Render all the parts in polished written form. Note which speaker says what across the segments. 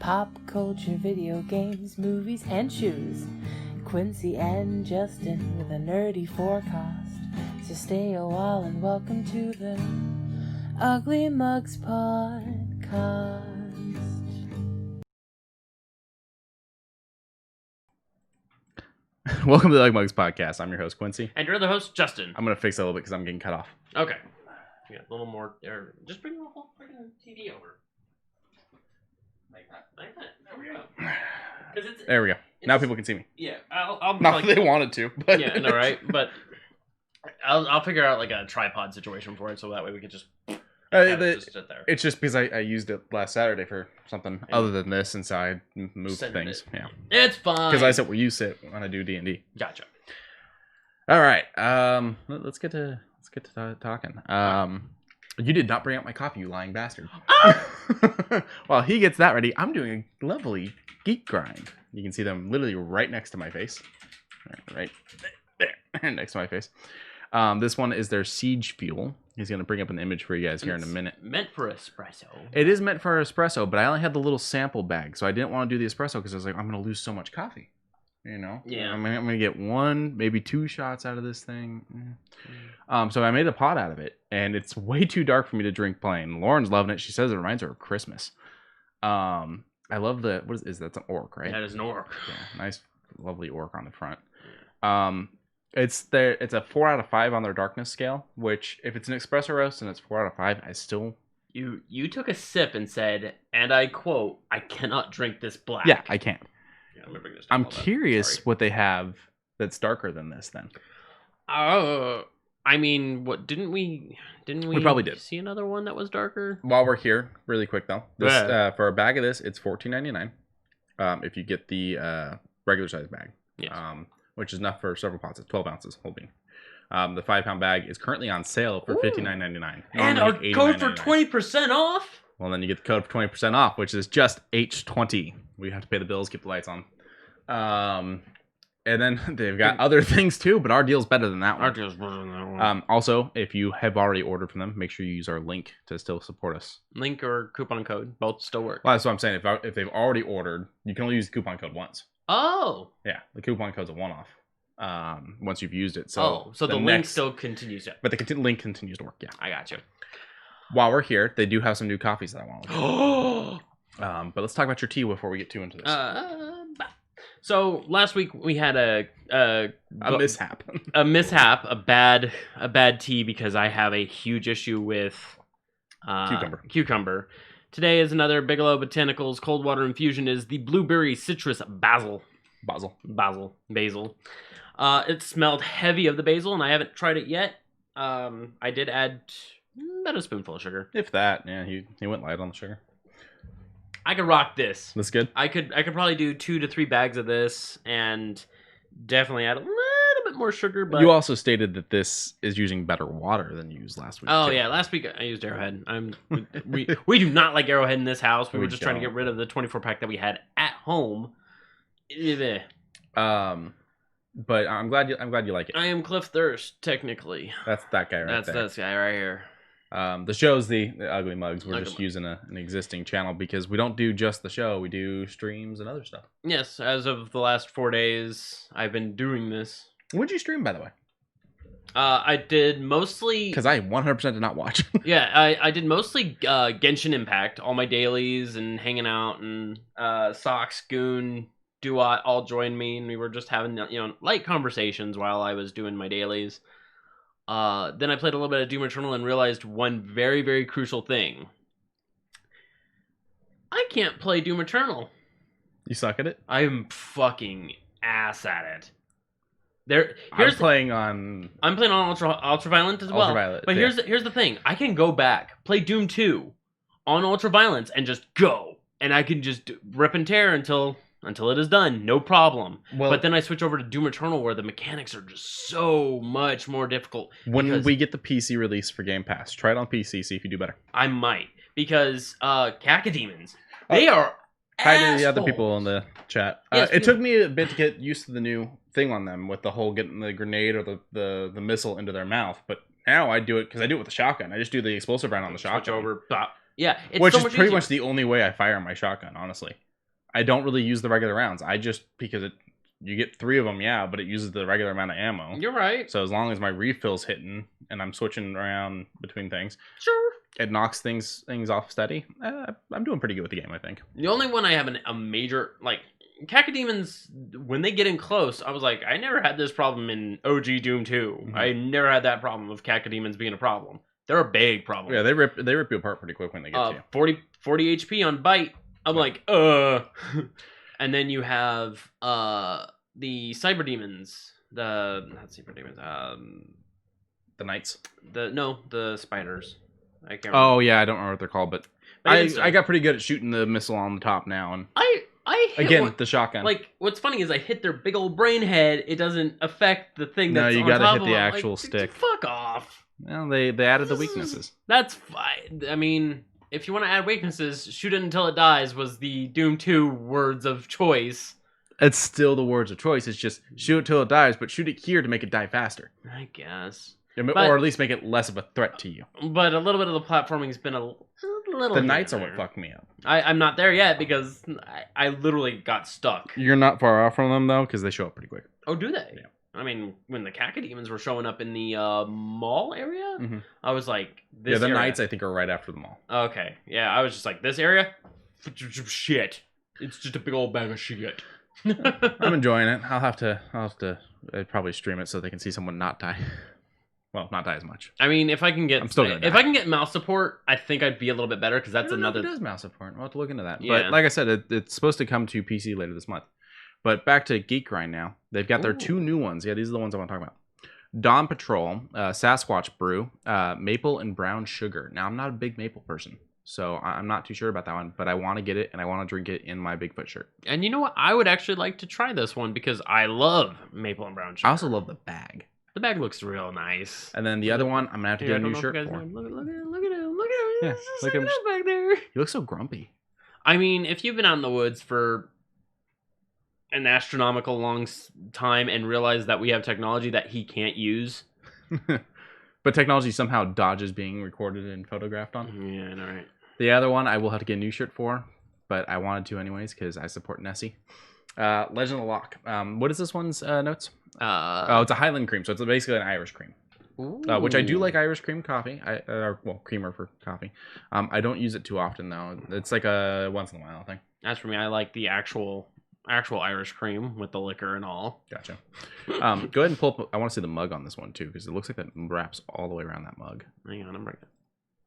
Speaker 1: pop culture, video games, movies, and shoes. Quincy and Justin with a nerdy forecast. So stay a while and welcome to the Ugly Mugs Podcast.
Speaker 2: Welcome to the UglyMugsPodcast. I'm your host, Quincy.
Speaker 3: And your other host, Justin.
Speaker 2: I'm going to fix that a little bit because I'm getting cut off.
Speaker 3: Okay. Yeah, a little more there. Just bring the whole freaking TV over. Like that. There we go.
Speaker 2: There we go. Now people can see me.
Speaker 3: Yeah, I'll
Speaker 2: Not that they wanted to, but...
Speaker 3: Yeah, no, right? But I'll figure out like a tripod situation for it so that way we can just... just sit there.
Speaker 2: It's just because I used it last Saturday for something other than this, and so I moved things. Yeah,
Speaker 3: it's fine.
Speaker 2: Because I said where you sit when I do D&D.
Speaker 3: Gotcha.
Speaker 2: All right. Let's get to talking. You did not bring out my coffee, you lying bastard. While he gets that ready, I'm doing a lovely geek grind. You can see them literally right next to my face. Right there, next to my face. This one is their Siege Fuel. He's going to bring up an image for you guys here in a minute.
Speaker 3: Meant for espresso.
Speaker 2: It is meant for espresso, but I only had the little sample bag, so I didn't want to do the espresso because I was like, I'm going to lose so much coffee. You know?
Speaker 3: Yeah.
Speaker 2: I'm going to get one, maybe two shots out of this thing. So I made a pot out of it, and it's way too dark for me to drink plain. Lauren's loving it. She says it reminds her of Christmas. I love the... What is that? That's an orc, right?
Speaker 3: That is an orc.
Speaker 2: Yeah, nice, lovely orc on the front. It's a 4 out of 5 on their darkness scale, which if it's an espresso roast and it's 4 out of 5, I still...
Speaker 3: You took a sip and said, and I quote, I cannot drink this black.
Speaker 2: Yeah, I can't.
Speaker 3: Yeah, let me bring this down.
Speaker 2: I'm curious what they have that's darker than this then.
Speaker 3: I mean, what didn't we
Speaker 2: probably did
Speaker 3: see another one that was darker?
Speaker 2: While we're here, really quick though. This for a bag of this, it's $14.99. If you get the regular size bag.
Speaker 3: Yes.
Speaker 2: Which is enough for several pots. It's 12 ounces whole bean. The 5-pound bag is currently on sale for $59.99.
Speaker 3: And our code for 20% off?
Speaker 2: Well, then you get the code for 20% off, which is just H20. We have to pay the bills, keep the lights on. And then they've got other things too, but our deal's better than that one.
Speaker 3: Our deal's better than that one.
Speaker 2: Also, if you have already ordered from them, make sure you use our link to still support us.
Speaker 3: Link or coupon code, both still work.
Speaker 2: Well, that's what I'm saying. If they've already ordered, you can only use the coupon code once.
Speaker 3: Oh.
Speaker 2: Yeah, the coupon code's a one-off. Once you've used it. So
Speaker 3: the link still continues.
Speaker 2: But the link continues to work. Yeah,
Speaker 3: I got you.
Speaker 2: While we're here, they do have some new coffees that I want to look at. But let's talk about your tea before we get too into this.
Speaker 3: So last week we had a
Speaker 2: mishap.
Speaker 3: a bad tea because I have a huge issue with cucumber. Today is another Bigelow Botanicals cold water infusion is the blueberry citrus basil. It smelled heavy of the basil, and I haven't tried it yet. I did add about a spoonful of sugar.
Speaker 2: If that, yeah, he went light on the sugar.
Speaker 3: I could rock this.
Speaker 2: That's good.
Speaker 3: I could probably do 2 to 3 bags of this, and definitely add a little bit more sugar. But
Speaker 2: you also stated that this is using better water than you used last week.
Speaker 3: Oh yeah, last week I used Arrowhead. We do not like Arrowhead in this house. We were just trying to get rid of the 24-pack that we had at home.
Speaker 2: But I'm glad you like it.
Speaker 3: I am Cliff Thirst, technically.
Speaker 2: That's that guy right there.
Speaker 3: That's this guy right here.
Speaker 2: The show's the Ugly Mugs. We're just using an existing channel because we don't do just the show. We do streams and other stuff.
Speaker 3: Yes, as of the last 4 days, I've been doing this.
Speaker 2: What'd you stream, by the way?
Speaker 3: I did mostly...
Speaker 2: Because I 100% did not watch.
Speaker 3: Yeah, I did mostly Genshin Impact. All my dailies and hanging out. And Socks, Goon, Duat all joined me. And we were just having light conversations while I was doing my dailies. Then I played a little bit of Doom Eternal and realized one very, very crucial thing. I can't play Doom Eternal.
Speaker 2: You suck at it?
Speaker 3: I'm fucking ass at it.
Speaker 2: I'm playing on
Speaker 3: Ultraviolent as well. But here's the thing. I can go back, play Doom 2 on Ultraviolence and just go. And I can just rip and tear until it is done. No problem. Well, but then I switch over to Doom Eternal where the mechanics are just so much more difficult.
Speaker 2: When we get the PC release for Game Pass, try it on PC, see if you do better.
Speaker 3: I might. Because Cacodemons, they are
Speaker 2: Hi to the other people in the chat. Yes, it took me a bit to get used to the new thing on them with the whole getting the grenade or the missile into their mouth. But now I do it because I do it with the shotgun. I just do the explosive round on the shotgun.
Speaker 3: Switch over. Yeah,
Speaker 2: which is pretty much the only way I fire my shotgun, honestly. I don't really use the regular rounds. I just because you get 3 of them, yeah, but it uses the regular amount of ammo.
Speaker 3: You're right.
Speaker 2: So as long as my refill's hitting and I'm switching around between things,
Speaker 3: Sure.
Speaker 2: it knocks things off steady. I'm doing pretty good with the game, I think.
Speaker 3: The only one I have a major like Cacodemons, when they get in close, I was like, I never had this problem in OG Doom 2.
Speaker 2: Mm-hmm.
Speaker 3: I never had that problem of Cacodemons being a problem. They're a big problem.
Speaker 2: Yeah, they rip you apart pretty quick when they get to you.
Speaker 3: 40 HP on bite. I'm like, And then you have the Cyber Demons. Not Cyber Demons.
Speaker 2: The Knights.
Speaker 3: The spiders. I can't remember.
Speaker 2: Oh yeah, I don't remember what they're called, but I got pretty good at shooting the missile on the top now, and
Speaker 3: I hit
Speaker 2: again the shotgun.
Speaker 3: Like what's funny is I hit their big old brain head. It doesn't affect the thing.
Speaker 2: No,
Speaker 3: that's
Speaker 2: you
Speaker 3: on
Speaker 2: gotta
Speaker 3: top
Speaker 2: hit
Speaker 3: of
Speaker 2: the
Speaker 3: them.
Speaker 2: actual
Speaker 3: Like,
Speaker 2: stick.
Speaker 3: Fuck off.
Speaker 2: Well, they added the weaknesses.
Speaker 3: That's fine. I mean, if you want to add weaknesses, shoot it until it dies was the Doom 2 words of choice.
Speaker 2: It's still the words of choice. It's just shoot it till it dies, but shoot it here to make it die faster.
Speaker 3: I guess.
Speaker 2: Or at least make it less of a threat to you.
Speaker 3: But a little bit of the platforming has been a little...
Speaker 2: The Knights are what fucked me up.
Speaker 3: I'm not there yet because I literally got stuck.
Speaker 2: You're not far off from them, though, because they show up pretty quick.
Speaker 3: Oh, do they?
Speaker 2: Yeah.
Speaker 3: I mean, when the Cacodemons were showing up in the mall area,
Speaker 2: Mm-hmm.
Speaker 3: I was like,
Speaker 2: this area. Knights, I think, are right after the mall.
Speaker 3: Okay. Yeah, I was just like, this area? Shit. It's just a big old bag of shit.
Speaker 2: I'm enjoying it. I'll have to I'd probably stream it so they can see someone not die. Well, not die as much.
Speaker 3: I mean, if I can get
Speaker 2: I
Speaker 3: can get mouse support, I think I'd be a little bit better because that's another.
Speaker 2: It does mouse support. We'll have to look into that.
Speaker 3: Yeah.
Speaker 2: But like I said, it's supposed to come to PC later this month. But back to Geek Grind now. They've got their 2 new ones. Yeah, these are the ones I want to talk about. Dawn Patrol, Sasquatch Brew, Maple and Brown Sugar. Now, I'm not a big maple person, so I'm not too sure about that one, but I want to get it, and I want to drink it in my Bigfoot shirt.
Speaker 3: And you know what? I would actually like to try this one because I love Maple and Brown Sugar.
Speaker 2: I also love the bag.
Speaker 3: The bag looks real nice.
Speaker 2: And then the other one, I'm going to have to get a new shirt for.
Speaker 3: Look at him.
Speaker 2: Yeah,
Speaker 3: Look at him back there.
Speaker 2: He looks so grumpy.
Speaker 3: I mean, if you've been out in the woods for an astronomical long time and realize that we have technology that he can't use.
Speaker 2: But technology somehow dodges being recorded and photographed on.
Speaker 3: Yeah, I know, right?
Speaker 2: The other one I will have to get a new shirt for, but I wanted to anyways because I support Nessie. Legend of the Lock. What is this one's notes? It's a Highland cream, so it's basically an Irish cream. Which I do like Irish cream coffee. Creamer for coffee. I don't use it too often though. It's like a once in a while thing.
Speaker 3: As for me, I like the actual Irish cream with the liquor and all.
Speaker 2: Gotcha. Go ahead and pull up. I want to see the mug on this one too because it looks like that wraps all the way around that mug.
Speaker 3: Hang on, I'm bringing it.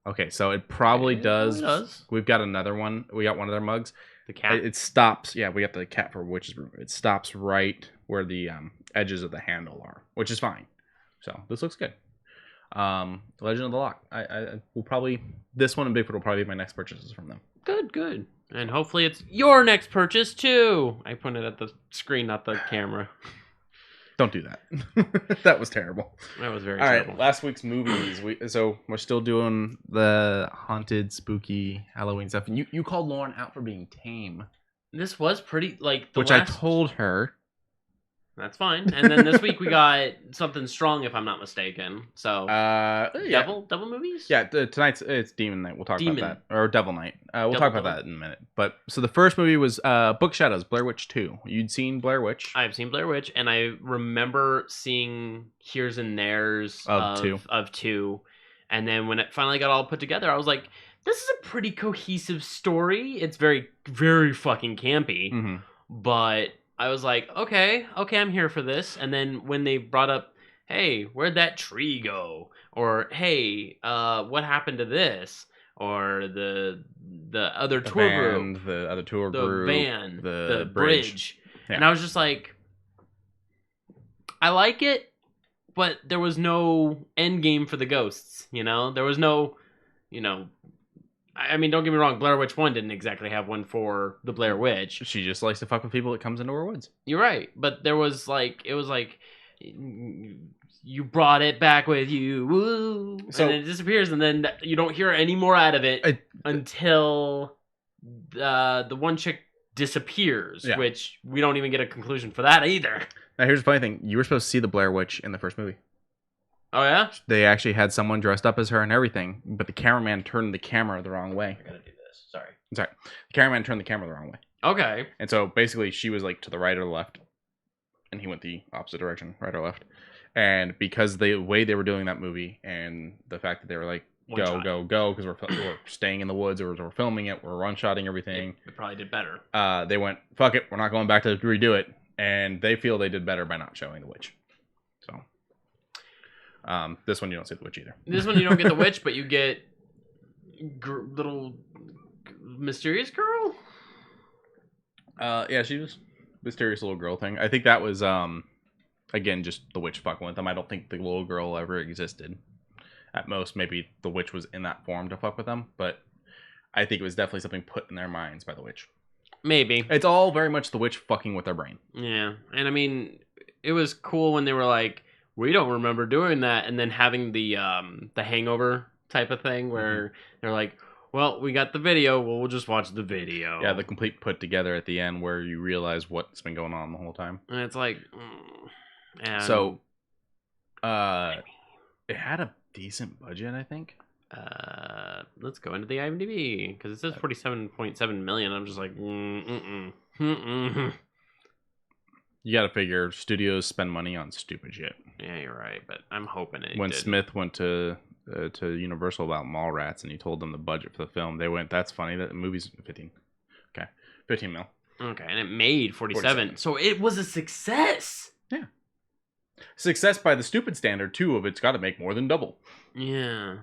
Speaker 2: Okay, so it probably does.
Speaker 3: It does.
Speaker 2: We've got another one. We got one of their mugs.
Speaker 3: The cat.
Speaker 2: It stops. Yeah, we got the cat for Witch's Brew. It stops right where the edges of the handle are, which is fine. So this looks good. Legend of the Lock. I will probably this one and Bigfoot will probably be my next purchases from them.
Speaker 3: Good. And hopefully it's your next purchase too. I pointed at the screen, not the camera.
Speaker 2: Don't do that. That was terrible.
Speaker 3: That was very
Speaker 2: All
Speaker 3: terrible.
Speaker 2: right, last week's movies. So we're still doing the haunted, spooky Halloween stuff. And you called Lauren out for being tame.
Speaker 3: This was pretty
Speaker 2: which I told her.
Speaker 3: That's fine. And then this week we got something strong, if I'm not mistaken. So devil movies?
Speaker 2: Yeah, tonight's it's Demon Night. We'll talk about that. Or Devil Night. We'll talk about that in a minute. But so the first movie was Book Shadows, Blair Witch 2. You'd seen Blair Witch.
Speaker 3: I've seen Blair Witch, and I remember seeing here's and there's of two. And then when it finally got all put together, I was like, this is a pretty cohesive story. It's very, very fucking campy.
Speaker 2: Mm-hmm.
Speaker 3: But I was like, okay, I'm here for this. And then when they brought up, hey, where'd that tree go? Or, hey, what happened to this? Or the other tour group.
Speaker 2: The other tour group.
Speaker 3: The van.
Speaker 2: The
Speaker 3: bridge. Yeah. And I was just like, I like it, but there was no end game for the ghosts, you know? There was no, I mean, don't get me wrong, Blair Witch 1 didn't exactly have one for the Blair Witch.
Speaker 2: She just likes to fuck with people that comes into her woods.
Speaker 3: You're right, but it was like, you brought it back with you, woo, so, and then it disappears, and then you don't hear any more out of it until the one chick disappears, which we don't even get a conclusion for that either.
Speaker 2: Now, here's the funny thing. You were supposed to see the Blair Witch in the first movie.
Speaker 3: Oh, yeah?
Speaker 2: They actually had someone dressed up as her and everything, but the cameraman turned the camera the wrong way.
Speaker 3: I gotta do this. Sorry.
Speaker 2: The cameraman turned the camera the wrong way.
Speaker 3: Okay.
Speaker 2: And so basically she was like to the right or the left, and he went the opposite direction, right or left. And because the way they were doing that movie and the fact that they were like,
Speaker 3: One
Speaker 2: go,
Speaker 3: shot.
Speaker 2: go, because we're staying in the woods, or we're filming it, we're one-shotting everything.
Speaker 3: It probably did better.
Speaker 2: They went, fuck it, we're not going back to redo it. And they feel they did better by not showing the witch. So, this one you don't see the witch either.
Speaker 3: This one you don't get the witch, but you get little mysterious girl.
Speaker 2: Yeah, she was mysterious little girl thing. I think that was again just the witch fucking with them. I don't think the little girl ever existed. At most, maybe the witch was in that form to fuck with them, but I think it was definitely something put in their minds by the witch.
Speaker 3: Maybe.
Speaker 2: It's all very much the witch fucking with their brain.
Speaker 3: Yeah, and I mean, it was cool when they were like, "We don't remember doing that," and then having the hangover type of thing where they're like, "Well, we got the video. Well, we'll just watch the video."
Speaker 2: Yeah, the complete put together at the end where you realize what's been going on the whole time.
Speaker 3: And it's like, and
Speaker 2: so, it had a decent budget, I think.
Speaker 3: let's go into the IMDb because it says 47.7 million. I'm just like,
Speaker 2: You got to figure studios spend money on stupid shit.
Speaker 3: Yeah, you're right, but I'm hoping it.
Speaker 2: When
Speaker 3: did.
Speaker 2: Smith went to Universal about Mallrats and he told them the budget for the film, they went, "That's funny. That movie's 15. Okay, 15 mil.
Speaker 3: Okay, and it made 47. So it was a success.
Speaker 2: Yeah. Success by the stupid standard too of it's got to make more than double.
Speaker 3: Yeah.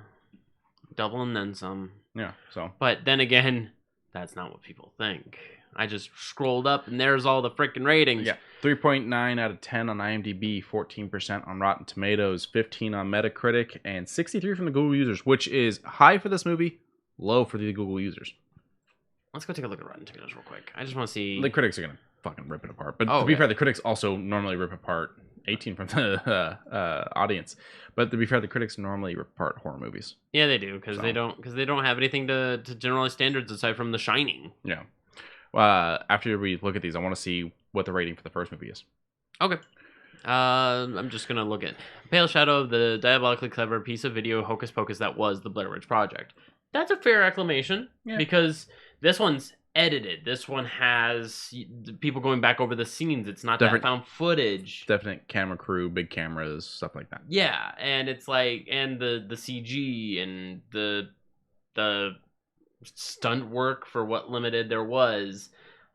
Speaker 3: Double and then some.
Speaker 2: Yeah. So.
Speaker 3: But then again, that's not what people think. I just scrolled up and there's all the freaking ratings.
Speaker 2: Yeah. 3.9 out of 10 on IMDb, 14% on Rotten Tomatoes, 15 on Metacritic, and 63 from the Google users, which is high for this movie, low for the Google users.
Speaker 3: Let's go take a look at Rotten Tomatoes real quick. I just want to see.
Speaker 2: The critics are gonna fucking rip it apart. But to be fair, the critics also normally rip apart 18 from the audience. But to be fair, the critics normally rip apart horror movies.
Speaker 3: Yeah, they do because they don't have anything to generalize standards aside from The Shining.
Speaker 2: Yeah. After we look at these, I want to see what the rating for the first movie is.
Speaker 3: Okay. I'm just gonna look at Pale Shadow of the diabolically clever piece of video hocus pocus that was the Blair Witch Project. That's a fair acclamation because this one's edited. This one has people going back over the scenes. It's not that found footage.
Speaker 2: Definite camera crew, big cameras, stuff like that.
Speaker 3: Yeah, and it's like, and the CG and the stunt work for what limited there was,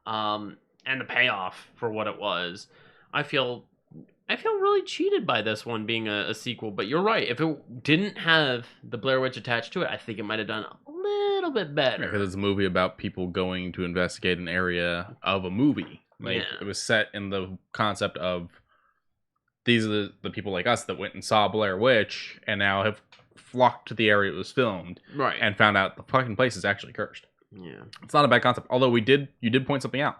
Speaker 3: and the payoff for what it was. I feel really cheated by this one being a sequel, but you're right. If it didn't have the Blair Witch attached to it, I think it might have done a little bit better.
Speaker 2: Because it's a movie about people going to investigate an area of a movie. It was set in the concept of these are the people like us that went and saw Blair Witch and now have flocked to the area it was filmed,
Speaker 3: right?
Speaker 2: And found out the fucking place is actually cursed.
Speaker 3: Yeah,
Speaker 2: it's not a bad concept. Although you did point something out.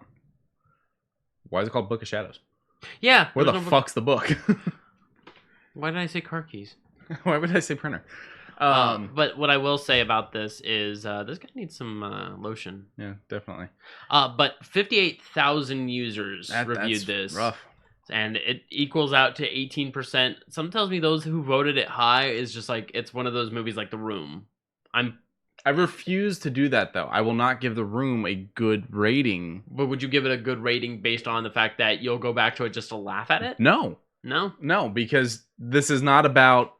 Speaker 2: Why is it called Book of Shadows?
Speaker 3: Yeah.
Speaker 2: Where the fuck's the book?
Speaker 3: Why did I say car keys?
Speaker 2: Why would I say printer?
Speaker 3: But what I will say about this is this guy needs some lotion.
Speaker 2: Yeah, definitely.
Speaker 3: But 58,000 users reviewed this.
Speaker 2: Rough.
Speaker 3: And it equals out to 18%. Something tells me those who voted it high is just like, it's one of those movies like The Room.
Speaker 2: I refuse to do that, though. I will not give The Room a good rating.
Speaker 3: But would you give it a good rating based on the fact that you'll go back to it just to laugh at it?
Speaker 2: No. No, because this is not about...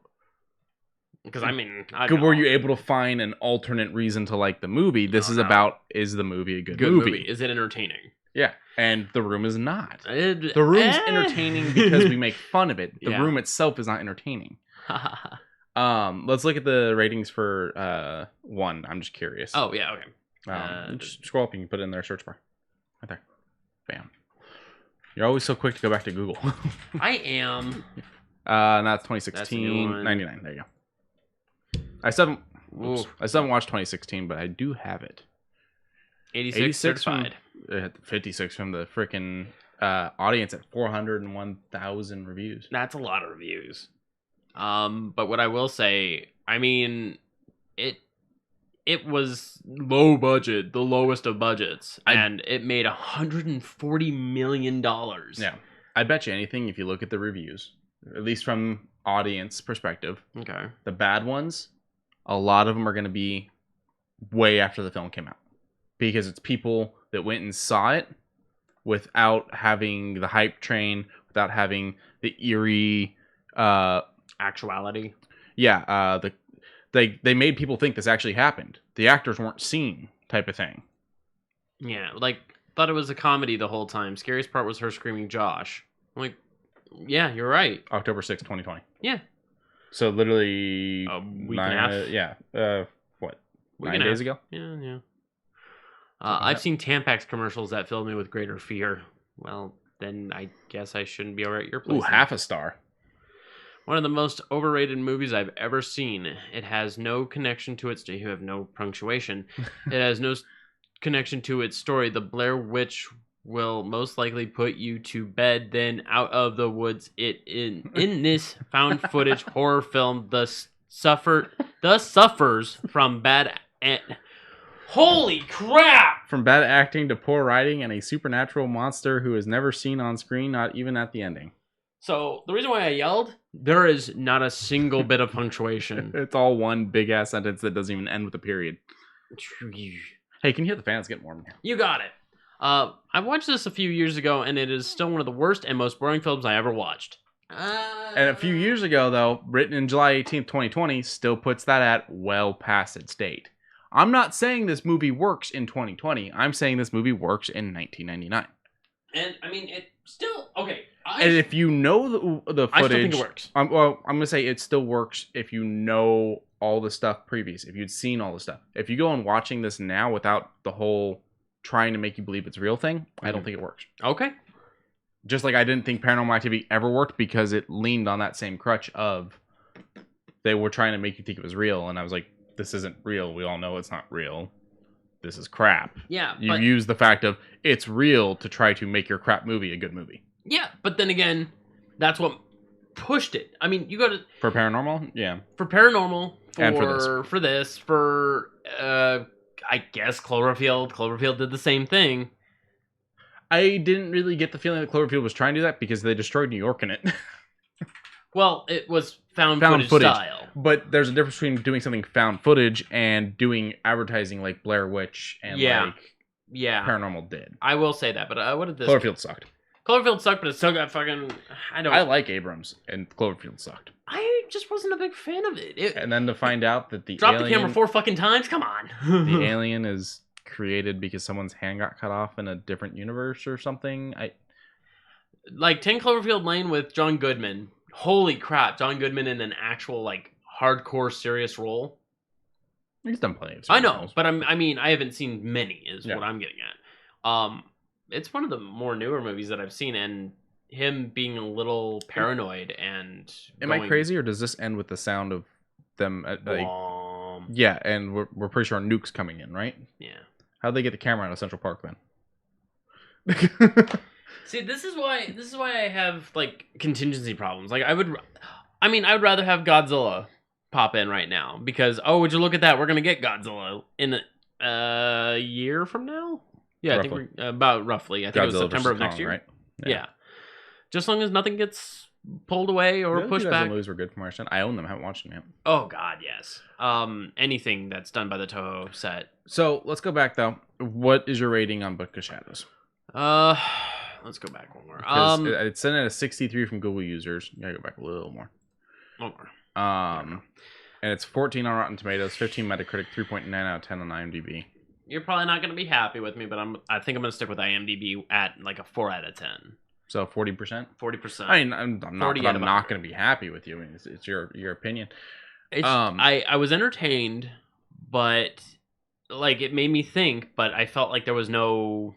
Speaker 3: Because, I mean...
Speaker 2: were you able to find an alternate reason to like the movie? This is about, is the movie a good movie?
Speaker 3: Is it entertaining?
Speaker 2: Yeah, and The Room is not. The Room's entertaining because we make fun of it. The Room itself is not entertaining. Let's look at the ratings for one. I'm just curious.
Speaker 3: Oh, yeah, okay.
Speaker 2: Just scroll up and you can put it in their search bar. Right there. Bam. You're always so quick to go back to Google.
Speaker 3: I am.
Speaker 2: And that's 2016. 99. There you go. I still haven't watched 2016, but I do have it.
Speaker 3: 86 certified.
Speaker 2: 56 from the freaking audience at 401,000 reviews.
Speaker 3: That's a lot of reviews. But what I will say, I mean, it was low budget, the lowest of budgets, and it made $140 million.
Speaker 2: Yeah, I bet you anything if you look at the reviews, at least from audience perspective.
Speaker 3: Okay.
Speaker 2: The bad ones, a lot of them are going to be way after the film came out, because it's people that went and saw it without having the hype train, without having the eerie
Speaker 3: actuality.
Speaker 2: Yeah, they made people think this actually happened. The actors weren't seen, type of thing.
Speaker 3: Yeah, like thought it was a comedy the whole time. Scariest part was her screaming Josh. I'm like, yeah, you're right.
Speaker 2: October 6th, 2020.
Speaker 3: Yeah.
Speaker 2: So literally
Speaker 3: A week and a half.
Speaker 2: Yeah. What?
Speaker 3: Week
Speaker 2: 9 days ago?
Speaker 3: Yeah.
Speaker 2: Something
Speaker 3: I've
Speaker 2: like
Speaker 3: seen Tampax commercials that filled me with greater fear. Well, then I guess I shouldn't be over at your place.
Speaker 2: Ooh, half a star.
Speaker 3: One of the most overrated movies I've ever seen. It has no connection to its... You have no punctuation. It has no connection to its story. The Blair Witch will most likely put you to bed, then out of the woods. In this found footage horror film, the suffers from bad... Holy crap!
Speaker 2: From bad acting to poor writing and a supernatural monster who is never seen on screen, not even at the ending.
Speaker 3: So, the reason why I yelled, there is not a single bit of punctuation.
Speaker 2: It's all one big-ass sentence that doesn't even end with a period. Hey, can you hear the fans get warm?
Speaker 3: You got it. I watched this a few years ago, and it is still one of the worst and most boring films I ever watched.
Speaker 2: And a few years ago, though, written in July 18th, 2020, still puts that at well past its date. I'm not saying this movie works in 2020. I'm saying this movie works in 1999.
Speaker 3: And, I mean, it still... Okay.
Speaker 2: And if you know the footage...
Speaker 3: I still think it works.
Speaker 2: I'm going to say it still works if you know all the stuff previous. If you'd seen all the stuff. If you go on watching this now without the whole trying to make you believe it's real thing, I don't think it works.
Speaker 3: Okay.
Speaker 2: Just like I didn't think Paranormal Activity ever worked because it leaned on that same crutch of they were trying to make you think it was real. And I was like, this isn't real. We all know it's not real. This is crap.
Speaker 3: Yeah.
Speaker 2: You use the fact of it's real to try to make your crap movie a good movie.
Speaker 3: Yeah, but then again, that's what pushed it. I mean, you got to...
Speaker 2: For Paranormal? Yeah.
Speaker 3: For Paranormal,
Speaker 2: and
Speaker 3: for this, I guess Cloverfield. Cloverfield did the same thing.
Speaker 2: I didn't really get the feeling that Cloverfield was trying to do that because they destroyed New York in it.
Speaker 3: Well, it was found footage style.
Speaker 2: But there's a difference between doing something found footage and doing advertising like Blair Witch and Paranormal did.
Speaker 3: I will say that, but what did this...
Speaker 2: Cloverfield sucked.
Speaker 3: Cloverfield sucked, but it still got fucking...
Speaker 2: I like Abrams, and Cloverfield sucked.
Speaker 3: I just wasn't a big fan of it.
Speaker 2: And then to find out that the
Speaker 3: Drop the camera 4 fucking times? Come on.
Speaker 2: The alien is created because someone's hand got cut off in a different universe or something.
Speaker 3: Like 10 Cloverfield Lane with John Goodman. Holy crap, John Goodman in an actual, like, hardcore serious role.
Speaker 2: He's done plenty of
Speaker 3: I know,
Speaker 2: roles.
Speaker 3: but I mean, I haven't seen many, is what I'm getting at. It's one of the more newer movies that I've seen, and him being a little paranoid and...
Speaker 2: Am I crazy, or does this end with the sound of them... Yeah, and we're pretty sure Nuke's coming in, right?
Speaker 3: Yeah.
Speaker 2: How'd they get the camera out of Central Park, then?
Speaker 3: See, this is why I have, like, contingency problems. Like, I would rather have Godzilla pop in right now, because, would you look at that, we're gonna get Godzilla in a year from now? Yeah, roughly. I think we're about roughly. I think it was September of next year. Right? Yeah. Just as long as nothing gets pulled away or pushed back.
Speaker 2: The movies were good from our stand. I own them. Haven't watched them yet.
Speaker 3: Oh God, yes. Anything that's done by the Toho set.
Speaker 2: So let's go back though. What is your rating on Book of Shadows?
Speaker 3: Let's go back one more.
Speaker 2: It's sent at a 63 from Google users. You gotta go back a little more.
Speaker 3: One more.
Speaker 2: And it's 14 on Rotten Tomatoes, 15 Metacritic, 3.9 out of 10 on IMDb.
Speaker 3: You're probably not going to be happy with me, but I think I'm going to stick with IMDb at like a 4 out of 10.
Speaker 2: So 40%?
Speaker 3: 40%.
Speaker 2: I mean, I'm not going to be happy with you. I mean, it's your opinion.
Speaker 3: I was entertained, but like it made me think, but I felt like there was no...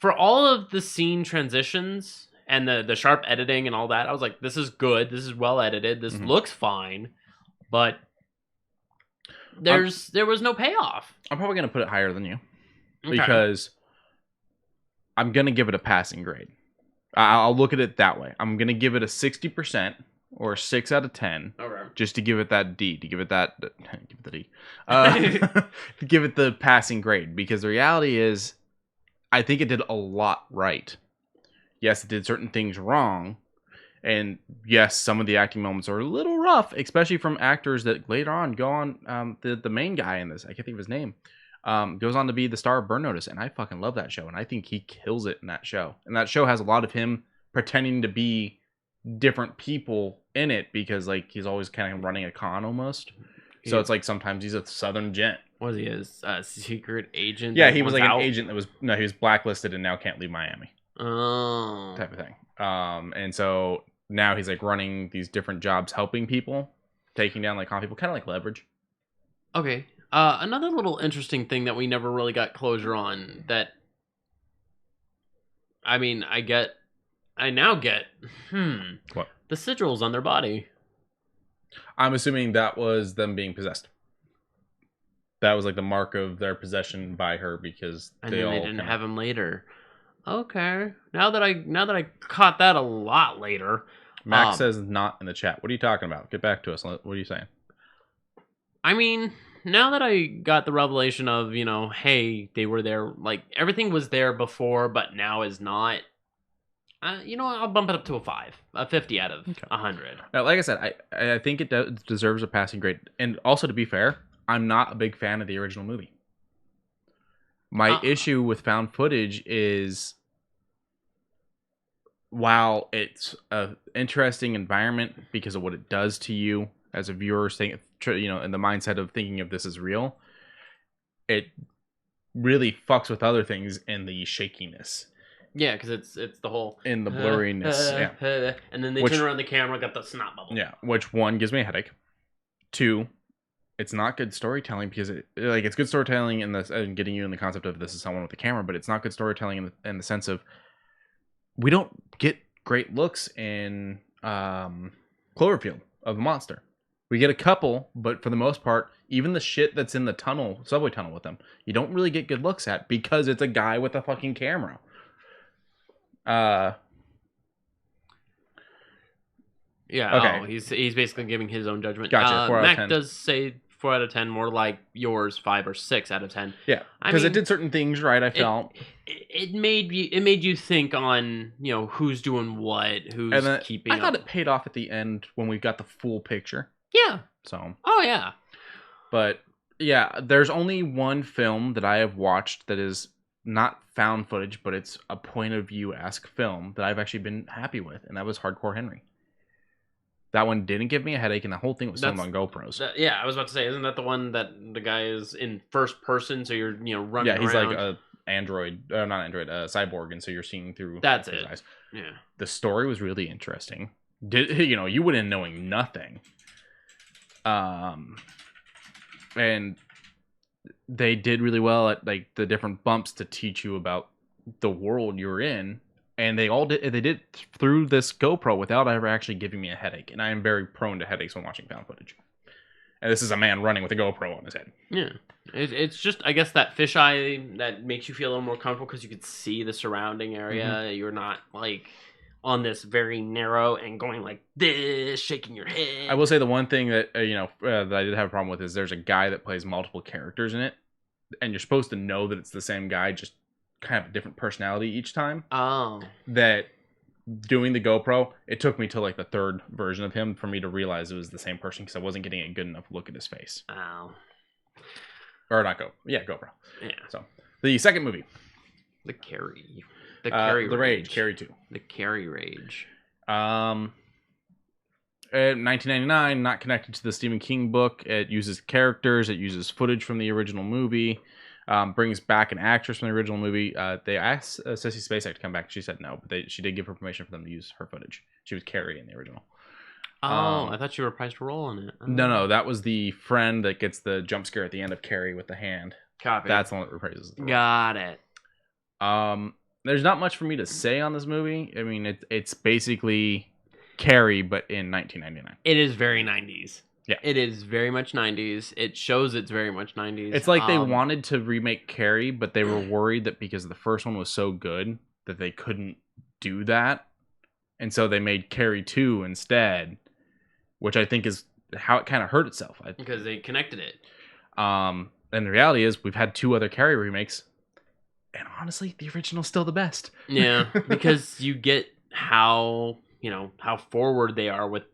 Speaker 3: For all of the scene transitions and the sharp editing and all that, I was like, this is good. This is well edited. This looks fine, but... There was no payoff.
Speaker 2: I'm probably going to put it higher than you. Okay. Because I'm going to give it a passing grade. I'll look at it that way. I'm going to give it a 60% or a 6 out of 10.
Speaker 3: Okay.
Speaker 2: Just to give it that D. To give it that... Give it the D. To give it the passing grade. Because the reality is, I think it did a lot right. Yes, it did certain things wrong. And yes, some of the acting moments are a little rough, especially from actors that later on go on. The main guy in this, I can't think of his name. Goes on to be the star of Burn Notice, and I fucking love that show, and I think he kills it in that show. And that show has a lot of him pretending to be different people in it because like he's always kind of running a con almost. So it's like sometimes he's a Southern gent.
Speaker 3: Was he a secret agent?
Speaker 2: Yeah, he was like an agent that was he was blacklisted and now can't leave Miami.
Speaker 3: Oh,
Speaker 2: Type of thing. And so now he's like running these different jobs, helping people, taking down like con people, kind of like Leverage.
Speaker 3: Okay. Another little interesting thing that we never really got closure on that. I mean, I now get.
Speaker 2: What?
Speaker 3: The sigils on their body.
Speaker 2: I'm assuming that was them being possessed. That was like the mark of their possession by her because
Speaker 3: And
Speaker 2: they
Speaker 3: then
Speaker 2: all
Speaker 3: they didn't
Speaker 2: kinda...
Speaker 3: have him later. Okay. Now that I caught that a lot later.
Speaker 2: Max says not in the chat. What are you talking about? Get back to us. What are you saying?
Speaker 3: I mean, now that I got the revelation of, hey, they were there, like everything was there before, but now is not. I'll bump it up to a 50 out of 100.
Speaker 2: Now, like I said, I think it deserves a passing grade. And also, to be fair, I'm not a big fan of the original movie. My issue with found footage is, while it's an interesting environment because of what it does to you as a viewer, in the mindset of thinking of this as real, it really fucks with other things in the shakiness.
Speaker 3: Yeah, because it's the whole
Speaker 2: in the blurriness, yeah.
Speaker 3: And then they turn around the camera, got the snot bubble.
Speaker 2: Yeah, which one gives me a headache. 2, it's not good storytelling because it's good storytelling and getting you in the concept of this is someone with a camera, but it's not good storytelling in the sense of we don't get great looks in Cloverfield of the monster. We get a couple, but for the most part, even the shit that's in the subway tunnel with them, you don't really get good looks at because it's a guy with a fucking camera.
Speaker 3: Yeah.
Speaker 2: Okay.
Speaker 3: Oh, he's basically giving his own judgment.
Speaker 2: Gotcha. 4 out of
Speaker 3: Mac
Speaker 2: 10.
Speaker 3: does say 4 out of 10, more like yours, 5 or 6 out of 10.
Speaker 2: Yeah, because it did certain things right. I felt
Speaker 3: it made you think on who's doing what, who's keeping.
Speaker 2: I thought it paid off at the end when we got the full picture.
Speaker 3: Yeah.
Speaker 2: So.
Speaker 3: Oh yeah.
Speaker 2: But yeah, there's only one film that I have watched that is not found footage, but it's a point of view-esque film that I've actually been happy with, and that was Hardcore Henry. That one didn't give me a headache, and the whole thing was filmed on GoPros.
Speaker 3: Yeah, I was about to say, isn't that the one that the guy is in first person, so you're running
Speaker 2: Yeah, he's
Speaker 3: around?
Speaker 2: like a cyborg, and so you're seeing through.
Speaker 3: That's
Speaker 2: his
Speaker 3: it.
Speaker 2: eyes.
Speaker 3: Yeah.
Speaker 2: The story was really interesting. You went in knowing nothing. And they did really well at like the different bumps to teach you about the world you're in, and they did through this GoPro without ever actually giving me a headache. And I am very prone to headaches when watching found footage. And this is a man running with a GoPro on his head.
Speaker 3: Yeah, it's just, I guess, that fisheye that makes you feel a little more comfortable because you could see the surrounding area. Mm-hmm. You're not like on this very narrow and going like this, shaking your head.
Speaker 2: I will say the one thing that that I did have a problem with is there's a guy that plays multiple characters in it, and you're supposed to know that it's the same guy, just kind of a different personality each time.
Speaker 3: Oh.
Speaker 2: That doing the GoPro, it took me to like the third version of him for me to realize it was the same person because I wasn't getting a good enough look at his face.
Speaker 3: Oh.
Speaker 2: Or not GoPro. Yeah, GoPro.
Speaker 3: Yeah.
Speaker 2: So the second movie.
Speaker 3: The Carrie.
Speaker 2: The Rage. Carrie 2.
Speaker 3: The Carrie Rage.
Speaker 2: 1999, not connected to the Stephen King book. It uses characters. It uses footage from the original movie. Brings back an actress from the original movie. They asked Sissy Spacek to come back. She said no, but she did give her permission for them to use her footage. She was Carrie in the original.
Speaker 3: Oh, I thought you reprised her role in it. Oh.
Speaker 2: No, that was the friend that gets the jump scare at the end of Carrie with the hand.
Speaker 3: Copy.
Speaker 2: That's the one that reprises the role.
Speaker 3: Got it.
Speaker 2: There's not much for me to say on this movie. I mean, it's basically Carrie, but in 1999.
Speaker 3: It is very 90s.
Speaker 2: Yeah.
Speaker 3: It is very much 90s. It shows it's very much 90s.
Speaker 2: It's like they wanted to remake Carrie, but they were worried that because the first one was so good that they couldn't do that. And so they made Carrie 2 instead, which I think is how it kind of hurt itself.
Speaker 3: Because they connected it.
Speaker 2: And the reality is we've had 2 other Carrie remakes. And honestly, the original's still the best.
Speaker 3: Yeah, because you get how forward they are with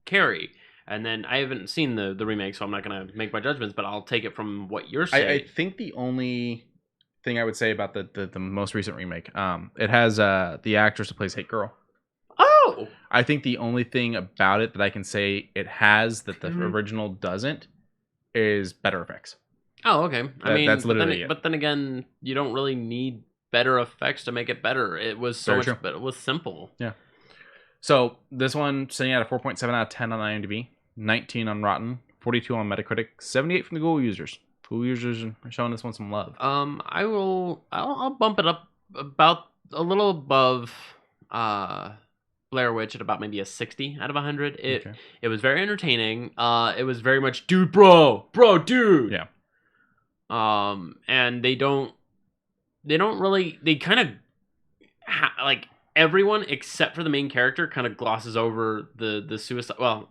Speaker 3: Carrie. And then I haven't seen the remake, so I'm not gonna make my judgments, but I'll take it from what you're
Speaker 2: I
Speaker 3: saying.
Speaker 2: think the only thing I would say about the most recent remake, it has the actress who plays Hate Girl.
Speaker 3: Oh,
Speaker 2: I think the only thing about it that I can say it has that the original doesn't is better effects.
Speaker 3: oh, okay. I mean,
Speaker 2: that's literally it.
Speaker 3: But then again, you don't really need better effects to make it better. It was so
Speaker 2: Very
Speaker 3: much
Speaker 2: true.
Speaker 3: better. It was simple.
Speaker 2: Yeah. So this one sitting at a 4.7 out of 10 on IMDb, 19 on Rotten, 42 on Metacritic, 78 from the Google users. Google users are showing this one some love.
Speaker 3: I'll bump it up about a little above Blair Witch at about maybe a 60 out of 100. It was very entertaining. It was very much dude, bro, dude.
Speaker 2: Yeah.
Speaker 3: And they kind of like everyone except for the main character kind of glosses over the suicide. Well,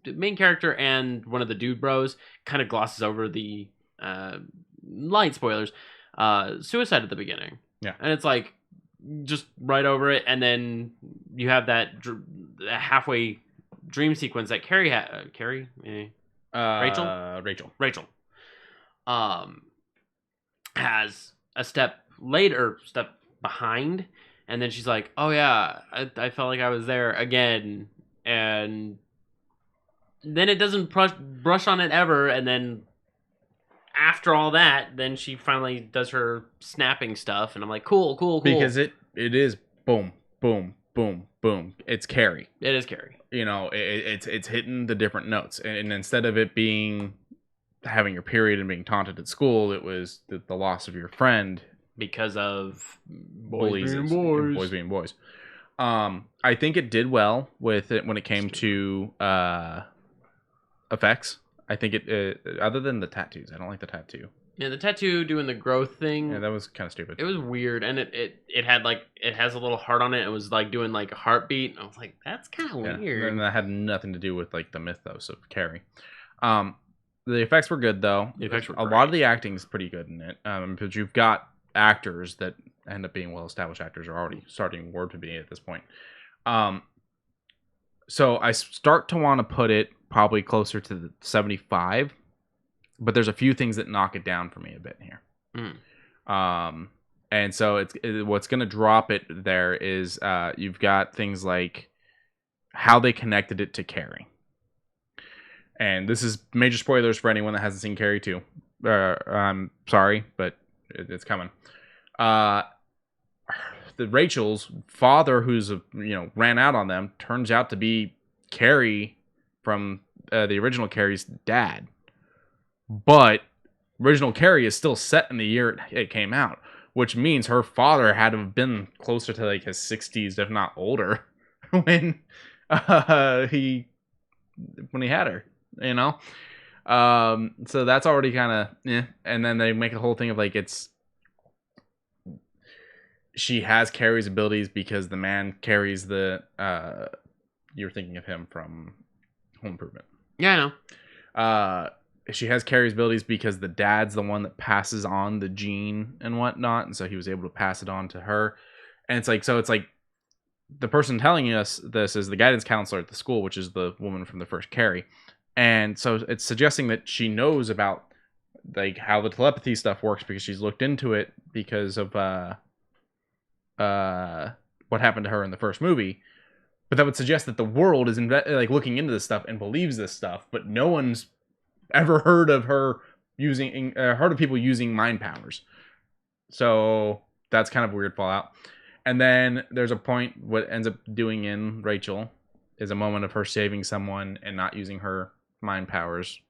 Speaker 3: the main character and one of the dude bros kind of glosses over the light spoilers, suicide at the beginning.
Speaker 2: Yeah.
Speaker 3: And it's like just right over it, and then you have that halfway dream sequence that Rachel has a step behind, and then she's like, oh yeah, I felt like I was there again, and then it doesn't brush on it ever, and then after all that, then she finally does her snapping stuff, and I'm like, cool.
Speaker 2: Because it is boom, boom, boom, boom. It's Carrie.
Speaker 3: It is Carrie.
Speaker 2: You know, it's hitting the different notes, and instead of it being having your period and being taunted at school, it was the loss of your friend
Speaker 3: because of
Speaker 2: boys being boys. I think it did well with it when it came to effects. I think it other than the tattoos, I don't like the tattoo.
Speaker 3: Yeah, the tattoo doing the growth thing.
Speaker 2: Yeah, that was kind of stupid.
Speaker 3: It was weird, and it had like it has a little heart on it. It was like doing like a heartbeat. I was like, that's kind of weird.
Speaker 2: And that had nothing to do with like the mythos of Carrie. The effects were good though.
Speaker 3: The effects were
Speaker 2: a lot of the acting is pretty good in it. Because you've got actors that end up being well-established actors, are already starting word to be at this point. So I start to want to put it probably closer to the 75, but there's a few things that knock it down for me a bit here. And so what's going to drop it there is you've got things like how they connected it to Carrie. And this is major spoilers for anyone that hasn't seen Carrie 2. I'm sorry, but it's coming. The Rachel's father, who's ran out on them, turns out to be Carrie from the original Carrie's dad. But original Carrie is still set in the year it came out, which means her father had to have been closer to like his 60s, if not older, when he had her. So that's already kind of and then they make a whole thing of like she has Carrie's abilities because the man carries the you're thinking of him from Home Improvement.
Speaker 3: Yeah,
Speaker 2: I know. She has Carrie's abilities because the dad's the one that passes on the gene and whatnot, and so he was able to pass it on to her. And it's like the person telling us this is the guidance counselor at the school, which is the woman from the first Carrie. And so it's suggesting that she knows about like how the telepathy stuff works because she's looked into it because of what happened to her in the first movie. But that would suggest that the world is looking into this stuff and believes this stuff, but no one's ever heard of her heard of people using mind powers. So that's kind of a weird fallout. And then there's a point, what ends up doing in Rachel is a moment of her saving someone and not using her mind powers.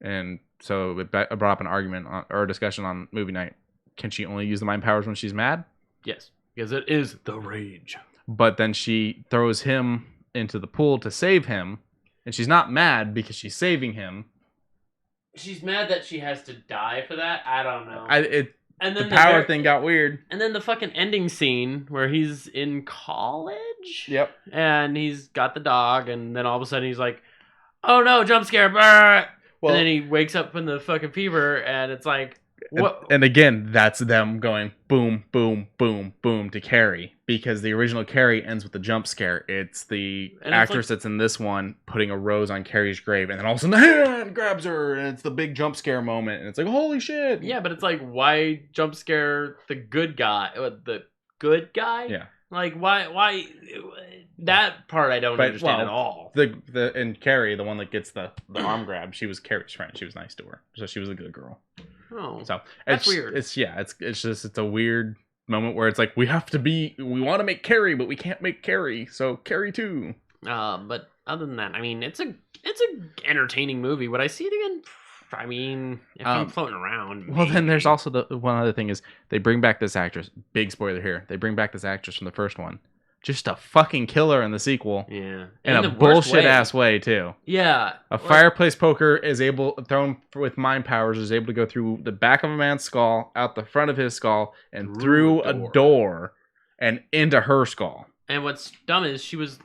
Speaker 2: And so it brought up an argument or a discussion on movie night. Can she only use the mind powers when she's mad?
Speaker 3: Yes, because it is the rage.
Speaker 2: But then she throws him into the pool to save him, and she's not mad because she's saving him.
Speaker 3: She's mad that she has to die for that? I don't know.
Speaker 2: And then the power thing got weird.
Speaker 3: And then the fucking ending scene where he's in college?
Speaker 2: Yep.
Speaker 3: And he's got the dog, and then all of a sudden he's like, oh no, jump scare. Well, and then he wakes up from the fucking fever, and it's like,
Speaker 2: And again, that's them going boom, boom, boom, boom to Carrie, because the original Carrie ends with a jump scare. It's the actress that's in this one putting a rose on Carrie's grave, and then all of a sudden the hand grabs her, and it's the big jump scare moment, and it's like, holy shit.
Speaker 3: Yeah, but it's like, why jump scare the good guy? The good guy?
Speaker 2: Yeah.
Speaker 3: Like, why? That part I don't understand at all.
Speaker 2: And Carrie, the one that gets the arm grab, she was Carrie's friend. She was nice to her, so she was a good girl.
Speaker 3: Oh,
Speaker 2: so
Speaker 3: that's weird.
Speaker 2: It's a weird moment where it's like we want to make Carrie, but we can't make Carrie, so Carrie too.
Speaker 3: But other than that, I mean, it's a entertaining movie. Would I see it again? I mean, if I'm floating around.
Speaker 2: Well, then there's also the one other thing is they bring back this actress. Big spoiler here. They bring back this actress from the first one, just a fucking killer in the sequel.
Speaker 3: Yeah,
Speaker 2: in a bullshit ass way too.
Speaker 3: Yeah,
Speaker 2: a fireplace poker thrown with mind powers is able to go through the back of a man's skull, out the front of his skull, and through a door and into her skull.
Speaker 3: And what's dumb is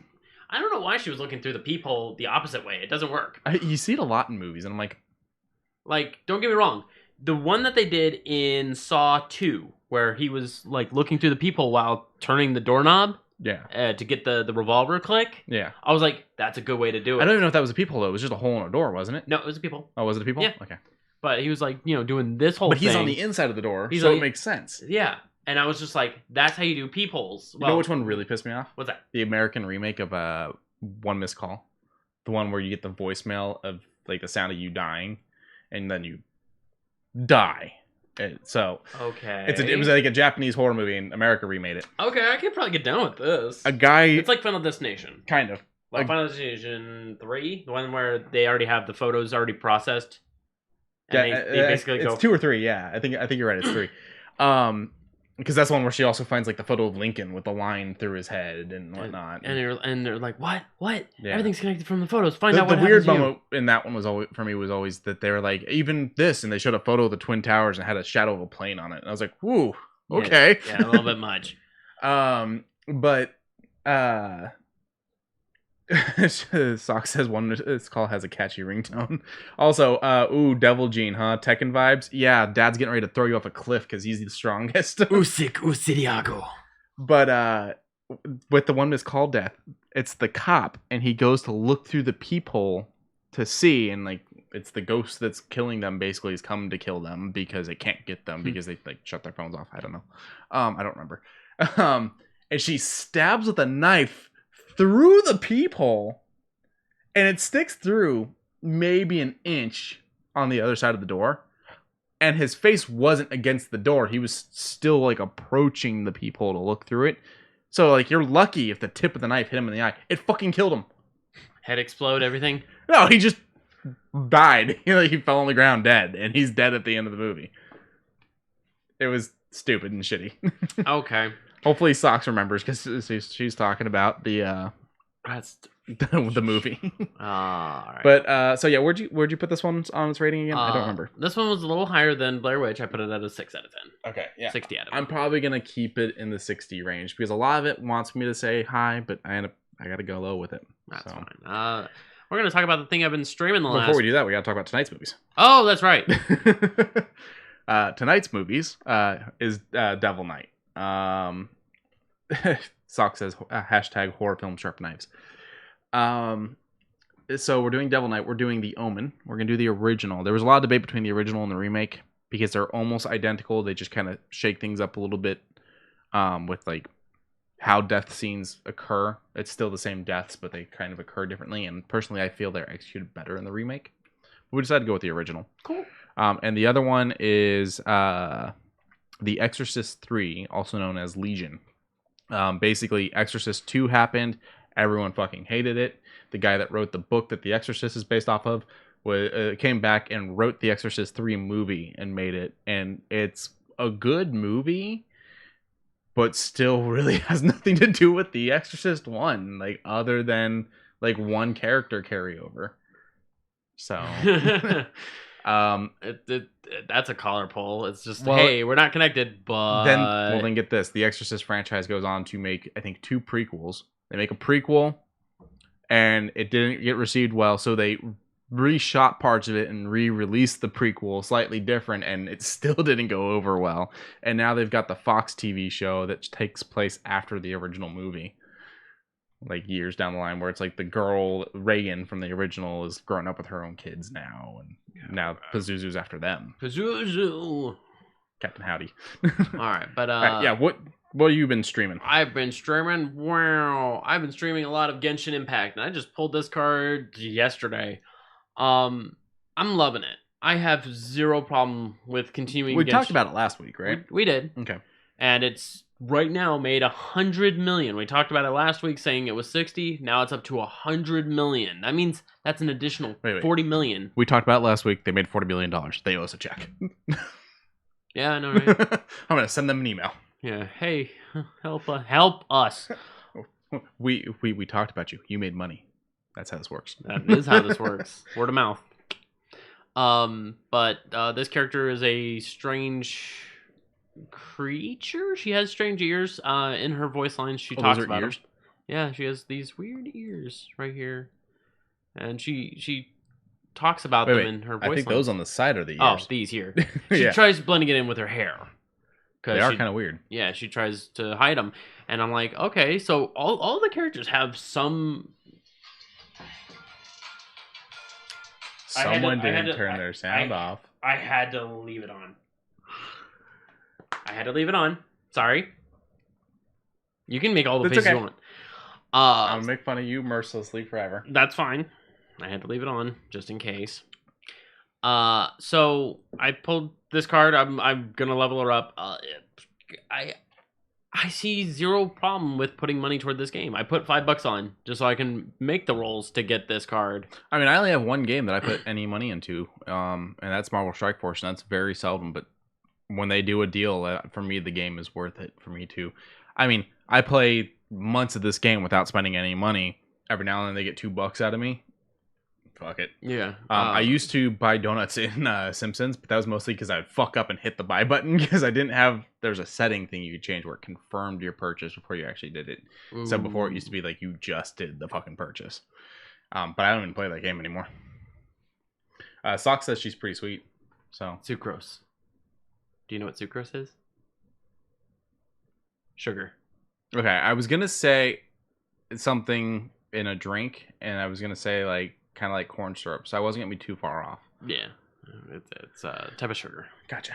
Speaker 3: I don't know why she was looking through the peephole the opposite way. It doesn't work.
Speaker 2: You see it a lot in movies, and I'm
Speaker 3: like, don't get me wrong. The one that they did in Saw 2, where he was like looking through the peephole while turning the doorknob.
Speaker 2: Yeah.
Speaker 3: To get the revolver click.
Speaker 2: Yeah.
Speaker 3: I was like, that's a good way to do it.
Speaker 2: I don't even know if that was a peephole though. It was just a hole in a door, wasn't it?
Speaker 3: No, it was a peephole.
Speaker 2: Oh, was it a peephole?
Speaker 3: Yeah.
Speaker 2: Okay.
Speaker 3: But he was like, doing this whole thing.
Speaker 2: But he's on the inside of the door, so it makes sense.
Speaker 3: Yeah. And I was just like, that's how you do peepholes.
Speaker 2: You know which one really pissed me off?
Speaker 3: What's that?
Speaker 2: The American remake of One Missed Call. The one where you get the voicemail of like the sound of you dying, and then you die. So
Speaker 3: okay,
Speaker 2: it was like a Japanese horror movie, and America remade it.
Speaker 3: Okay, I could probably get down with this.
Speaker 2: It's
Speaker 3: like Final Destination,
Speaker 2: kind of.
Speaker 3: Like Final Destination 3, the one where they already have the photos already processed. And they basically
Speaker 2: it's
Speaker 3: go
Speaker 2: 2 or 3. Yeah, I think you're right. It's 3. Because that's the one where she also finds like the photo of Lincoln with the line through his head and whatnot.
Speaker 3: And they're like, what?
Speaker 2: Yeah.
Speaker 3: Everything's connected from the photos. Find out what
Speaker 2: the weird moment in that one was always that they were like, even this, and they showed a photo of the Twin Towers and had a shadow of a plane on it, and I was like, whoo, okay,
Speaker 3: yeah, a little bit much.
Speaker 2: But Sock says this call has a catchy ringtone. Also, Devil Gene, huh? Tekken vibes. Yeah, Dad's getting ready to throw you off a cliff because he's the strongest.
Speaker 3: Usyk Usydiago.
Speaker 2: But with the One Missed Call death, it's the cop, and he goes to look through the peephole to see, and like it's the ghost that's killing them. Basically, is coming to kill them because it can't get them because they like shut their phones off. I don't know. I don't remember. And she stabs with a knife through the peephole, and it sticks through maybe an inch on the other side of the door, and his face wasn't against the door. He was still like approaching the peephole to look through it. So like, you're lucky if the tip of the knife hit him in the eye. It fucking killed him.
Speaker 3: Head explode, everything?
Speaker 2: No, he just died. He fell on the ground dead, and he's dead at the end of the movie. It was stupid and shitty.
Speaker 3: Okay.
Speaker 2: Hopefully Socks remembers, because she's talking about the movie.
Speaker 3: All right.
Speaker 2: But so yeah, where'd you put this one on its rating again? I don't remember.
Speaker 3: This one was a little higher than Blair Witch. I put it at a 6 out of 10.
Speaker 2: Okay, yeah,
Speaker 3: 60 out of 10.
Speaker 2: I'm probably gonna keep it in the 60 range because a lot of it wants me to say high, but I gotta go low with it.
Speaker 3: That's fine. We're gonna talk about the thing I've been streaming
Speaker 2: Before we do that, we gotta talk about tonight's movies.
Speaker 3: Oh, that's right.
Speaker 2: Tonight's movies is Devil Knight. Sock says hashtag horror film sharp knives. So we're doing Devil Knight. We're doing The Omen. We're gonna do the original. There was a lot of debate between the original and the remake because they're almost identical. They just kind of shake things up a little bit with like how death scenes occur. It's still the same deaths, but they kind of occur differently. And personally, I feel they're executed better in the remake. But we decided to go with the original.
Speaker 3: Cool.
Speaker 2: And the other one is The Exorcist 3, also known as Legion. Basically, Exorcist 2 happened. Everyone fucking hated it. The guy that wrote the book that The Exorcist is based off of came back and wrote The Exorcist 3 movie and made it. And it's a good movie, but still really has nothing to do with The Exorcist 1, like other than like one character carryover. So
Speaker 3: that's a collar pull. It's just, hey, we're not connected, but
Speaker 2: then get this. The Exorcist franchise goes on to make, I think, 2 prequels. They make a prequel and it didn't get received well, so they reshot parts of it and re-released the prequel slightly different, and it still didn't go over well. And now they've got the Fox TV show that takes place after the original movie, like years down the line, where it's like the girl Reagan from the original is growing up with her own kids now, and now Pazuzu's after them.
Speaker 3: Pazuzu.
Speaker 2: Captain Howdy.
Speaker 3: All right, but
Speaker 2: yeah, what have you been streaming?
Speaker 3: I've been streaming. Wow, I've been streaming a lot of Genshin Impact, and I just pulled this card yesterday. I'm loving it. I have zero problem with continuing.
Speaker 2: We talked about it last week, right?
Speaker 3: We did.
Speaker 2: Okay.
Speaker 3: And it's right now made 100 million. We talked about it last week, saying it was 60. Now it's up to 100 million. That means that's an additional 40 million.
Speaker 2: We talked about it last week. They made $40 billion. They owe us a check.
Speaker 3: Yeah, I know, right?
Speaker 2: I'm gonna send them an email.
Speaker 3: Yeah. Hey, help us.
Speaker 2: We talked about you. You made money. That's how this works.
Speaker 3: That is how this works. Word of mouth. But this character is a strange creature. She has strange ears. In her voice lines, she talks
Speaker 2: those are
Speaker 3: about
Speaker 2: ears?
Speaker 3: them. Yeah, she has these weird ears right here, and she talks about them in her voice
Speaker 2: I think
Speaker 3: lines.
Speaker 2: those on the side are the ears.
Speaker 3: Oh, these here. She
Speaker 2: Yeah.
Speaker 3: tries blending it in with her hair.
Speaker 2: They are kind of weird.
Speaker 3: Yeah, she tries to hide them, and I'm like, okay, so all the characters have some.
Speaker 2: Someone didn't turn their sound off.
Speaker 3: I had to leave it on. Sorry. You can make all the faces you want.
Speaker 2: I'm gonna make fun of you mercilessly forever.
Speaker 3: That's fine. I had to leave it on just in case. So I pulled this card. I'm gonna level her up. I see zero problem with putting money toward this game. I put $5 on just so I can make the rolls to get this card.
Speaker 2: I mean, I only have one game that I put any money into, and that's Marvel Strike Force, and that's very seldom. But when they do a deal, for me, the game is worth it for me too. I mean, I play months of this game without spending any money. Every now and then they get $2 out of me. Fuck it.
Speaker 3: Yeah.
Speaker 2: I used to buy donuts in Simpsons, but that was mostly because I'd fuck up and hit the buy button because I didn't have. There's a setting thing you could change where it confirmed your purchase before you actually did it.
Speaker 3: Ooh.
Speaker 2: So before it used to be like you just did the fucking purchase. But I don't even play that game anymore. Sock says she's pretty sweet. So
Speaker 3: Sucrose. Do you know what sucrose is? Sugar.
Speaker 2: Okay, I was gonna say something in a drink, and I was gonna say like kind of like corn syrup, so I wasn't gonna be too far off.
Speaker 3: Yeah, it's a type of sugar.
Speaker 2: Gotcha.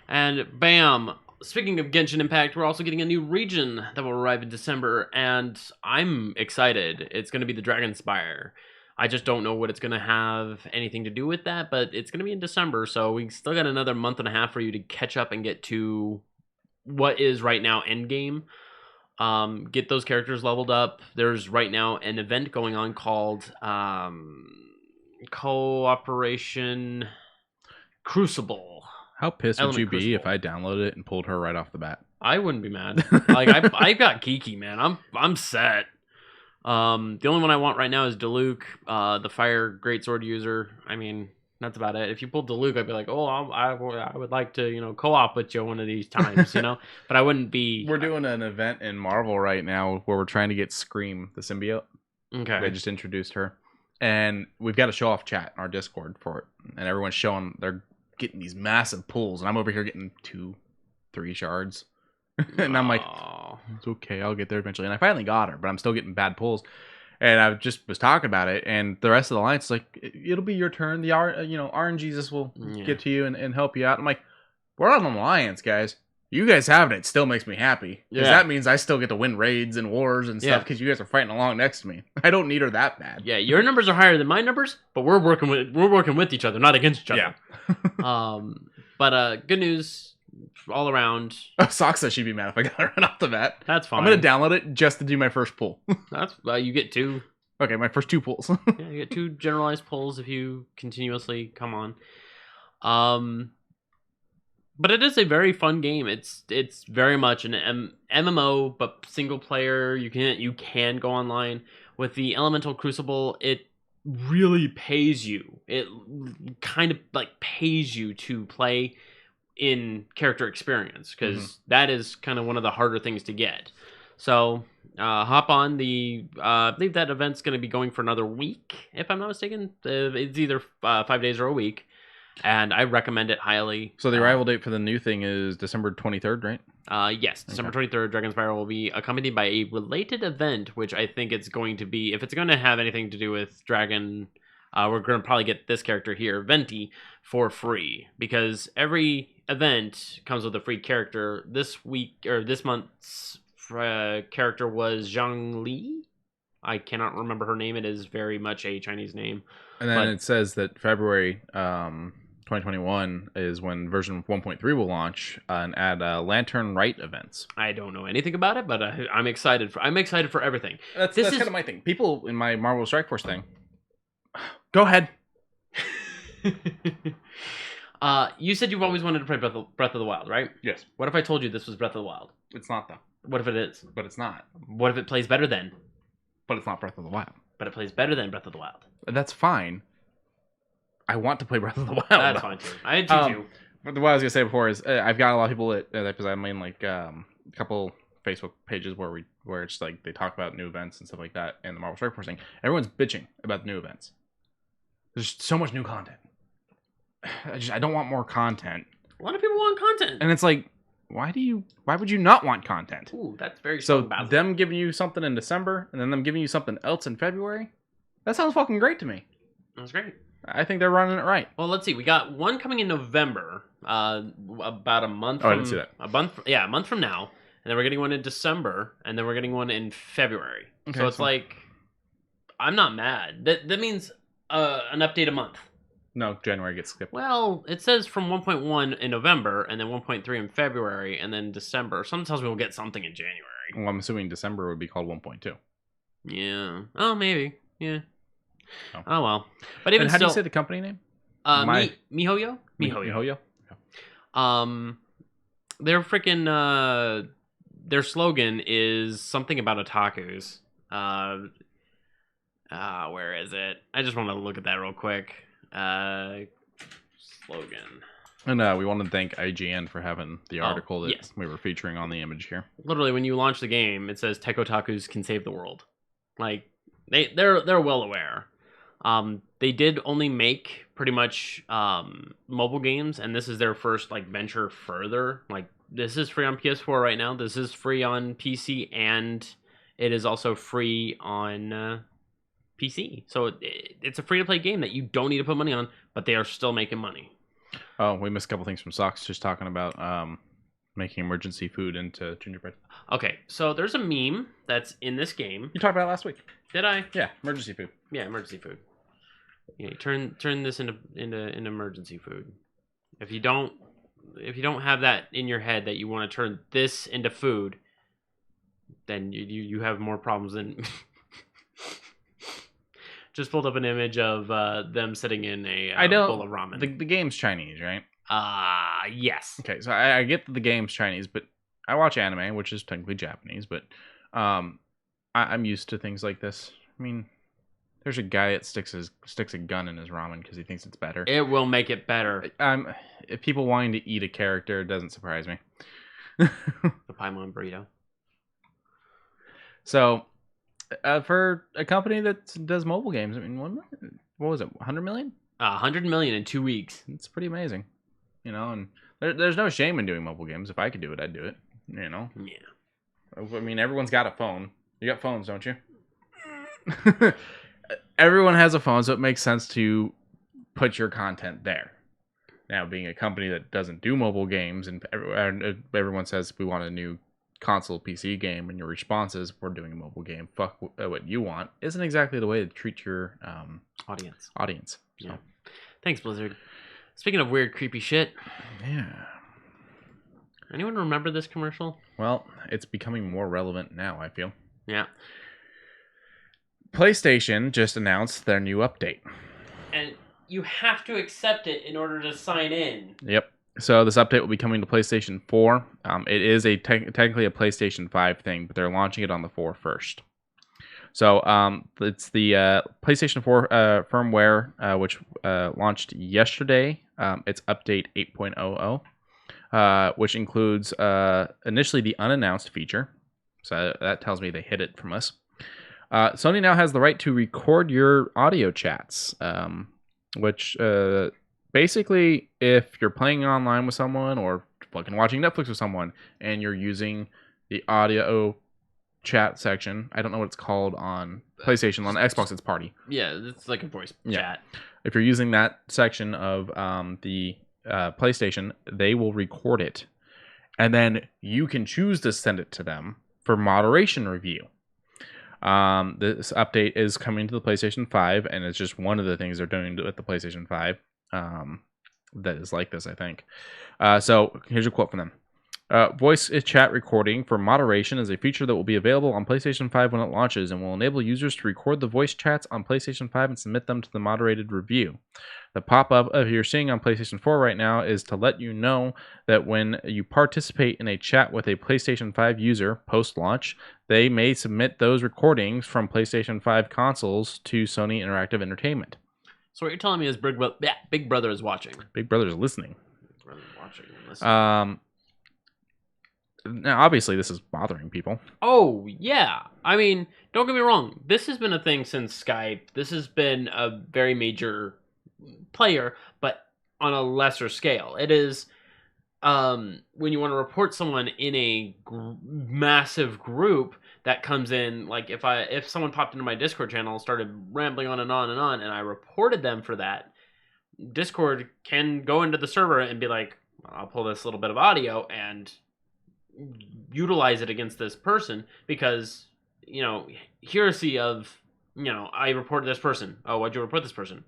Speaker 3: And bam! Speaking of Genshin Impact, we're also getting a new region that will arrive in December, and I'm excited. It's going to be the Dragonspire. I just don't know what it's going to have anything to do with that, but it's going to be in December, so we still got another month and a half for you to catch up and get to what is right now endgame. Get those characters leveled up. There's right now an event going on called Cooperation Crucible.
Speaker 2: How pissed would
Speaker 3: Element
Speaker 2: you be
Speaker 3: Crucible.
Speaker 2: if I downloaded it and pulled her right off the bat?
Speaker 3: I wouldn't be mad. Like I got geeky, man. I'm set. The only one I want right now is Diluc, the fire greatsword user. I mean, that's about it. If you pulled Diluc, I'd be like, oh, I would like to, co-op with you one of these times, But I wouldn't be.
Speaker 2: We're doing an event in Marvel right now where we're trying to get Scream, the symbiote.
Speaker 3: Okay.
Speaker 2: They just introduced her, and we've got a show off chat in our Discord for it, and everyone's showing they're getting these massive pulls, and I'm over here getting 2-3 shards. And I'm like, it's okay, I'll get there eventually. And I finally got her, but I'm still getting bad pulls. And I just was talking about it, and the rest of the alliance is like, it'll be your turn. The RNGesus will get to you and help you out. I'm like, we're on an alliance, guys. You guys having it still makes me happy. Because that means I still get to win raids and wars and stuff because you guys are fighting along next to me. I don't need her that bad.
Speaker 3: Yeah, your numbers are higher than my numbers, but we're working with each other, not against each other.
Speaker 2: Yeah.
Speaker 3: But good news all around.
Speaker 2: Sock says she'd be mad if I got her right off the bat.
Speaker 3: That's fine.
Speaker 2: I'm going to download it just to do my first pull.
Speaker 3: That's you get 2.
Speaker 2: Okay, my first 2 pulls.
Speaker 3: Yeah, you get 2 generalized pulls if you continuously come on. But it is a very fun game. It's very much an MMO, but single player. You can go online with the Elemental Crucible. It really pays you. It kind of like pays you to play in character experience because that is kind of one of the harder things to get. So hop on the. I believe that event's going to be going for another week, if I'm not mistaken. It's either 5 days or a week, and I recommend it highly.
Speaker 2: So the arrival date for the new thing is December 23rd, right?
Speaker 3: Yes, December 23rd, Dragon Spiral will be accompanied by a related event, which I think it's going to be, if it's going to have anything to do with Dragon, we're going to probably get this character here, Venti, for free, because every event comes with a free character. This week, or this month's character was Zhang Li. I cannot remember her name. It is very much a Chinese name.
Speaker 2: And then it says that February 2021 is when version 1.3 will launch and add Lantern Rite events.
Speaker 3: I don't know anything about it, but I'm excited for everything.
Speaker 2: That's kind of my thing. People in my Marvel Strike Force thing. Go ahead.
Speaker 3: You said you've always wanted to play Breath of the Wild, right?
Speaker 2: Yes.
Speaker 3: What if I told you this was Breath of the Wild?
Speaker 2: It's not though.
Speaker 3: What if it is?
Speaker 2: But it's not.
Speaker 3: What if it plays better then?
Speaker 2: But it's not Breath of the Wild.
Speaker 3: But it plays better than Breath of the Wild.
Speaker 2: That's fine. I want to play Breath of the Wild.
Speaker 3: That's fine too. I did too.
Speaker 2: But what I was gonna say before is I've got a lot of people that because I'm in like a couple Facebook pages where it's like they talk about new events and stuff like that and the Marvel Strike Force thing. Everyone's bitching about the new events. There's so much new content. I don't want more content.
Speaker 3: A lot of people want content.
Speaker 2: And it's like, why would you not want content?
Speaker 3: Ooh, that's very
Speaker 2: so them giving you something in December and then them giving you something else in February? That sounds fucking great to me.
Speaker 3: That's great.
Speaker 2: I think they're running it right.
Speaker 3: Well, let's see. We got one coming in November, about a month.
Speaker 2: I didn't see that.
Speaker 3: A month from now, and then we're getting one in December, and then we're getting one in February. Okay, so it's like, I'm not mad. That means an update a month.
Speaker 2: No, January gets skipped.
Speaker 3: Well, it says from 1.1 in November, and then 1.3 in February, and then December. Sometimes tells me we'll get something in January.
Speaker 2: Well, I'm assuming December would be called 1.2.
Speaker 3: Yeah. Oh, maybe. Yeah.
Speaker 2: Oh
Speaker 3: well. But even
Speaker 2: how do you say the company name?
Speaker 3: MiHoYo?
Speaker 2: MiHoYo.
Speaker 3: Their freaking their slogan is something about otakus. Where is it? I just want to look at that real quick. Slogan.
Speaker 2: And we want to thank IGN for having the article that
Speaker 3: yes.
Speaker 2: we were featuring on the image here.
Speaker 3: Literally, when you launch the game, it says tech otakus can save the world. Like they're well aware. They did only make pretty much mobile games, and this is their first like venture further. Like this is free on PS4 right now. This is free on PC, and it is also free on PC. So it's a free to play game that you don't need to put money on, but they are still making money.
Speaker 2: Oh, we missed a couple things from Socks just talking about making emergency food into gingerbread.
Speaker 3: Okay, so there's a meme that's in this game.
Speaker 2: You talked about it last week.
Speaker 3: Did I?
Speaker 2: Yeah, emergency food.
Speaker 3: Yeah, emergency food. Yeah, you turn this into emergency food. If you don't have that in your head that you want to turn this into food, then you have more problems than. Just pulled up an image of them sitting in a bowl of ramen.
Speaker 2: The game's Chinese, right?
Speaker 3: Yes.
Speaker 2: Okay, so I get that the game's Chinese, but I watch anime, which is technically Japanese, but I'm used to things like this. I mean, there's a guy that sticks a gun in his ramen because he thinks it's better.
Speaker 3: It will make it better.
Speaker 2: If people wanting to eat a character, it doesn't surprise me.
Speaker 3: The Paimon burrito.
Speaker 2: So, for a company that does mobile games, I mean, what was it, 100 million?
Speaker 3: 100 million in 2 weeks.
Speaker 2: It's pretty amazing, you know. And there's no shame in doing mobile games. If I could do it, I'd do it. You know.
Speaker 3: Yeah.
Speaker 2: I mean, everyone's got a phone. You got phones, don't you? Everyone has a phone, so it makes sense to put your content there. Now, being a company that doesn't do mobile games, and everyone says we want a new console PC game, and your response is we're doing a mobile game. Fuck what you want. Isn't exactly the way to treat your audience. So.
Speaker 3: Yeah. Thanks, Blizzard. Speaking of weird, creepy shit.
Speaker 2: Yeah.
Speaker 3: Anyone remember this commercial?
Speaker 2: Well, it's becoming more relevant now, I feel.
Speaker 3: Yeah.
Speaker 2: PlayStation just announced their new update.
Speaker 3: And you have to accept it in order to sign in.
Speaker 2: Yep. So this update will be coming to PlayStation 4. It is technically a PlayStation 5 thing, but they're launching it on the 4 first. So it's the PlayStation 4 firmware, which launched yesterday. It's update 8.00, which includes initially the unannounced feature. So that tells me they hid it from us. Sony now has the right to record your audio chats, which basically, if you're playing online with someone or fucking watching Netflix with someone and you're using the audio chat section, I don't know what it's called on PlayStation. On Xbox, it's party.
Speaker 3: Yeah, it's like a voice chat.
Speaker 2: If you're using that section of the PlayStation, they will record it. And then you can choose to send it to them for moderation review. This update is coming to the PlayStation 5, and it's just one of the things they're doing with the PlayStation 5 that is like this, I think. So here's a quote from them. Voice chat recording for moderation is a feature that will be available on PlayStation 5 when it launches and will enable users to record the voice chats on PlayStation 5 and submit them to the moderated review. The pop-up you're seeing on PlayStation 4 right now is to let you know that when you participate in a chat with a PlayStation 5 user post-launch, they may submit those recordings from PlayStation 5 consoles to Sony Interactive Entertainment.
Speaker 3: So what you're telling me is Big Brother is watching.
Speaker 2: Big Brother is listening.
Speaker 3: Big Brother is watching and listening.
Speaker 2: Now, obviously, this is bothering people.
Speaker 3: Oh, yeah. I mean, don't get me wrong. This has been a thing since Skype. This has been a very major player, but on a lesser scale. It is when you want to report someone in a massive group that comes in, like if someone popped into my Discord channel and started rambling on and on and on, and I reported them for that, Discord can go into the server and be like, I'll pull this little bit of audio and utilize it against this person because, heresy of, I reported this person. Oh, why'd you report this person?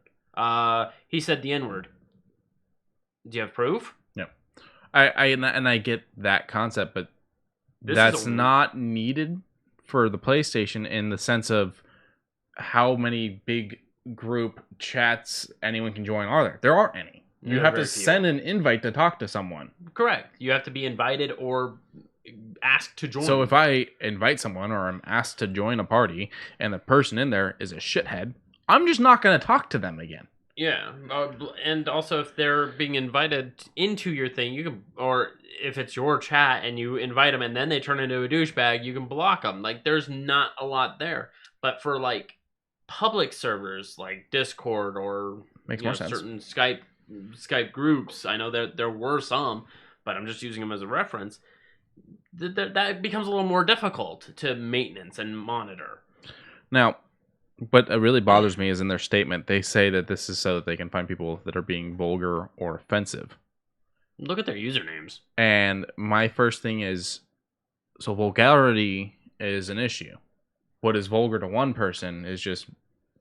Speaker 3: He said the N-word. Do you have proof?
Speaker 2: No. I get that concept, but that's not needed for the PlayStation in the sense of how many big group chats anyone can join are there. There aren't any. You have to send an invite to talk to someone.
Speaker 3: Correct. You have to be invited or asked to join.
Speaker 2: So if I invite someone or I'm asked to join a party and the person in there is a shithead, I'm just not going to talk to them again.
Speaker 3: Yeah. And also if they're being invited into your thing, you can, or if it's your chat and you invite them and then they turn into a douchebag, you can block them. Like there's not a lot there. But for like public servers like Discord or
Speaker 2: Makes more sense.
Speaker 3: Certain Skype groups, I know there were some, but I'm just using them as a reference. That becomes a little more difficult to maintenance and monitor.
Speaker 2: Now, what really bothers me is in their statement, they say that this is so that they can find people that are being vulgar or offensive.
Speaker 3: Look at their usernames.
Speaker 2: And my first thing is, so vulgarity is an issue. What is vulgar to one person is just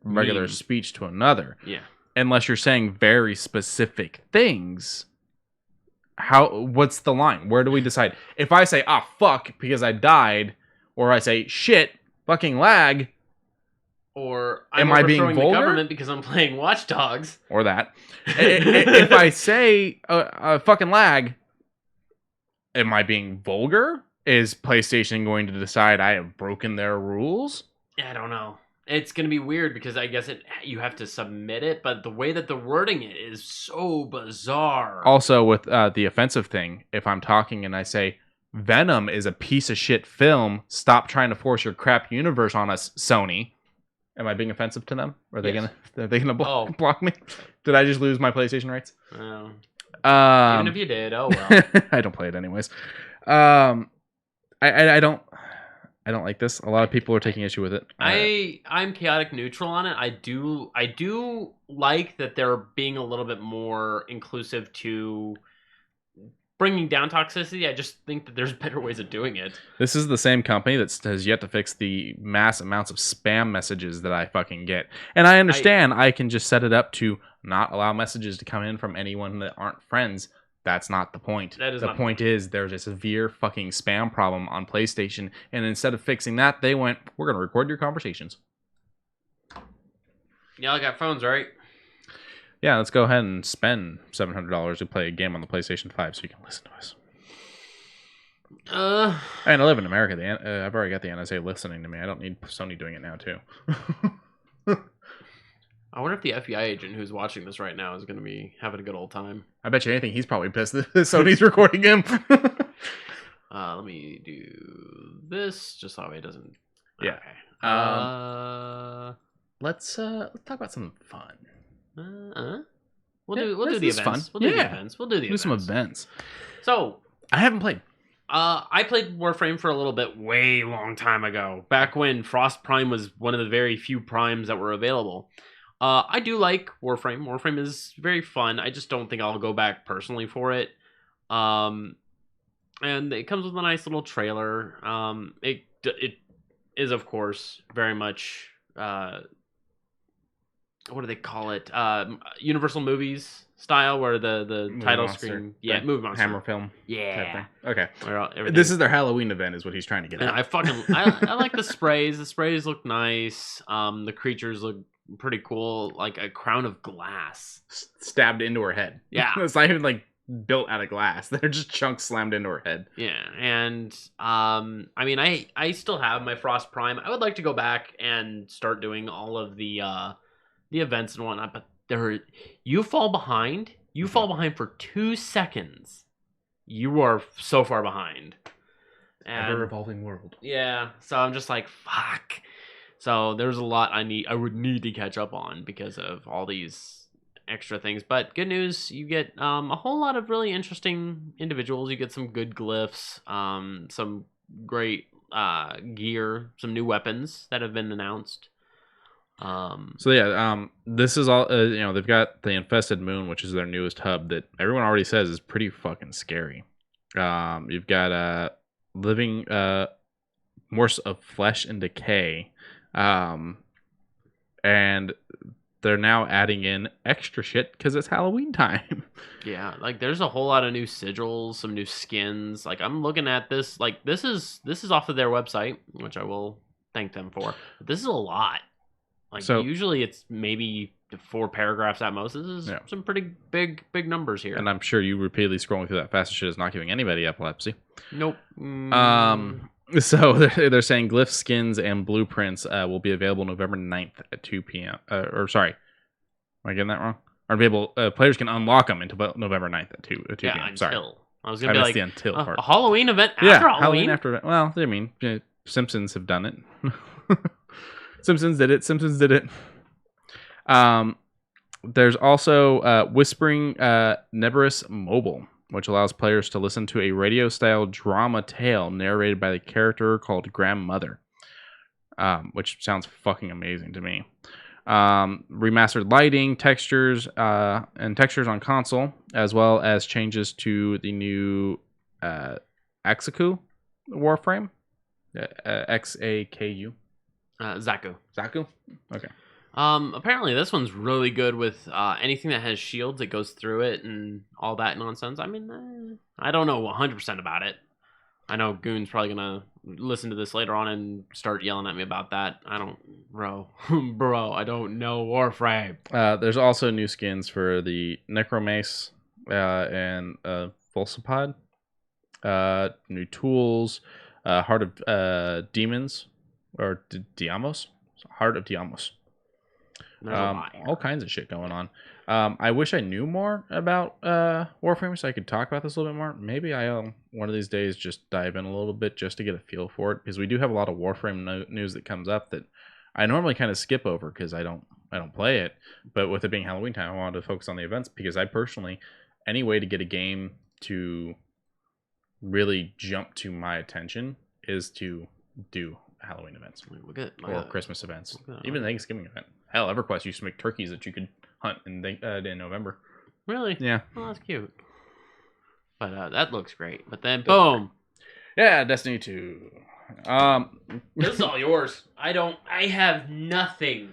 Speaker 2: regular speech to another.
Speaker 3: Yeah.
Speaker 2: Unless you're saying very specific things, what's the line? Where do we decide? If I say, fuck, because I died, or I say, shit, fucking lag,
Speaker 3: or am I being vulgar? The government because I'm playing Watch Dogs.
Speaker 2: Or that. If I say, fucking lag, am I being vulgar? Is PlayStation going to decide I have broken their rules?
Speaker 3: I don't know. It's going to be weird because I guess you have to submit it, but the way that they're wording it is so bizarre.
Speaker 2: Also, with the offensive thing, if I'm talking and I say, Venom is a piece of shit film, stop trying to force your crap universe on us, Sony. Am I being offensive to them? Are they gonna block me? Did I just lose my PlayStation rights?
Speaker 3: Even if you did, oh well.
Speaker 2: I don't play it anyways. I don't like this. A lot of people are taking issue with it.
Speaker 3: I'm chaotic neutral on it. I do like that they're being a little bit more inclusive to bringing down toxicity. I just think that there's better ways of doing it.
Speaker 2: This is the same company that has yet to fix the mass amounts of spam messages that I fucking get. And I understand I can just set it up to not allow messages to come in from anyone that aren't friends. That's not the point. The point is there's a severe fucking spam problem on PlayStation, and instead of fixing that, they went, we're going to record your conversations.
Speaker 3: Y'all got phones, right?
Speaker 2: Yeah, let's go ahead and spend $700 to play a game on the PlayStation 5 so you can listen to us. And I live in America. I've already got the NSA listening to me. I don't need Sony doing it now, too.
Speaker 3: I wonder if the FBI agent who's watching this right now is going to be having a good old time.
Speaker 2: I bet you anything he's probably pissed that Sony's recording him.
Speaker 3: Let me do this just that way it doesn't.
Speaker 2: Yeah.
Speaker 3: Okay.
Speaker 2: Let's talk about something fun.
Speaker 3: We'll
Speaker 2: Yeah,
Speaker 3: do the
Speaker 2: this is
Speaker 3: events.
Speaker 2: fun.
Speaker 3: We'll do the
Speaker 2: Yeah.
Speaker 3: events. We'll do the
Speaker 2: Do
Speaker 3: events.
Speaker 2: some events.
Speaker 3: So
Speaker 2: I haven't played.
Speaker 3: I played Warframe for a little bit, way long time ago, back when Frost Prime was one of the very few primes that were available. I do like Warframe. Warframe is very fun. I just don't think I'll go back personally for it. And it comes with a nice little trailer. It is, of course, very much what do they call it? Universal Movies style, where the
Speaker 2: Movie
Speaker 3: title
Speaker 2: Monster.
Speaker 3: screen, Movie Monster,
Speaker 2: Hammer film. type
Speaker 3: yeah.
Speaker 2: thing. Okay.
Speaker 3: Where
Speaker 2: This is their Halloween event, is what he's trying to get
Speaker 3: and
Speaker 2: at.
Speaker 3: I like the sprays. The sprays look nice. The creatures look pretty cool, like a crown of glass
Speaker 2: Stabbed into her head.
Speaker 3: Yeah.
Speaker 2: It's not even like built out of glass. They're just chunks slammed into her head.
Speaker 3: Yeah, and I mean, I still have my Frost Prime. I would like to go back and start doing all of the events and whatnot, but you fall behind. You fall behind for 2 seconds. You are so far behind.
Speaker 2: Ever evolving world.
Speaker 3: Yeah, so I'm just like, fuck. So there's a lot I would need to catch up on because of all these extra things. But good news, you get a whole lot of really interesting individuals. You get some good glyphs, some great gear, some new weapons that have been announced.
Speaker 2: So yeah, this is all they've got the Infested Moon, which is their newest hub that everyone already says is pretty fucking scary. You've got living morsels of flesh and decay, and they're now adding in extra shit because it's Halloween time.
Speaker 3: Yeah, like there's a whole lot of new sigils, some new skins. Like I'm looking at this, like this is off of their website, which I will thank them for. But this is a lot. Like
Speaker 2: So-
Speaker 3: usually it's maybe 4 paragraphs at most. This is some pretty big numbers here.
Speaker 2: And I'm sure you repeatedly scrolling through that fast shit is not giving anybody epilepsy.
Speaker 3: Nope.
Speaker 2: So they're saying glyphs, skins, and blueprints will be available November 9th at 2 p.m. Or sorry, am I getting that wrong? Players can unlock them until November 9th at 2 p.m.
Speaker 3: Until.
Speaker 2: Sorry.
Speaker 3: I was gonna be like
Speaker 2: the until part.
Speaker 3: A Halloween event after Halloween.
Speaker 2: after. Well, I mean, Simpsons have done it. Simpsons did it. There's also Whispering Neberus Mobile, which allows players to listen to a radio-style drama tale narrated by the character called Grandmother, which sounds fucking amazing to me. Remastered lighting, textures on console, as well as changes to the new Axaku Warframe. Xaku.
Speaker 3: Zaku.
Speaker 2: Zaku? Okay.
Speaker 3: Apparently this one's really good with anything that has shields. It goes through it and all that nonsense. I mean, I don't know 100% about it. I know Goon's probably gonna listen to this later on and start yelling at me about that. I don't, bro, I don't know Warframe.
Speaker 2: There's also new skins for the Necromace and Volsapod. New tools, Heart of Demons, or Diamos? Heart of Diamos.
Speaker 3: There's a lot here.
Speaker 2: All kinds of shit going on. I wish I knew more about Warframe so I could talk about this a little bit more. Maybe I'll one of these days just dive in a little bit just to get a feel for it, because we do have a lot of Warframe news that comes up that I normally kind of skip over because I don't play it. But with it being Halloween time, I wanted to focus on the events, because I personally, any way to get a game to really jump to my attention is to do Halloween events or Christmas events, even the Thanksgiving event. Hell, EverQuest used to make turkeys that you could hunt in November.
Speaker 3: Really?
Speaker 2: Yeah.
Speaker 3: Oh, that's cute. But that looks great. But then, boom.
Speaker 2: Yeah, Destiny 2.
Speaker 3: This is all yours. I have nothing.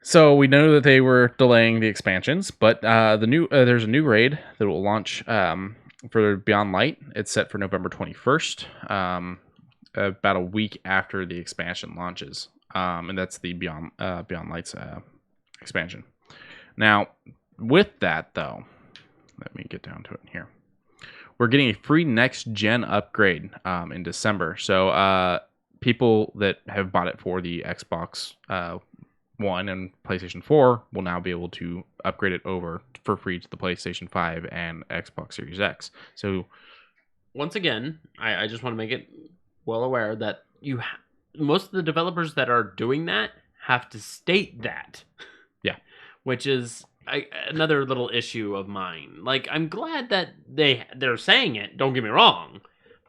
Speaker 2: So we know that they were delaying the expansions, but there's a new raid that will launch for Beyond Light. It's set for November 21st, about a week after the expansion launches. And that's the Beyond Lights expansion. Now, with that, though, let me get down to it here. We're getting a free next-gen upgrade in December. So people that have bought it for the Xbox One and PlayStation 4 will now be able to upgrade it over for free to the PlayStation 5 and Xbox Series X. So,
Speaker 3: once again, I just want to make it well aware that most of the developers that are doing that have to state that.
Speaker 2: Yeah.
Speaker 3: Which is another little issue of mine. Like, I'm glad that they're saying it, don't get me wrong,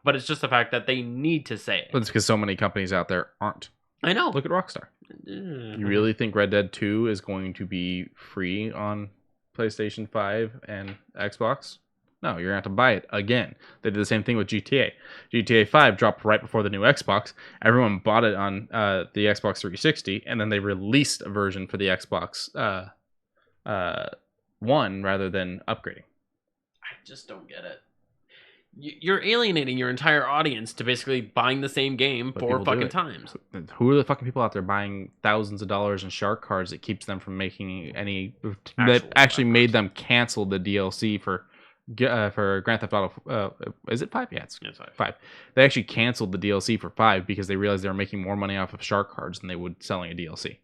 Speaker 3: but it's just the fact that they need to say it.
Speaker 2: But it's because so many companies out there aren't.
Speaker 3: I know.
Speaker 2: Look at Rockstar. You really think Red Dead 2 is going to be free on PlayStation 5 and Xbox? No, you're going to have to buy it again. They did the same thing with GTA. GTA 5 dropped right before the new Xbox. Everyone bought it on the Xbox 360, and then they released a version for the Xbox One rather than upgrading.
Speaker 3: I just don't get it. You're alienating your entire audience to basically buying the same game
Speaker 2: But
Speaker 3: 4 fucking times.
Speaker 2: Who are the fucking people out there buying thousands of dollars in shark cards that keeps them from making any... that actually made them cancel the DLC for Grand Theft Auto. Is it 5? Yeah, it's 5. They actually canceled the DLC for 5 because they realized they were making more money off of shark cards than they would selling a DLC.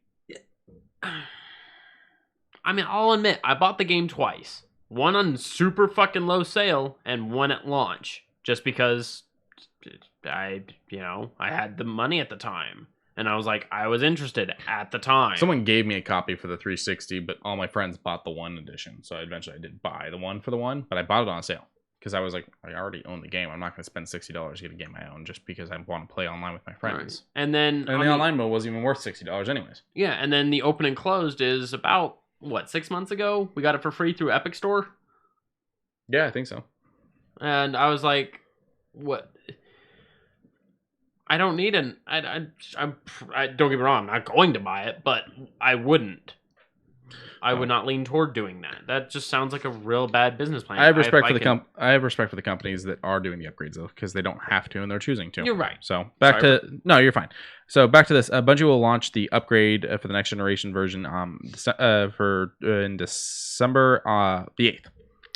Speaker 3: I mean, I'll admit, I bought the game twice. One on super fucking low sale and one at launch. Just because I had the money at the time. And I was like, I was interested at the time.
Speaker 2: Someone gave me a copy for the 360, but all my friends bought the 1 edition. So eventually I did buy the 1 for the 1, but I bought it on sale. Because I was like, I already own the game. I'm not going to spend $60 to get a game I own just because I want to play online with my friends.
Speaker 3: Right. And then
Speaker 2: the online mode wasn't even worth $60 anyways.
Speaker 3: Yeah, and then the open and closed is about, 6 months ago? We got it for free through Epic Store?
Speaker 2: Yeah, I think so.
Speaker 3: And I was like, what? I don't need I don't get me wrong, I'm not going to buy it, but I wouldn't. I would not lean toward doing that. That just sounds like a real bad business plan.
Speaker 2: I have respect for the companies that are doing the upgrades though, because they don't have to and they're choosing to.
Speaker 3: You're right.
Speaker 2: So you're fine. So back to this. Bungie will launch the upgrade for the next generation version in December the 8th.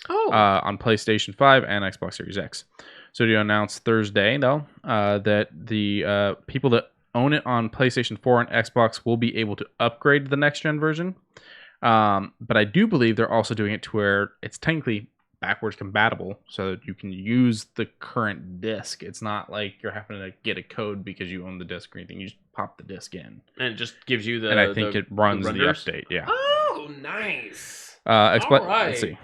Speaker 2: On PlayStation 5 and Xbox Series X. Studio announced Thursday though that the people that own it on PlayStation 4 and Xbox will be able to upgrade to the next gen version. But I do believe they're also doing it to where it's technically backwards compatible so that you can use the current disc. It's not like you're having to get a code because you own the disc or anything. You just pop the disc in.
Speaker 3: And it just gives you the...
Speaker 2: And I think it runs the update, yeah.
Speaker 3: Oh, nice.
Speaker 2: All right. Let's see.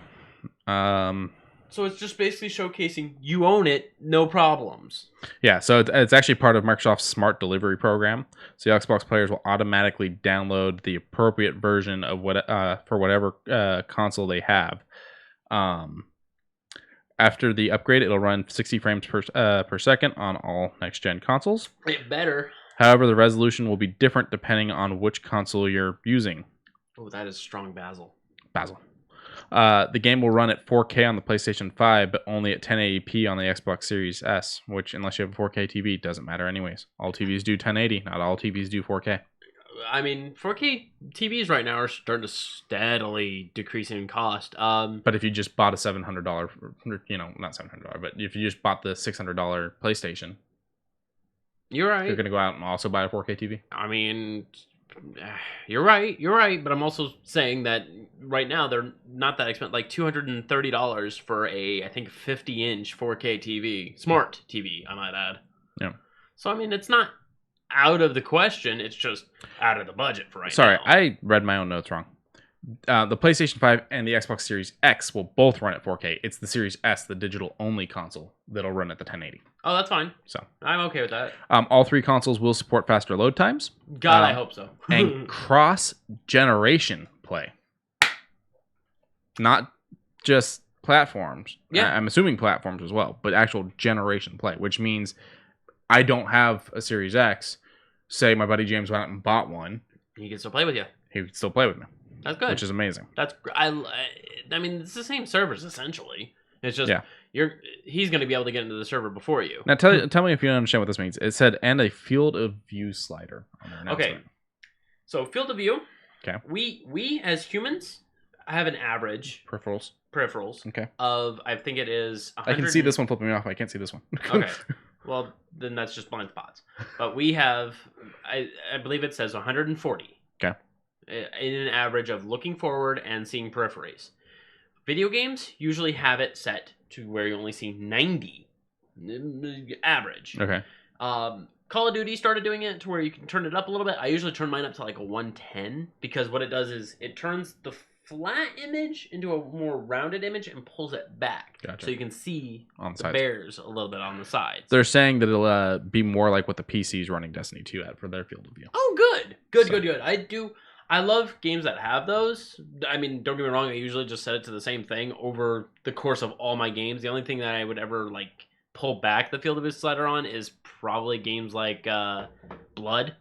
Speaker 3: So it's just basically showcasing you own it, no problems.
Speaker 2: Yeah, so it's actually part of Microsoft's Smart Delivery program. So the Xbox players will automatically download the appropriate version of for whatever console they have. After the upgrade, it'll run 60 frames per second on all next-gen consoles.
Speaker 3: It better.
Speaker 2: However, the resolution will be different depending on which console you're using.
Speaker 3: Oh, that is strong Basil.
Speaker 2: The game will run at 4K on the PlayStation 5, but only at 1080p on the Xbox Series S, which, unless you have a 4K TV, doesn't matter anyways. All TVs do 1080, not all TVs do 4K.
Speaker 3: I mean, 4K TVs right now are starting to steadily decrease in cost.
Speaker 2: But if you just bought a $700, not $700, but if you just bought the $600 PlayStation,
Speaker 3: you're right.
Speaker 2: You're going to go out and also buy a 4K TV?
Speaker 3: I mean... You're right, but I'm also saying that right now they're not that expensive, like $230 for a, I think, 50-inch 4K TV, smart TV, I might add.
Speaker 2: Yeah.
Speaker 3: So I mean, it's not out of the question; it's just out of the budget for right now.
Speaker 2: Sorry, I read my own notes wrong. The PlayStation 5 and the Xbox Series X will both run at 4K. It's the Series S, the digital-only console, that'll run at the 1080.
Speaker 3: Oh, that's fine.
Speaker 2: So
Speaker 3: I'm okay with that.
Speaker 2: All three consoles will support faster load times.
Speaker 3: God, I hope so.
Speaker 2: And cross-generation play. Not just platforms.
Speaker 3: Yeah.
Speaker 2: I'm assuming platforms as well, but actual generation play, which means I don't have a Series X. Say my buddy James went out and bought one.
Speaker 3: He can still play with you.
Speaker 2: He would still play with me.
Speaker 3: That's good.
Speaker 2: Which is amazing.
Speaker 3: I mean, it's the same servers essentially. It's just he's going to be able to get into the server before you.
Speaker 2: Now tell me if you understand what this means. It said and a field of view slider on their announcement.
Speaker 3: Okay. So field of view.
Speaker 2: Okay.
Speaker 3: We as humans have an average
Speaker 2: peripherals. Okay.
Speaker 3: Of I think it is 100.
Speaker 2: I can see this one flipping me off. I can't see this one.
Speaker 3: Okay. Well, then that's just blind spots. But we have I believe it says 140.
Speaker 2: Okay.
Speaker 3: In an average of looking forward and seeing peripheries. Video games usually have it set to where you only see 90 average.
Speaker 2: Okay.
Speaker 3: Call of Duty started doing it to where you can turn it up a little bit. I usually turn mine up to like a 110 because what it does is it turns the flat image into a more rounded image and pulls it back.
Speaker 2: Gotcha.
Speaker 3: So you can see
Speaker 2: On the
Speaker 3: the
Speaker 2: sides.
Speaker 3: bears a little bit on the sides.
Speaker 2: They're saying that it'll be more like what the PC's running Destiny 2 at for their field of view.
Speaker 3: Oh, good. Good. I love games that have those. I mean, don't get me wrong, I usually just set it to the same thing over the course of all my games. The only thing that I would ever like pull back the field of view slider on is probably games like Blood,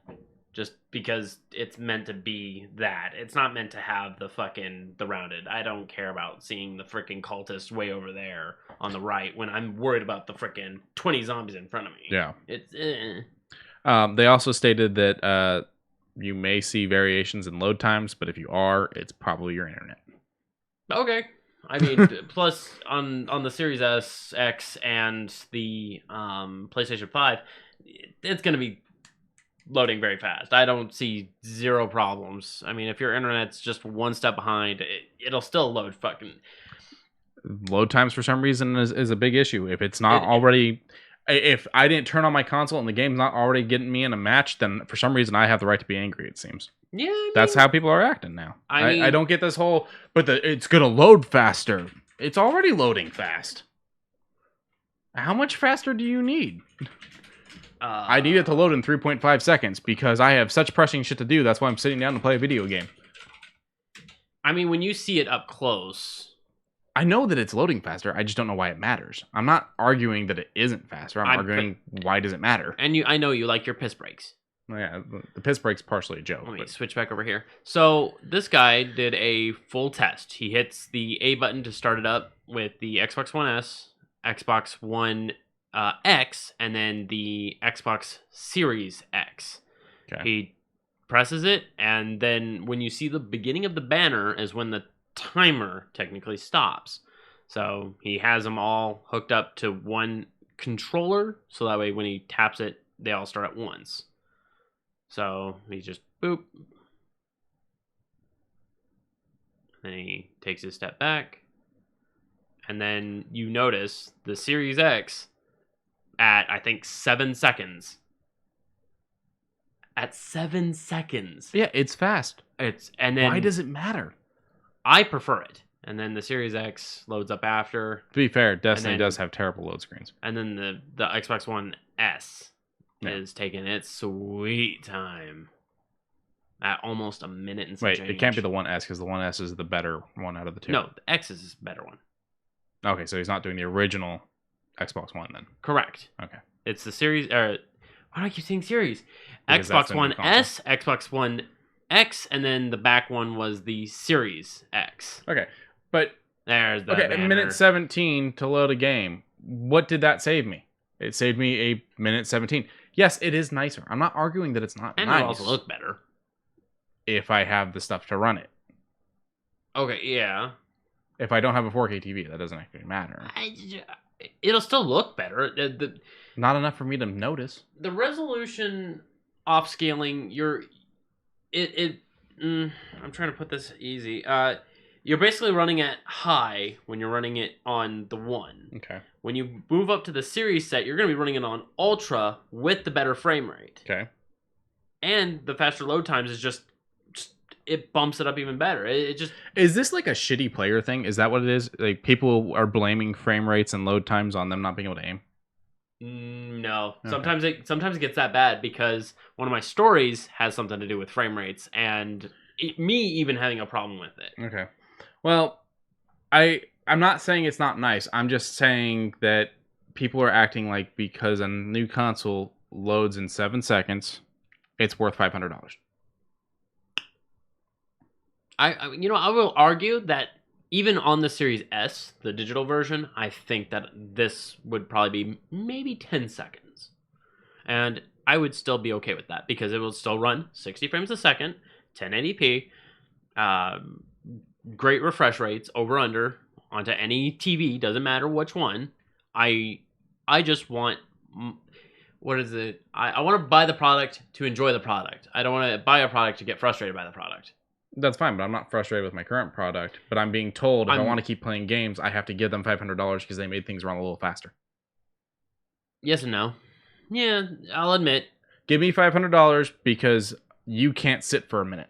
Speaker 3: just because it's meant to be that. It's not meant to have the rounded. I don't care about seeing the freaking cultist way over there on the right when I'm worried about the freaking 20 zombies in front of me.
Speaker 2: Yeah.
Speaker 3: It's
Speaker 2: They also stated that you may see variations in load times, but if you are, it's probably your internet.
Speaker 3: okay. I mean, plus on the Series S, X, and the PlayStation 5, it's going to be loading very fast. I don't see zero problems. I mean, if your internet's just one step behind, it'll still load fucking.
Speaker 2: Load times for some reason is a big issue. If it's not already... If I didn't turn on my console and the game's not already getting me in a match, then for some reason I have the right to be angry, it seems.
Speaker 3: Yeah, I mean,
Speaker 2: that's how people are acting now.
Speaker 3: I
Speaker 2: I don't get this whole, but it's going to load faster. It's already loading fast. How much faster do you need? I need it to load in 3.5 seconds because I have such pressing shit to do. That's why I'm sitting down to play a video game.
Speaker 3: I mean, when you see it up close...
Speaker 2: I know that it's loading faster. I just don't know why it matters. I'm not arguing that it isn't faster. I'm arguing why does it matter?
Speaker 3: And I know you like your piss breaks.
Speaker 2: Yeah, the piss break's partially a joke.
Speaker 3: Let me switch back over here. So this guy did a full test. He hits the A button to start it up with the Xbox One S, Xbox One X, and then the Xbox Series X.
Speaker 2: Okay.
Speaker 3: He presses it, and then when you see the beginning of the banner is when the timer technically stops. So he has them all hooked up to one controller, so that way when he taps it, they all start at once. So he just boop. Then he takes a step back. And then you notice the Series X at, I think, 7 seconds. At 7 seconds.
Speaker 2: Yeah, it's fast.
Speaker 3: And then
Speaker 2: why does it matter?
Speaker 3: I prefer it. And then the Series X loads up after.
Speaker 2: To be fair, Destiny does have terrible load screens.
Speaker 3: And then the Xbox One S is taking its sweet time. At almost a minute and some change.
Speaker 2: It can't be the One S because the One S is the better one out of the two.
Speaker 3: No, the X is the better one.
Speaker 2: Okay, so he's not doing the original Xbox One then.
Speaker 3: Correct.
Speaker 2: Okay.
Speaker 3: It's the Series... why do I keep saying Series?
Speaker 2: Because
Speaker 3: Xbox One S, Xbox One X, and then the back one was the Series X.
Speaker 2: Okay, but...
Speaker 3: There's the
Speaker 2: Okay,
Speaker 3: banner.
Speaker 2: a minute 17 to load a game. What did that save me? It saved me a minute 17. Yes, it is nicer. I'm not arguing that it's not
Speaker 3: and
Speaker 2: nice.
Speaker 3: it also look better.
Speaker 2: If I have the stuff to run it.
Speaker 3: Okay, yeah.
Speaker 2: If I don't have a 4K TV, that doesn't actually matter.
Speaker 3: It'll still look better.
Speaker 2: Not enough for me to notice.
Speaker 3: The resolution off scaling, I'm trying to put this easy. You're basically running at high when you're running it on the one.
Speaker 2: Okay.
Speaker 3: When you move up to the series set, you're going to be running it on ultra with the better frame rate.
Speaker 2: Okay.
Speaker 3: And the faster load times is just it bumps it up even better. It just...
Speaker 2: Is this like a shitty player thing? Is that what it is? Like people are blaming frame rates and load times on them not being able to aim?
Speaker 3: No.
Speaker 2: Okay.
Speaker 3: Sometimes it gets that bad because one of my stories has something to do with frame rates and me even having a problem with it.
Speaker 2: Okay. Well, I'm not saying it's not nice. I'm just saying that people are acting like because a new console loads in 7 seconds, it's worth $500.
Speaker 3: I will argue that even on the Series S, the digital version, I think that this would probably be maybe 10 seconds. And I would still be okay with that because it will still run 60 frames a second, 1080p, great refresh rates, over under, onto any TV, doesn't matter which one. I just want... What is it? I want to buy the product to enjoy the product. I don't want to buy a product to get frustrated by the product.
Speaker 2: That's fine, but I'm not frustrated with my current product. But I'm being told if I want to keep playing games, I have to give them $500 because they made things run a little faster.
Speaker 3: Yes and no. Yeah, I'll admit.
Speaker 2: Give me $500 because you can't sit for a minute.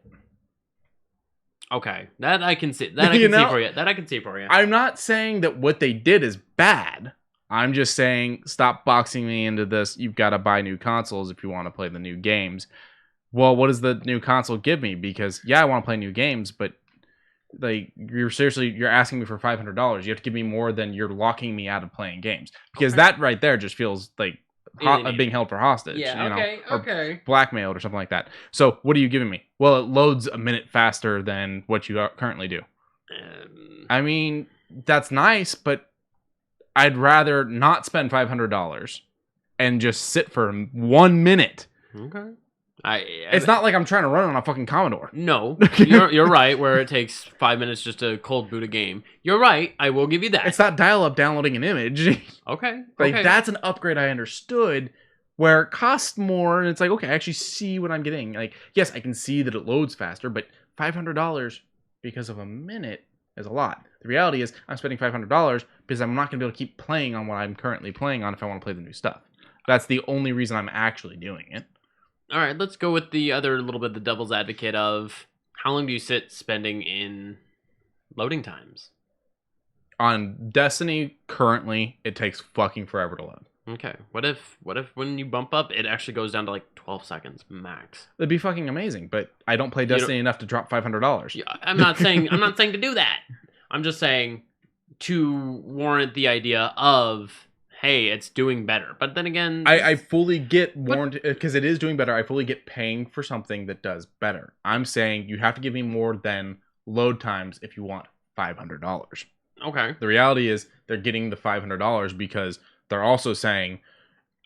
Speaker 3: Okay, that I can see. That I can see for you. That I can see for you.
Speaker 2: I'm not saying that what they did is bad. I'm just saying stop boxing me into this. You've got to buy new consoles if you want to play the new games. Well, what does the new console give me? Because yeah, I want to play new games, but like you're asking me for $500. You have to give me more than you're locking me out of playing games. Because that right there just feels like being held for hostage.
Speaker 3: Yeah, okay.
Speaker 2: Blackmailed or something like that. So what are you giving me? Well, it loads a minute faster than what you currently do. I mean, that's nice, but I'd rather not spend $500 and just sit for 1 minute.
Speaker 3: Okay.
Speaker 2: It's not like I'm trying to run on a fucking Commodore.
Speaker 3: No, you're right. Where it takes 5 minutes just to cold boot a game. You're right. I will give you that.
Speaker 2: It's not dial-up downloading an image.
Speaker 3: Okay.
Speaker 2: That's an upgrade I understood. Where it costs more, and it's like, okay, I actually see what I'm getting. Like, yes, I can see that it loads faster, but $500 because of a minute is a lot. The reality is, I'm spending $500 because I'm not going to be able to keep playing on what I'm currently playing on if I want to play the new stuff. That's the only reason I'm actually doing it.
Speaker 3: All right, let's go with the other little bit, the devil's advocate of how long do you sit spending in loading times?
Speaker 2: On Destiny, currently, it takes fucking forever to load.
Speaker 3: Okay, what if when you bump up, it actually goes down to like 12 seconds max?
Speaker 2: That'd be fucking amazing, but I don't play Destiny enough to drop $500.
Speaker 3: Yeah, I'm not saying to do that. I'm just saying to warrant the idea of, hey, it's doing better. But then again,
Speaker 2: I fully get warranted because it is doing better. I fully get paying for something that does better. I'm saying you have to give me more than load times if you want $500.
Speaker 3: Okay.
Speaker 2: The reality is they're getting the $500 because they're also saying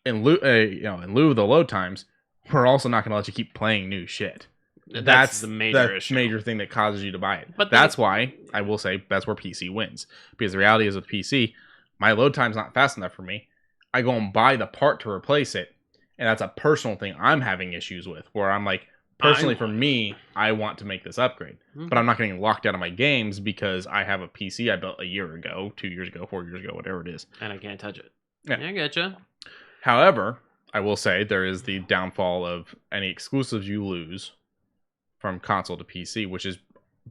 Speaker 2: in lieu of the load times, we're also not going to let you keep playing new shit. That's the major thing that causes you to buy it. But that's why I will say that's where PC wins, because the reality is with PC, my load time's not fast enough for me. I go and buy the part to replace it, and that's a personal thing I'm having issues with, where I'm like, personally for me, I want to make this upgrade. Mm-hmm. But I'm not getting locked out of my games because I have a PC I built a year ago, 2 years ago, 4 years ago, whatever it is.
Speaker 3: And I can't touch it.
Speaker 2: Yeah,
Speaker 3: I getcha.
Speaker 2: However, I will say there is the downfall of any exclusives you lose from console to PC, which is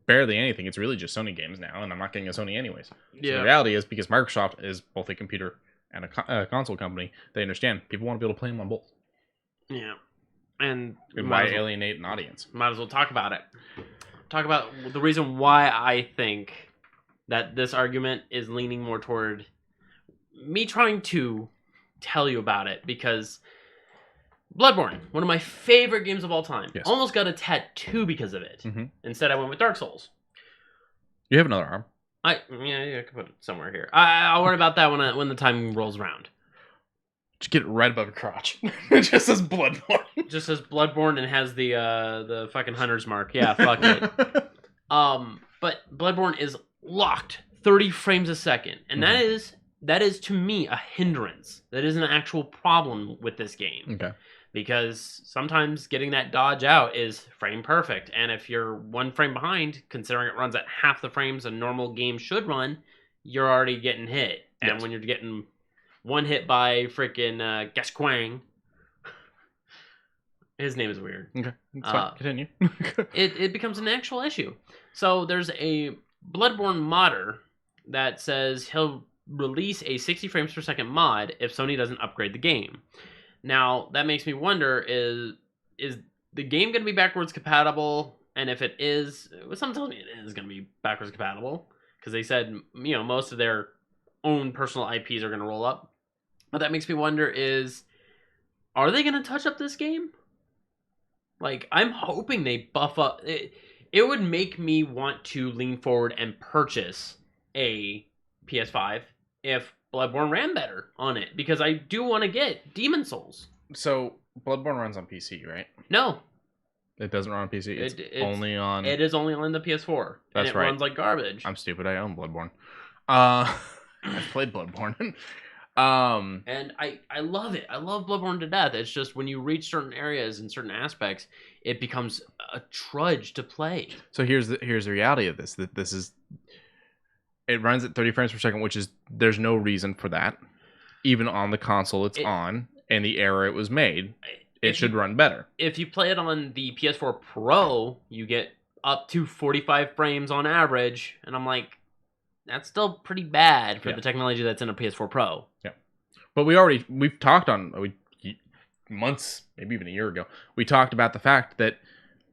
Speaker 2: barely anything. It's really just Sony games now, and I'm not getting a Sony anyways. So the reality is, because Microsoft is both a computer and a console company, they understand people want to be able to play them on both.
Speaker 3: Yeah. And
Speaker 2: why alienate an audience?
Speaker 3: Might as well talk about it. Talk about the reason why I think that this argument is leaning more toward me trying to tell you about it, because Bloodborne, one of my favorite games of all time, almost got a tattoo because of it. Mm-hmm. Instead, I went with Dark Souls.
Speaker 2: You have another arm.
Speaker 3: I can put it somewhere here. I'll worry about that when the time rolls around.
Speaker 2: Just get it right above your crotch. It just says Bloodborne.
Speaker 3: Just says Bloodborne and has the fucking hunter's mark. Yeah, fuck it. But Bloodborne is locked 30 frames a second, and that is to me a hindrance. That is an actual problem with this game.
Speaker 2: Okay.
Speaker 3: Because sometimes getting that dodge out is frame perfect, and if you're 1 frame behind, considering it runs at half the frames a normal game should run, you're already getting hit. And when you're getting one hit by freaking Gascoigne, his name is weird.
Speaker 2: Okay, fine. Continue.
Speaker 3: it becomes an actual issue. So there's a Bloodborne modder that says he'll release a 60 frames per second mod if Sony doesn't upgrade the game. Now, that makes me wonder, is the game going to be backwards compatible? And if it is, some tells me it is going to be backwards compatible, because they said, most of their own personal IPs are going to roll up. But that makes me wonder are they going to touch up this game? Like, I'm hoping they buff up. It would make me want to lean forward and purchase a PS5 if Bloodborne ran better on it, because I do want to get Demon Souls.
Speaker 2: So Bloodborne runs on PC, right?
Speaker 3: No,
Speaker 2: it doesn't run on PC. It's only on.
Speaker 3: It is only on the PS4.
Speaker 2: That's
Speaker 3: and it
Speaker 2: right.
Speaker 3: Runs like garbage.
Speaker 2: I'm stupid. I own Bloodborne. I've played Bloodborne.
Speaker 3: And I love it. I love Bloodborne to death. It's just when you reach certain areas and certain aspects, it becomes a trudge to play.
Speaker 2: So here's the reality of this. That this is. It runs at 30 frames per second, which is, there's no reason for that. Even on the console it's on. in the era it was made, it
Speaker 3: If
Speaker 2: should
Speaker 3: you-
Speaker 2: run better.
Speaker 3: If you play it on the PS4 Pro, you get up to 45 frames on average, and I'm like, that's still pretty bad for
Speaker 2: Yeah.
Speaker 3: the technology that's in a PS4 Pro.
Speaker 2: But we've talked on months, maybe even a year ago. We talked about the fact that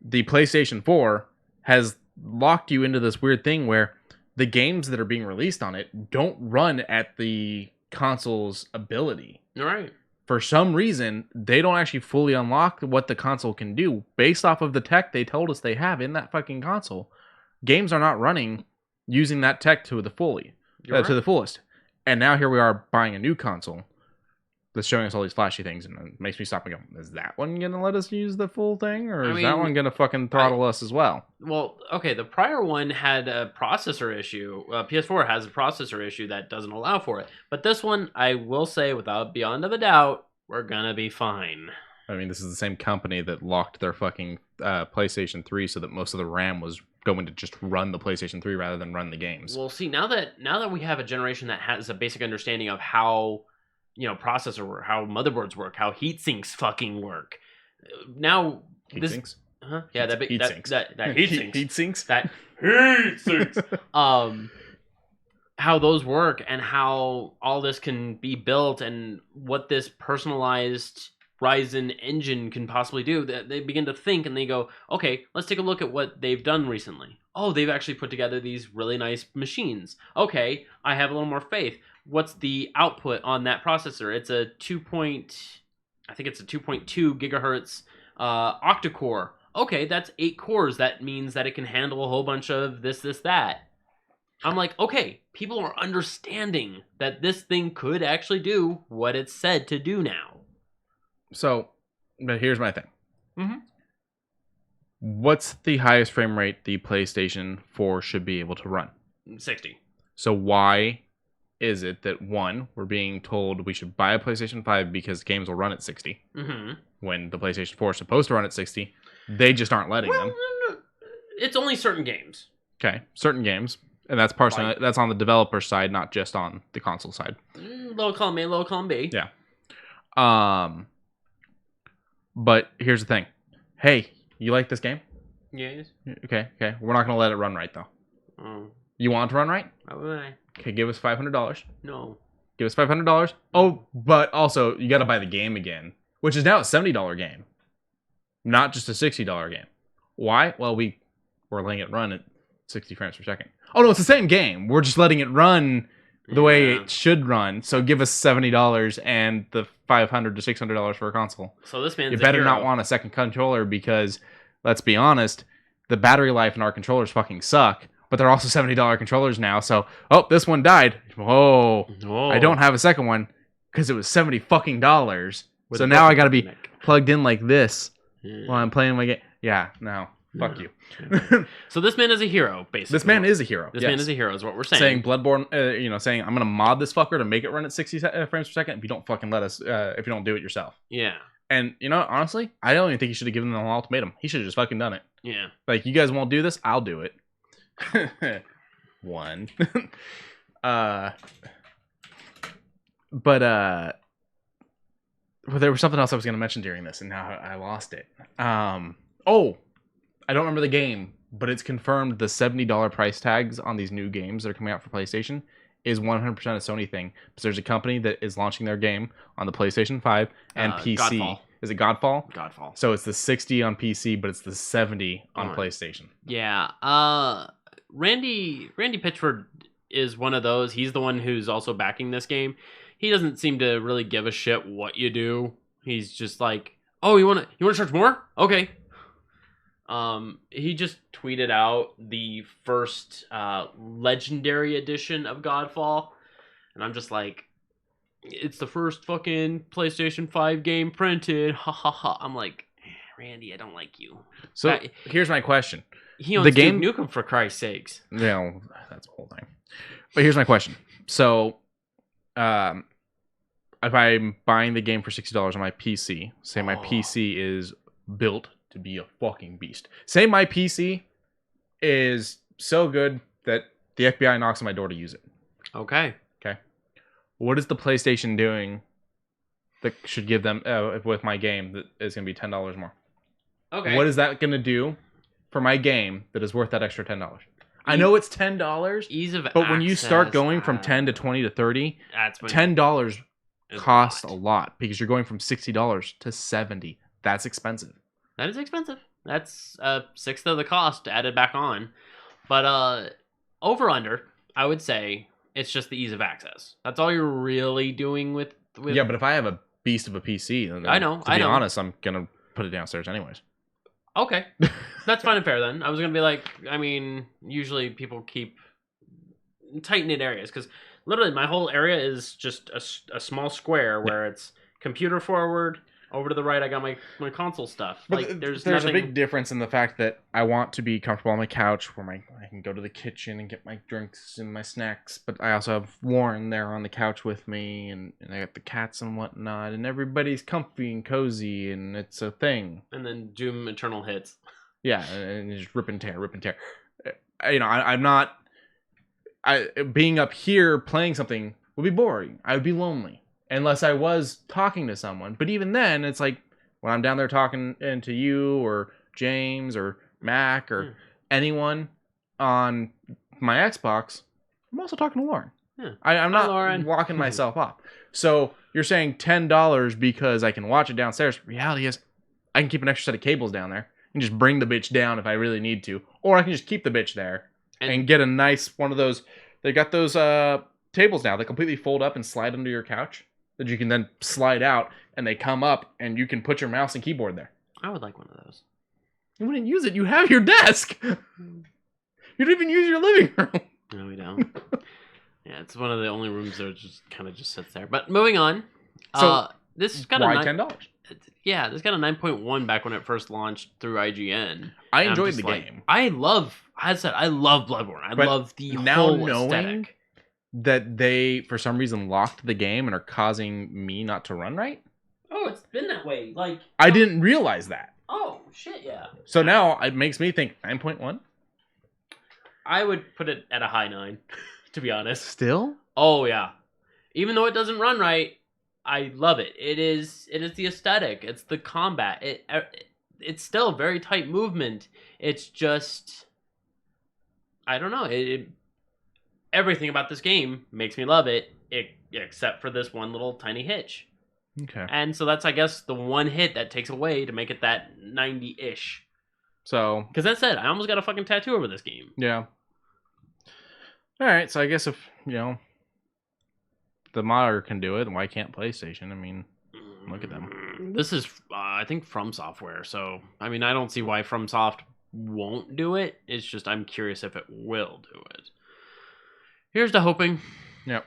Speaker 2: the PlayStation 4 has locked you into this weird thing where the games that are being released on it don't run at the console's ability.
Speaker 3: All right.
Speaker 2: For some reason, they don't actually fully unlock what the console can do based off of the tech they told us they have in that fucking console. Games are not running using that tech to the fullest. And now here we are buying a new console that's showing us all these flashy things, and it makes me stop and go, is that one going to let us use the full thing? Or is that one going to fucking throttle us as well?
Speaker 3: Well, okay, the prior one had a processor issue. PS4 has a processor issue that doesn't allow for it. But this one, I will say, without beyond of a doubt, we're going to be fine.
Speaker 2: I mean, this is the same company that locked their fucking PlayStation 3 so that most of the RAM was going to just run the PlayStation 3 rather than run the games.
Speaker 3: Well, see, now that we have a generation that has a basic understanding of how, processor work, how motherboards work, how heat sinks fucking work. Now
Speaker 2: Heat sinks?
Speaker 3: Huh? Yeah, that
Speaker 2: Heat sinks.
Speaker 3: That heat sinks.
Speaker 2: Heat sinks?
Speaker 3: That heat sinks. How those work and how all this can be built and what this personalized Ryzen engine can possibly do, that they begin to think and they go, okay, let's take a look at what they've done recently. Oh, they've actually put together these really nice machines. Okay, I have a little more faith. What's the output on that processor? It's a 2.2 gigahertz octa-core. Okay, that's 8 cores. That means that it can handle a whole bunch of this, that. I'm like, okay, people are understanding that this thing could actually do what it's said to do now.
Speaker 2: So, but here's my thing.
Speaker 3: Mm-hmm.
Speaker 2: What's the highest frame rate the PlayStation 4 should be able to run?
Speaker 3: 60.
Speaker 2: So why is it that, one, we're being told we should buy a PlayStation 5 because games will run at 60,
Speaker 3: Mm-hmm.
Speaker 2: when the PlayStation 4 is supposed to run at 60? They just aren't letting them.
Speaker 3: No. It's only certain games.
Speaker 2: Okay, certain games. And that's partially that's on the developer side, not just on the console side.
Speaker 3: Low column A, low column B.
Speaker 2: Yeah. But here's the thing. Hey, you like this game?
Speaker 3: Yes.
Speaker 2: Okay. We're not gonna let it run right though.
Speaker 3: Oh.
Speaker 2: You want it to run right?
Speaker 3: Why would I?
Speaker 2: Okay, give us $500.
Speaker 3: No.
Speaker 2: Give us $500. Oh, but also you got to buy the game again, which is now a $70 game, not just a $60 game. Why? Well, we're letting it run at 60 frames per second. Oh no, it's the same game. We're just letting it run the way it should run. So give us $70 and the $500 to $600 for a console.
Speaker 3: So this man's
Speaker 2: You better not want a second controller because, let's be honest, the battery life in our controllers fucking suck. But they're also $70 controllers now. So, this one died. Oh, I don't have a second one because it was $70 fucking dollars. So now I got to be plugged in like this while I'm playing my game. Yeah, no. Fuck you.
Speaker 3: So this man is a hero, basically.
Speaker 2: This man is a hero.
Speaker 3: This man is a hero, is what we're saying.
Speaker 2: Saying Bloodborne, saying I'm gonna mod this fucker to make it run at 60 frames per second. If you don't fucking let us, if you don't do it yourself.
Speaker 3: Yeah.
Speaker 2: And honestly, I don't even think he should have given them an ultimatum. He should have just fucking done it.
Speaker 3: Yeah.
Speaker 2: Like, you guys won't do this, I'll do it. One. But there was something else I was gonna mention during this, and now I lost it. I don't remember the game, but it's confirmed the $70 price tags on these new games that are coming out for PlayStation is 100% a Sony thing. Because there's a company that is launching their game on the PlayStation 5 and PC.
Speaker 3: Godfall.
Speaker 2: Is it Godfall?
Speaker 3: Godfall.
Speaker 2: So it's the 60 on PC, but it's the 70 on PlayStation.
Speaker 3: Yeah. Randy Pitchford is one of those. He's the one who's also backing this game. He doesn't seem to really give a shit what you do. He's just like, oh, you want to charge more? Okay. He just tweeted out the first legendary edition of Godfall, and I'm just like, it's the first fucking PlayStation 5 game printed. Ha ha ha. I'm like, Randy, I don't like you.
Speaker 2: So here's my question.
Speaker 3: He owns
Speaker 2: the game
Speaker 3: Duke Nukem, for Christ's sakes.
Speaker 2: Yeah, that's a whole thing. But here's my question. So, if I'm buying the game for $60 on my PC, say my PC is built to be a fucking beast. Say my PC is so good that the FBI knocks on my door to use it.
Speaker 3: Okay.
Speaker 2: What is the PlayStation doing that should give them with my game that is going to be $10 more.
Speaker 3: Okay.
Speaker 2: What is that going to do for my game that is worth that extra $10? I know it's $10,
Speaker 3: Ease of
Speaker 2: but when you start
Speaker 3: access,
Speaker 2: going from 10 to 20 to 30,
Speaker 3: that's when
Speaker 2: $10
Speaker 3: is
Speaker 2: costs a lot because you're going from $60 to $70. That's expensive.
Speaker 3: That is expensive. That's a sixth of the cost added back on. But over under, I would say it's just the ease of access. That's all you're really doing with.
Speaker 2: Yeah, but if I have a beast of a PC, then
Speaker 3: I know.
Speaker 2: To be honest, I'm gonna put it downstairs anyways.
Speaker 3: Okay, that's fine and fair then. I was gonna be like, I mean, usually people keep tight knit areas because literally my whole area is just a small square where it's computer forward. Over to the right, I got my console stuff.
Speaker 2: But
Speaker 3: like there's
Speaker 2: a
Speaker 3: nothing...
Speaker 2: big difference in the fact that I want to be comfortable on my couch where I can go to the kitchen and get my drinks and my snacks. But I also have Warren there on the couch with me, and I got the cats and whatnot, and everybody's comfy and cozy, and it's a thing.
Speaker 3: And then Doom Eternal hits.
Speaker 2: Yeah, and just rip and tear. I'm not. Being up here playing something would be boring. I would be lonely. Unless I was talking to someone. But even then, it's like when I'm down there talking to you or James or Mac or anyone on my Xbox, I'm also talking to Lauren.
Speaker 3: Yeah.
Speaker 2: I'm not walking myself off. So you're saying $10 because I can watch it downstairs. Reality is I can keep an extra set of cables down there and just bring the bitch down if I really need to. Or I can just keep the bitch there and get a nice one of those. They got those tables now that completely fold up and slide under your couch. That you can then slide out, and they come up, and you can put your mouse and keyboard there.
Speaker 3: I would like one of those.
Speaker 2: You wouldn't use it. You have your desk. You don't even use your living room.
Speaker 3: No, we don't. Yeah, it's one of the only rooms that just kind of just sits there. But moving on.
Speaker 2: So
Speaker 3: this got
Speaker 2: why $10?
Speaker 3: Yeah, this got a 9.1 back when it first launched through IGN.
Speaker 2: I enjoyed the game.
Speaker 3: I love Bloodborne. I love the whole aesthetic.
Speaker 2: That they, for some reason, locked the game and are causing me not to run right?
Speaker 3: Oh, it's been that way.
Speaker 2: I didn't realize that.
Speaker 3: Oh, shit, yeah.
Speaker 2: So now it makes me think 9.1?
Speaker 3: I would put it at a high 9, to be honest.
Speaker 2: Still?
Speaker 3: Oh, yeah. Even though it doesn't run right, I love it. It is the aesthetic. It's the combat. It's still very tight movement. It's just... I don't know. Everything about this game makes me love it, except for this one little tiny hitch.
Speaker 2: Okay.
Speaker 3: And so that's, I guess, the one hit that takes away to make it that 90-ish.
Speaker 2: So...
Speaker 3: Because that said, I almost got a fucking tattoo over this game.
Speaker 2: Yeah. Alright, so I guess if, the modder can do it, then why can't PlayStation? I mean, look at them.
Speaker 3: This is, I think, From Software, so, I mean, I don't see why FromSoft won't do it. It's just, I'm curious if it will do it. Here's to hoping.
Speaker 2: Yep.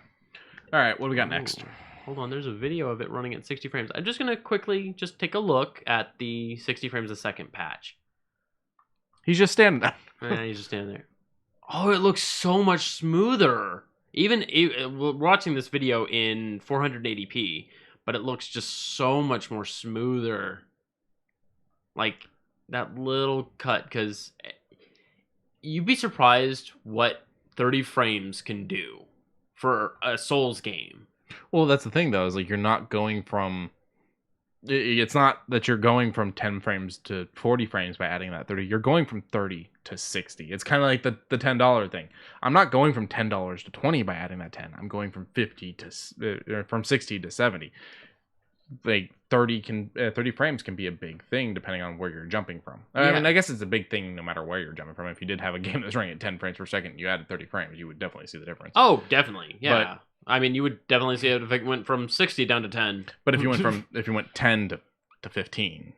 Speaker 2: All right, what do we got next?
Speaker 3: Hold on, there's a video of it running at 60 frames. I'm just going to quickly just take a look at the 60 frames a second patch.
Speaker 2: He's just standing there.
Speaker 3: He's just standing there. Oh, it looks so much smoother. Even we're watching this video in 480p, but it looks just so much more smoother. Like that little cut, because you'd be surprised what 30 frames can do for a Souls game.
Speaker 2: Well, that's the thing, though, is like you're not going from... It's not that you're going from 10 frames to 40 frames by adding that 30. You're going from 30 to 60. It's kind of like the $10 thing. I'm not going from $10 to 20 by adding that 10. I'm going from 50 to from 60 to 70. Like 30 frames can be a big thing depending on where you're jumping from.
Speaker 3: Yeah.
Speaker 2: I mean, I guess it's a big thing no matter where you're jumping from. If you did have a game that's running at 10 frames per second, you added 30 frames, you would definitely see the difference.
Speaker 3: Oh, definitely. Yeah. I mean, you would definitely see it if it went from 60 down to 10.
Speaker 2: But if you went 10 to 15,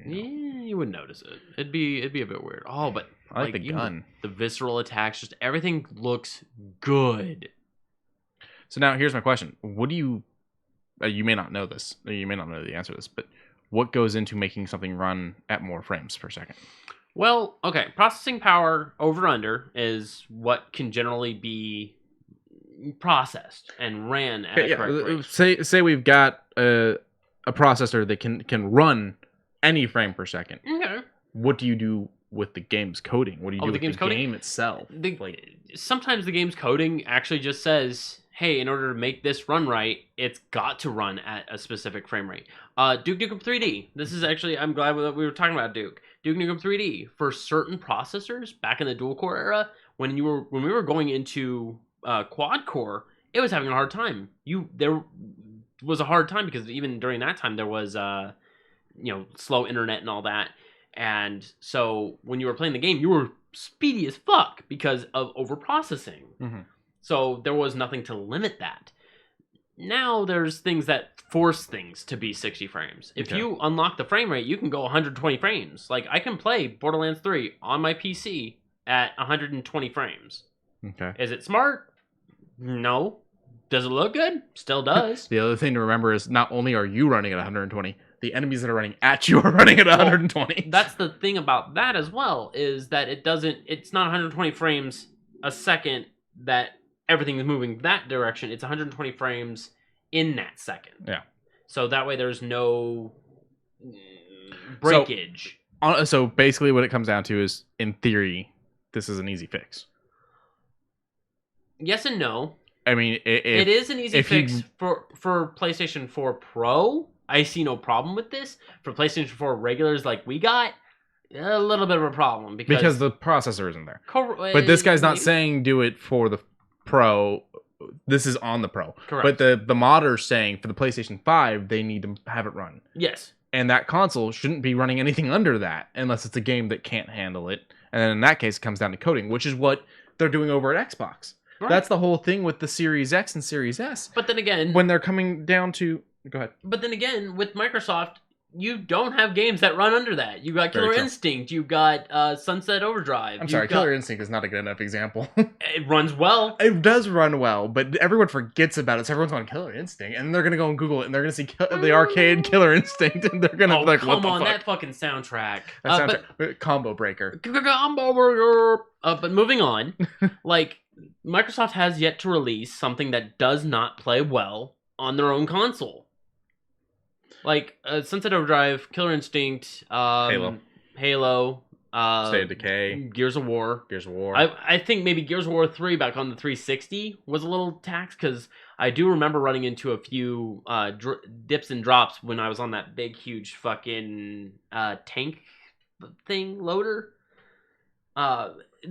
Speaker 3: yeah, you wouldn't notice it. It'd be a bit weird. Oh, but
Speaker 2: I like the gun.
Speaker 3: The visceral attacks, just everything looks good.
Speaker 2: So now here's my question. What do you may not know this. You may not know the answer to this, but what goes into making something run at more frames per second?
Speaker 3: Well, okay, processing power over under is what can generally be processed and ran at a correct rate.
Speaker 2: Say we've got a processor that can run any frame per second.
Speaker 3: Okay.
Speaker 2: What do you do with the game's coding? What do you do with the
Speaker 3: game's coding?
Speaker 2: game itself?
Speaker 3: Sometimes the game's coding actually just says, hey, in order to make this run right, it's got to run at a specific frame rate. Duke Nukem 3D. This is actually, I'm glad that we were talking about Duke. Duke Nukem 3D, for certain processors back in the dual core era, when we were going into quad core, it was having a hard time. There was a hard time because even during that time there was slow internet and all that. And so when you were playing the game, you were speedy as fuck because of overprocessing.
Speaker 2: Mm-hmm.
Speaker 3: So there was nothing to limit that. Now there's things that force things to be 60 frames. If you unlock the frame rate, you can go 120 frames. Like, I can play Borderlands 3 on my PC at 120 frames.
Speaker 2: Okay.
Speaker 3: Is it smart? No. Does it look good? Still does.
Speaker 2: The other thing to remember is not only are you running at 120, the enemies that are running at you are running at 120.
Speaker 3: That's the thing about that as well, is that it's not 120 frames a second that everything is moving that direction. It's 120 frames in that second.
Speaker 2: Yeah.
Speaker 3: So that way there's no breakage.
Speaker 2: So basically what it comes down to is, in theory, this is an easy fix.
Speaker 3: Yes and no.
Speaker 2: I mean,
Speaker 3: it is an easy fix for PlayStation 4 Pro. I see no problem with this. For PlayStation 4 regulars like we got, a little bit of a problem.
Speaker 2: Because the processor isn't there. But this guy's not saying do it for the Pro. This is on the Pro.
Speaker 3: Correct.
Speaker 2: But the modder's saying for the PlayStation 5, they need to have it run.
Speaker 3: Yes.
Speaker 2: And that console shouldn't be running anything under that unless it's a game that can't handle it. And then in that case, it comes down to coding, which is what they're doing over at Xbox. Right. That's the whole thing with the Series X and Series S.
Speaker 3: But then again,
Speaker 2: when they're coming down to... Go ahead.
Speaker 3: But then again, with Microsoft, you don't have games that run under that. You got Killer Instinct. You got Sunset Overdrive.
Speaker 2: I'm sorry, Killer Instinct is not a good enough example.
Speaker 3: It runs well.
Speaker 2: It does run well, but everyone forgets about it. So everyone's on Killer Instinct, and they're gonna go and Google it, and they're gonna see the arcade Killer Instinct, and they're gonna be like, "What the fuck?"
Speaker 3: That fucking soundtrack.
Speaker 2: Combo breaker.
Speaker 3: Combo breaker. But moving on, like, Microsoft has yet to release something that does not play well on their own console. Like Sunset Overdrive, Killer Instinct, Halo,
Speaker 2: State of Decay,
Speaker 3: Gears of War. I think maybe Gears of War 3 back on the 360 was a little taxed because I do remember running into a few dips and drops when I was on that big, huge fucking tank thing loader.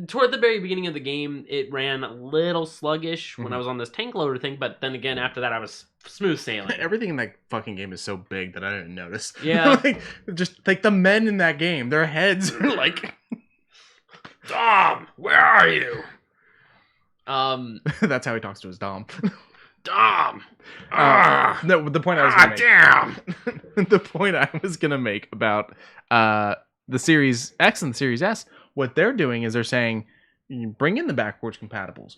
Speaker 3: Toward the very beginning of the game, it ran a little sluggish when I was on this tank loader thing, but then again, after that, I was smooth sailing.
Speaker 2: Everything in that fucking game is so big that I didn't notice.
Speaker 3: Yeah.
Speaker 2: Just like the men in that game, their heads are like...
Speaker 3: Dom, where are you?
Speaker 2: That's how he talks to his Dom.
Speaker 3: Dom!
Speaker 2: No, the point I was gonna make...
Speaker 3: damn!
Speaker 2: The point I was gonna make about the Series X and the Series S, what they're doing is they're saying, you bring in the backwards compatibles.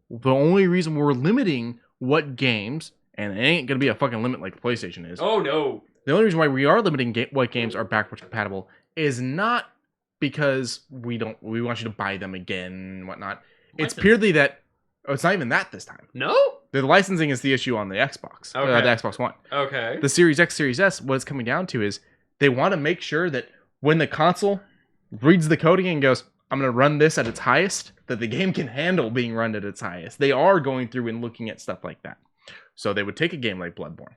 Speaker 2: The only reason we're limiting what games, and it ain't going to be a fucking limit like the PlayStation is.
Speaker 3: Oh, no.
Speaker 2: The only reason why we are limiting what games are backwards compatible is not because we want you to buy them again and whatnot. It's purely that, it's not even that this time.
Speaker 3: No?
Speaker 2: The licensing is the issue on the Xbox.
Speaker 3: Okay.
Speaker 2: The Xbox One.
Speaker 3: Okay.
Speaker 2: The Series X, Series S, what it's coming down to is they want to make sure that when the console reads the coding and goes, I'm going to run this at its highest, that the game can handle being run at its highest. They are going through and looking at stuff like that. So they would take a game like Bloodborne,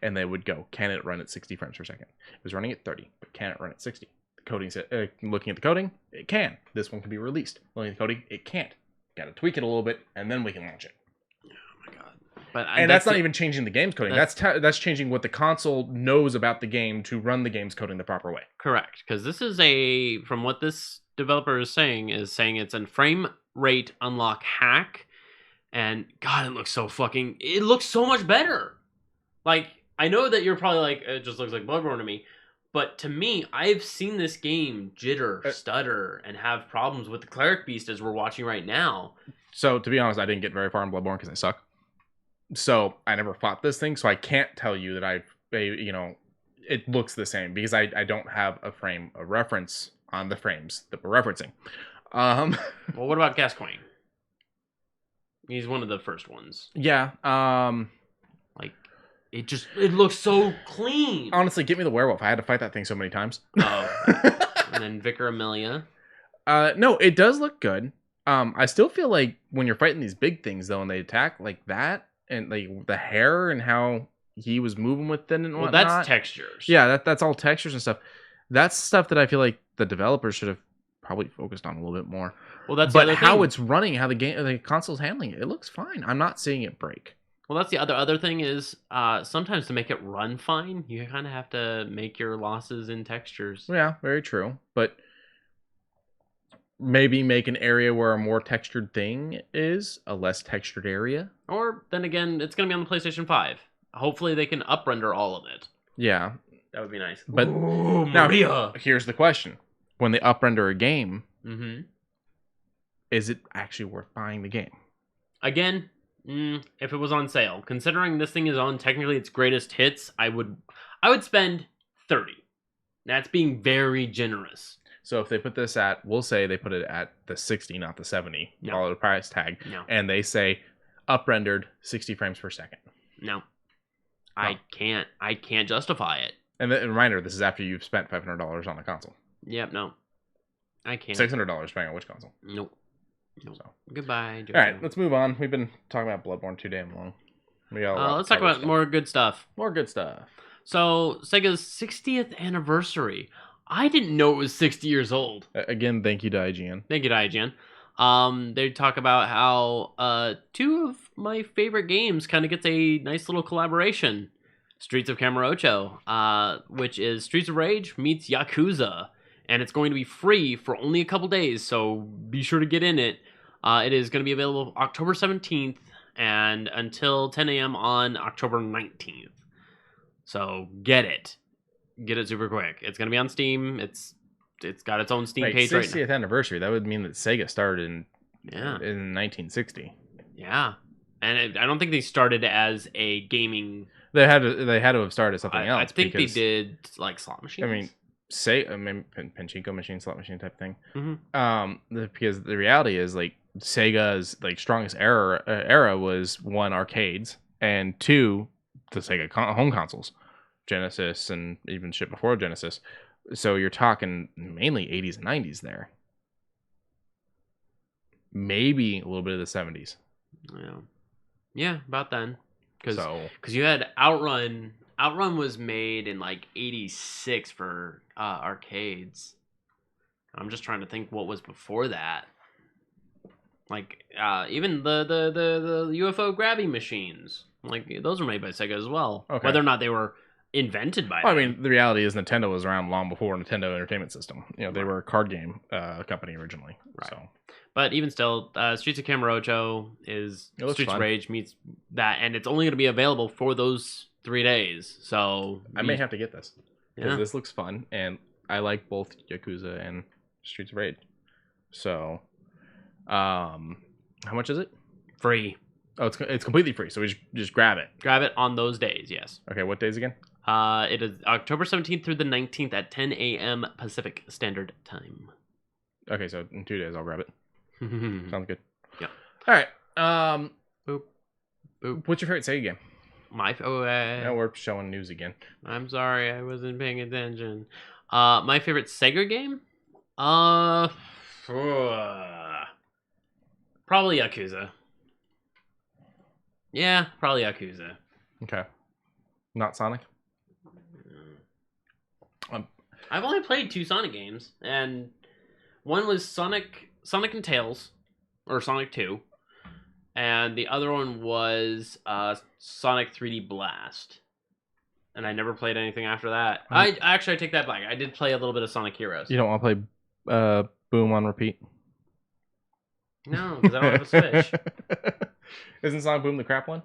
Speaker 2: and they would go, can it run at 60 frames per second? It was running at 30, but can it run at 60? The coding said, looking at the coding, it can. This one can be released. Looking at the coding, it can't. Got to tweak it a little bit, and then we can launch it. And that's not even changing the game's coding. That's changing what the console knows about the game to run the game's coding the proper way.
Speaker 3: Correct, because this is from what this developer is saying it's a frame rate unlock hack, and God, it looks so much better. Like, I know that you're probably like, it just looks like Bloodborne to me, but to me, I've seen this game jitter, stutter, and have problems with the Cleric Beast as we're watching right now.
Speaker 2: So, to be honest, I didn't get very far in Bloodborne because I suck. So I never fought this thing, so I can't tell you that it looks the same because I don't have a frame of reference on the frames that we're referencing.
Speaker 3: Well, what about Gascoigne? He's one of the first ones.
Speaker 2: Yeah.
Speaker 3: It looks so clean.
Speaker 2: Honestly, get me the werewolf. I had to fight that thing so many times.
Speaker 3: Oh. And then Vicar Amelia.
Speaker 2: No, it does look good. I still feel like when you're fighting these big things though, and they attack like that, and like the hair and how he was moving with it and
Speaker 3: Well,
Speaker 2: whatnot.
Speaker 3: that's textures.
Speaker 2: Yeah, that's all textures and stuff. That's stuff that I feel like the developers should have probably focused on a little bit more.
Speaker 3: Well, that's
Speaker 2: but
Speaker 3: the other
Speaker 2: how
Speaker 3: thing.
Speaker 2: it's running, how the console's handling it, it looks fine. I'm not seeing it break.
Speaker 3: Well, that's the other thing is sometimes to make it run fine, you kind of have to make your losses in textures.
Speaker 2: Yeah, very true. But maybe make an area where a more textured thing is a less textured area.
Speaker 3: Or then again, it's going to be on the PlayStation 5. Hopefully, they can uprender all of it.
Speaker 2: Yeah,
Speaker 3: That would be nice.
Speaker 2: but
Speaker 3: Ooh,
Speaker 2: now
Speaker 3: Maria.
Speaker 2: here's the question: when they uprender a game,
Speaker 3: Mm-hmm.
Speaker 2: is it actually worth buying the game?
Speaker 3: Again, if it was on sale, considering this thing is on technically its greatest hits, I would spend $30. That's being very generous.
Speaker 2: So if they put this at, we'll say they put it at the 60, not the 70,
Speaker 3: No.
Speaker 2: follow the price tag,
Speaker 3: No.
Speaker 2: and they say uprendered 60 frames per second.
Speaker 3: No. I can't justify it.
Speaker 2: And a reminder, this is after you've spent $500 on the console.
Speaker 3: Yep, no. I can't.
Speaker 2: $600 depending on which console.
Speaker 3: Nope. Nope.
Speaker 2: So.
Speaker 3: Goodbye.
Speaker 2: All right, let's move on. We've been talking about Bloodborne too damn long. We got a lot
Speaker 3: Let's
Speaker 2: to
Speaker 3: talk
Speaker 2: cover
Speaker 3: about
Speaker 2: still.
Speaker 3: more good stuff.
Speaker 2: More good stuff.
Speaker 3: So, Sega's 60th anniversary. I didn't know it was 60 years old.
Speaker 2: Again, thank you to IGN.
Speaker 3: Thank you to IGN. They talk about how two of my favorite games kind of gets a nice little collaboration. Streets of Kamurocho, which is Streets of Rage meets Yakuza. And it's going to be free for only a couple days, so be sure to get in it. It is going to be available October 17th and until 10 a.m. on October 19th. So get it. Get it super quick. It's going to be on Steam. It's got its own Steam page right now.
Speaker 2: 60th anniversary. That would mean that Sega started in
Speaker 3: Yeah.
Speaker 2: in 1960.
Speaker 3: Yeah. And I don't think they started as a gaming...
Speaker 2: They had to have started something else.
Speaker 3: I think
Speaker 2: because,
Speaker 3: they did like slot machines.
Speaker 2: I mean, pachinko machine, slot machine type thing.
Speaker 3: Mm-hmm.
Speaker 2: Because the reality is, like, Sega's like strongest era was one, arcades, and two, the Sega home consoles, Genesis, and even shit before Genesis. So you're talking mainly 80s and 90s there. Maybe a little bit of the 70s.
Speaker 3: Yeah, about then. Because
Speaker 2: So
Speaker 3: you had Outrun. Outrun was made in like 86 for arcades. I'm just trying to think what was before that. Like even the UFO grabbing machines, like those were made by Sega as well.
Speaker 2: Okay.
Speaker 3: Whether or not they were invented by
Speaker 2: well, I
Speaker 3: them.
Speaker 2: mean, the reality is Nintendo was around long before Nintendo Entertainment System. You know, they
Speaker 3: Right.
Speaker 2: were a card game company originally.
Speaker 3: Right.
Speaker 2: So
Speaker 3: But even still, Streets of Kamurocho is
Speaker 2: It looks
Speaker 3: Streets
Speaker 2: fun.
Speaker 3: of Rage meets that, and it's only going to be available for those 3 days. So
Speaker 2: I may have to get this because
Speaker 3: yeah.
Speaker 2: this looks fun, and I like both Yakuza and Streets of Rage. So, how much is it?
Speaker 3: Free.
Speaker 2: Oh, it's completely free. So we just grab it.
Speaker 3: Grab it on those days. Yes.
Speaker 2: Okay, what days again?
Speaker 3: It is October 17th through the 19th at 10 a.m. Pacific Standard Time.
Speaker 2: Okay, so in 2 days I'll grab it. Sounds good.
Speaker 3: Yeah.
Speaker 2: All right.
Speaker 3: Boop.
Speaker 2: What's your favorite Sega game? Now
Speaker 3: My
Speaker 2: we're showing news again.
Speaker 3: I'm sorry, I wasn't paying attention. My favorite Sega game? Probably Yakuza. Yeah, probably Yakuza.
Speaker 2: Okay. Not Sonic.
Speaker 3: I've only played 2 Sonic games, and one was Sonic and Tails, or Sonic 2, and the other one was Sonic 3D Blast. And I never played anything after that. I take that back. I did play a little bit of Sonic Heroes.
Speaker 2: You don't want to play Boom on repeat?
Speaker 3: No, because I don't have a Switch.
Speaker 2: Isn't Sonic Boom the crap one?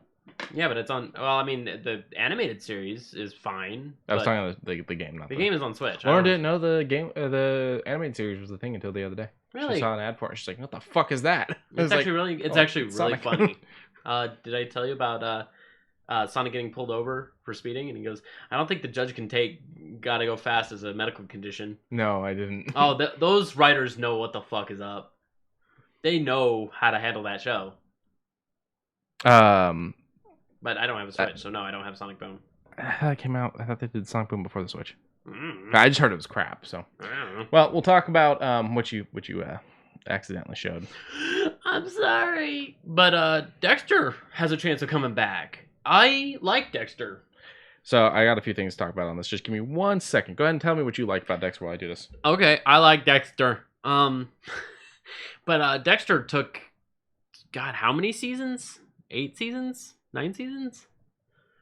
Speaker 3: Yeah, but it's on. Well, I mean, the animated series is fine.
Speaker 2: I was
Speaker 3: but
Speaker 2: talking about the game, not
Speaker 3: the game is on Switch.
Speaker 2: Lauren didn't know the game, the animated series was the thing until the other day.
Speaker 3: Really?
Speaker 2: She saw an ad for it. She's like, "What the fuck is that?"
Speaker 3: It's actually
Speaker 2: "Oh,
Speaker 3: actually really
Speaker 2: Sonic."
Speaker 3: funny. Did I tell you about Sonic getting pulled over for speeding? And he goes, "I don't think the judge can take gotta go fast as a medical condition."
Speaker 2: No, I didn't.
Speaker 3: Oh, those writers know what the fuck is up. They know how to handle that show. But I don't have a Switch, so no, I don't have Sonic Boom.
Speaker 2: That came out. I thought they did Sonic Boom before the Switch.
Speaker 3: Mm.
Speaker 2: I just heard it was crap. So,
Speaker 3: I don't know.
Speaker 2: well, we'll talk about what you accidentally showed.
Speaker 3: I'm sorry. But Dexter has a chance of coming back. I like Dexter.
Speaker 2: So I got a few things to talk about on this. Just give me 1 second. Go ahead and tell me what you like about Dexter while I do this.
Speaker 3: Okay, I like Dexter. But Dexter took, God, how many seasons? 8 seasons? 9 seasons?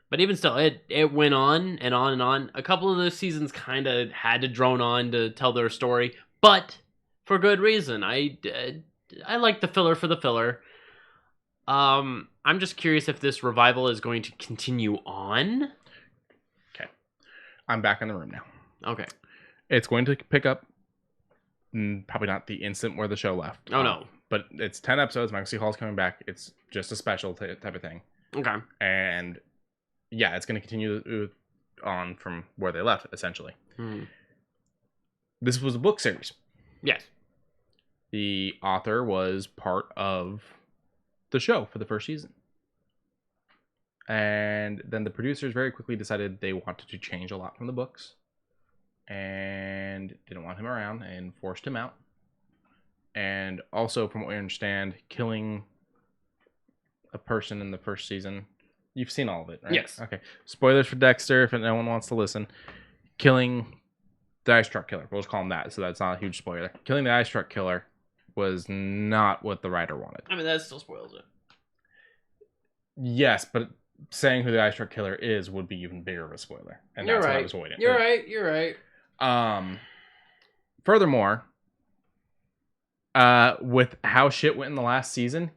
Speaker 3: But even still, it went on and on and on. A couple of those seasons kind of had to drone on to tell their story, but for good reason. I like the filler for the filler. I'm just curious if this revival is going to continue on.
Speaker 2: Okay. I'm back in the room now.
Speaker 3: Okay.
Speaker 2: It's going to pick up, probably not the instant where the show left.
Speaker 3: Oh, no.
Speaker 2: But it's 10 episodes. Michael C. Hall's coming back. It's just a special type of thing.
Speaker 3: Okay.
Speaker 2: And yeah, it's going to continue on from where they left, essentially. This was a book series.
Speaker 3: Yes.
Speaker 2: The author was part of the show for the first season. And then the producers very quickly decided they wanted to change a lot from the books. And didn't want him around and forced him out. And also, from what we understand, killing a person in the first season. You've seen all of it, right?
Speaker 3: Yes.
Speaker 2: Okay. Spoilers for Dexter if no one wants to listen. Killing the ice truck killer. We'll just call him that, so that's not a huge spoiler. Killing the ice truck killer was not what the writer wanted.
Speaker 3: I mean, that still spoils it.
Speaker 2: Yes, but saying who the ice truck killer is would be even bigger of a spoiler. And that's what I was avoiding.
Speaker 3: You're right.
Speaker 2: Furthermore, with how shit went in the last season,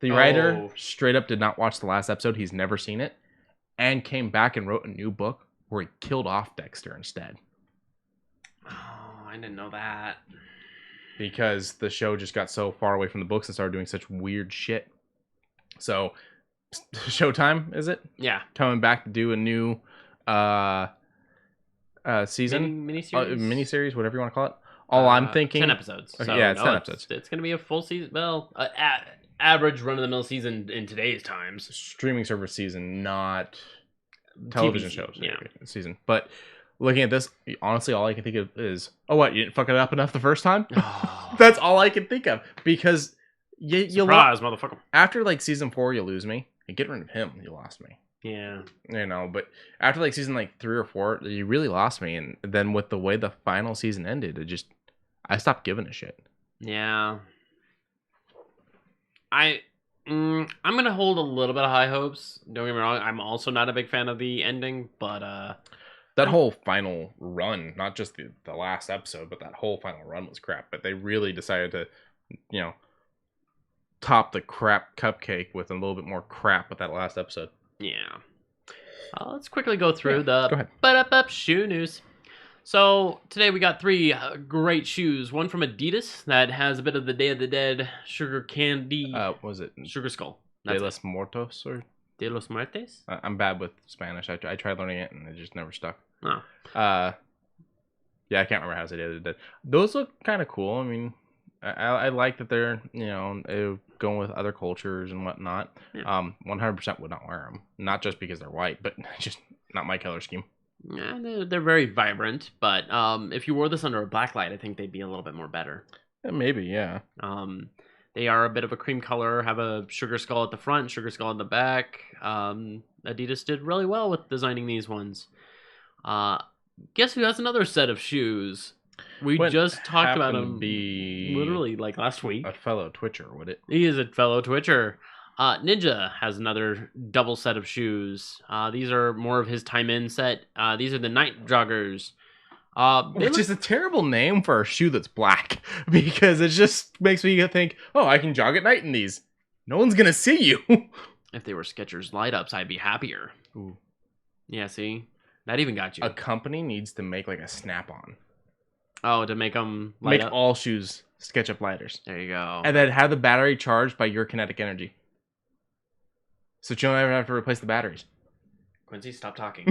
Speaker 2: the writer straight up did not watch the last episode. He's never seen it. And came back and wrote a new book where he killed off Dexter instead.
Speaker 3: Oh, I didn't know that.
Speaker 2: Because the show just got so far away from the books and started doing such weird shit. So, Showtime, is it?
Speaker 3: Yeah.
Speaker 2: Coming back to do a new season? Miniseries, whatever you want to call it. All I'm thinking...
Speaker 3: 10 episodes.
Speaker 2: Okay,
Speaker 3: so
Speaker 2: yeah, it's 10 episodes.
Speaker 3: It's going to be a full season. Well, average run-of-the-mill season in today's times.
Speaker 2: Streaming service season, not television
Speaker 3: TV,
Speaker 2: shows.
Speaker 3: yeah.
Speaker 2: Season. But looking at this, honestly, all I can think of is, oh, what? You didn't fuck it up enough the first time?
Speaker 3: Oh.
Speaker 2: That's all I can think of. Because
Speaker 3: Surprise, motherfucker.
Speaker 2: after like season 4, you lose me. And get rid of him, you lost me.
Speaker 3: Yeah.
Speaker 2: You know, but after like season like 3 or 4, you really lost me. And then with the way the final season ended, I stopped giving a shit.
Speaker 3: Yeah. I'm gonna hold a little bit of high hopes. Don't get me wrong. I'm also not a big fan of the ending, but
Speaker 2: that whole final run, not just the last episode, but that whole final run was crap. But they really decided to, top the crap cupcake with a little bit more crap with that last episode.
Speaker 3: Yeah. Let's quickly go through
Speaker 2: go ahead.
Speaker 3: the shoe news. So today we got 3 great shoes. One from Adidas that has a bit of the Day of the Dead sugar candy.
Speaker 2: Was it
Speaker 3: Sugar Skull?
Speaker 2: De los Muertos or
Speaker 3: De los Muertes?
Speaker 2: I'm bad with Spanish. I tried learning it and it just never stuck.
Speaker 3: Oh.
Speaker 2: Yeah, I can't remember how to say Day of the Dead. Those look kind of cool. I mean, I like that they're going with other cultures and whatnot.
Speaker 3: Yeah.
Speaker 2: 100% would not wear them. Not just because they're white, but just not my color scheme.
Speaker 3: Yeah, they're very vibrant, but if you wore this under a black light, I think they'd be a little bit more better.
Speaker 2: Maybe, yeah.
Speaker 3: They are a bit of a cream color, have a sugar skull at the front, sugar skull at the back. Adidas did really well with designing these ones. Guess who has another set of shoes? We just talked about him literally like last week.
Speaker 2: A fellow Twitcher, would it?
Speaker 3: He is a fellow Twitcher. Ninja has another double set of shoes. These are more of his time in set. These are the night joggers.
Speaker 2: Which is a terrible name for a shoe that's black, because it just makes me think, oh, I can jog at night in these. No one's gonna see you.
Speaker 3: If they were Skechers light ups, I'd be happier.
Speaker 2: Ooh.
Speaker 3: Yeah, see? That even got you.
Speaker 2: A company needs to make like a snap-on.
Speaker 3: Oh, to make them light up?
Speaker 2: All shoes SketchUp lighters.
Speaker 3: There you go.
Speaker 2: And then have the battery charged by your kinetic energy. So you don't ever have to replace the batteries.
Speaker 3: Quincy, stop talking.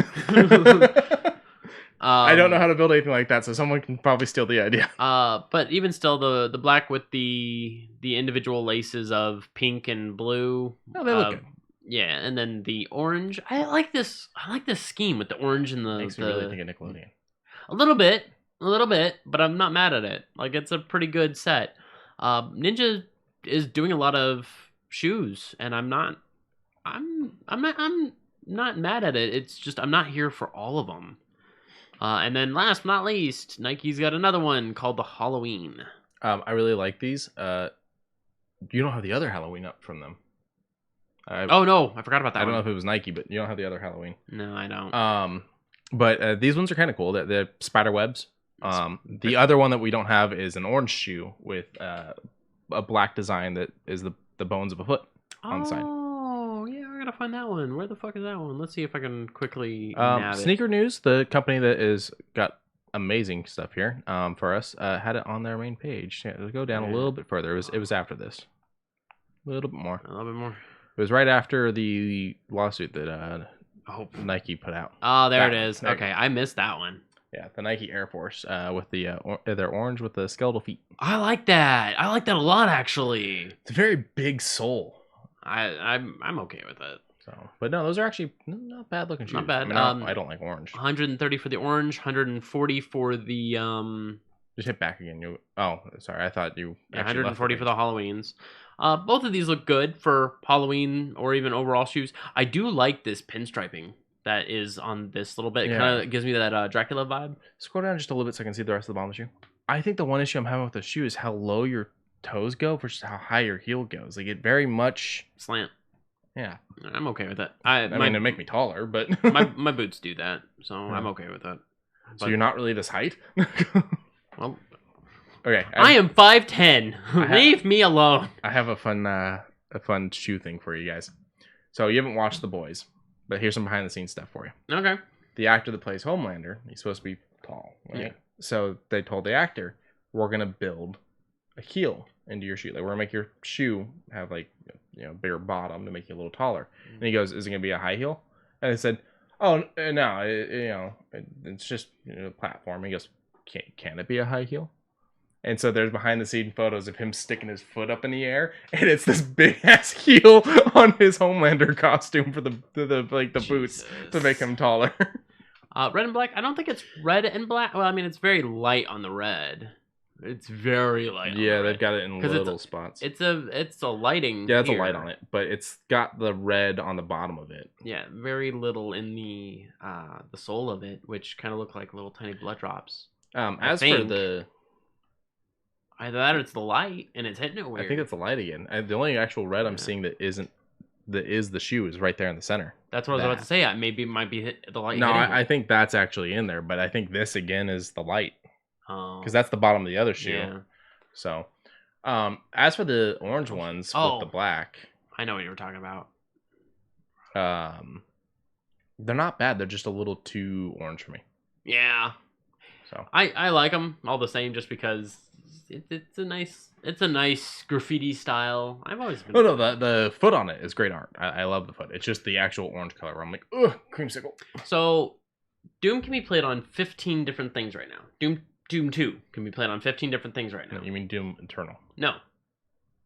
Speaker 2: I don't know how to build anything like that, so someone can probably steal the idea.
Speaker 3: But even still, the black with the individual laces of pink and blue.
Speaker 2: Oh, they look good.
Speaker 3: Yeah, and then the orange. I like this scheme with the orange and the.
Speaker 2: Makes me really think of Nickelodeon.
Speaker 3: A little bit, but I'm not mad at it. Like, it's a pretty good set. Ninja is doing a lot of shoes, and I'm not mad at it. It's just I'm not here for all of them. And then last but not least, Nike's got another one called the Halloween.
Speaker 2: I really like these. You don't have the other Halloween up from them.
Speaker 3: Oh no, I forgot about that.
Speaker 2: I don't know if it was Nike, but you don't have the other Halloween.
Speaker 3: No, I don't.
Speaker 2: But these ones are kind of cool. They're spider webs. The other one that we don't have is an orange shoe with a black design that is the bones of a foot on the side.
Speaker 3: Oh yeah, I gotta find that one. Where the fuck is that one? Let's see if I can quickly.
Speaker 2: Sneaker News, the company that is got amazing stuff here for us, had it on their main page. Yeah, it'll go down a little bit further. It was after this, a little bit more. It was right after the lawsuit that Nike put out.
Speaker 3: Oh, there it is. Okay, I missed that one.
Speaker 2: Yeah, the Nike Air Force with they're orange with the skeletal feet.
Speaker 3: I like that. I like that a lot, actually.
Speaker 2: It's a very big sole.
Speaker 3: I'm okay with it.
Speaker 2: So, but no, those are actually not bad looking shoes.
Speaker 3: Not bad.
Speaker 2: I mean, I don't like orange.
Speaker 3: 130 for the orange, 140 for the
Speaker 2: Just hit back again. Oh, sorry. I thought you.
Speaker 3: 140 for the Halloweens. Both of these look good for Halloween or even overall shoes. I do like this pinstriping that is on this little bit. It kind of gives me that Dracula vibe.
Speaker 2: Scroll down just a little bit so I can see the rest of the bottom of the shoe. I think the one issue I'm having with the shoe is how low your toes go versus how high your heel goes. Like it very much
Speaker 3: slant.
Speaker 2: Yeah,
Speaker 3: I'm okay with it.
Speaker 2: I mean, it'd make me taller, but
Speaker 3: my boots do that, so I'm okay with it.
Speaker 2: So you're not really this height.
Speaker 3: Well,
Speaker 2: okay.
Speaker 3: I am 5'10". Leave me alone.
Speaker 2: I have a fun shoe thing for you guys. So you haven't watched The Boys, but here's some behind the scenes stuff for you.
Speaker 3: Okay.
Speaker 2: The actor that plays Homelander, he's supposed to be tall, right? Yeah. So they told the actor, we're gonna build a heel into your shoe. Like we're gonna make your shoe have like bigger bottom to make you a little taller. And he goes, is it gonna be a high heel? And they said, oh no, it's just a platform. He goes, can it be a high heel? And so there's behind the scene photos of him sticking his foot up in the air, and it's this big ass heel on his Homelander costume for the boots to make him taller.
Speaker 3: Red and black. I don't think it's red and black. Well, I mean, it's very light on the red. It's very light.
Speaker 2: Yeah, they've got it in little spots.
Speaker 3: It's a lighting.
Speaker 2: Yeah, it's a light on it, but it's got the red on the bottom of it.
Speaker 3: Yeah, very little in the sole of it, which kind of look like little tiny blood drops.
Speaker 2: As for the
Speaker 3: either that or it's the light and it's hitting it weird.
Speaker 2: I think it's the light again. The only actual red I'm seeing that is the shoe is right there in the center.
Speaker 3: That's what I was about to say. Maybe it might be the light.
Speaker 2: No, I think that's actually in there, but I think this again is the light. Because that's the bottom of the other shoe. Yeah. So, as for the orange ones with the black,
Speaker 3: I know what you were talking about.
Speaker 2: They're not bad. They're just a little too orange for me.
Speaker 3: Yeah. So I like them all the same, just because it's a nice graffiti style. I've always been.
Speaker 2: No, the foot on it is great art. I love the foot. It's just the actual orange color where I'm like, ugh, creamsicle.
Speaker 3: So, Doom can be played on 15 different things right now. Doom 2 can be played on 15 different things right now.
Speaker 2: You mean Doom Eternal?
Speaker 3: No.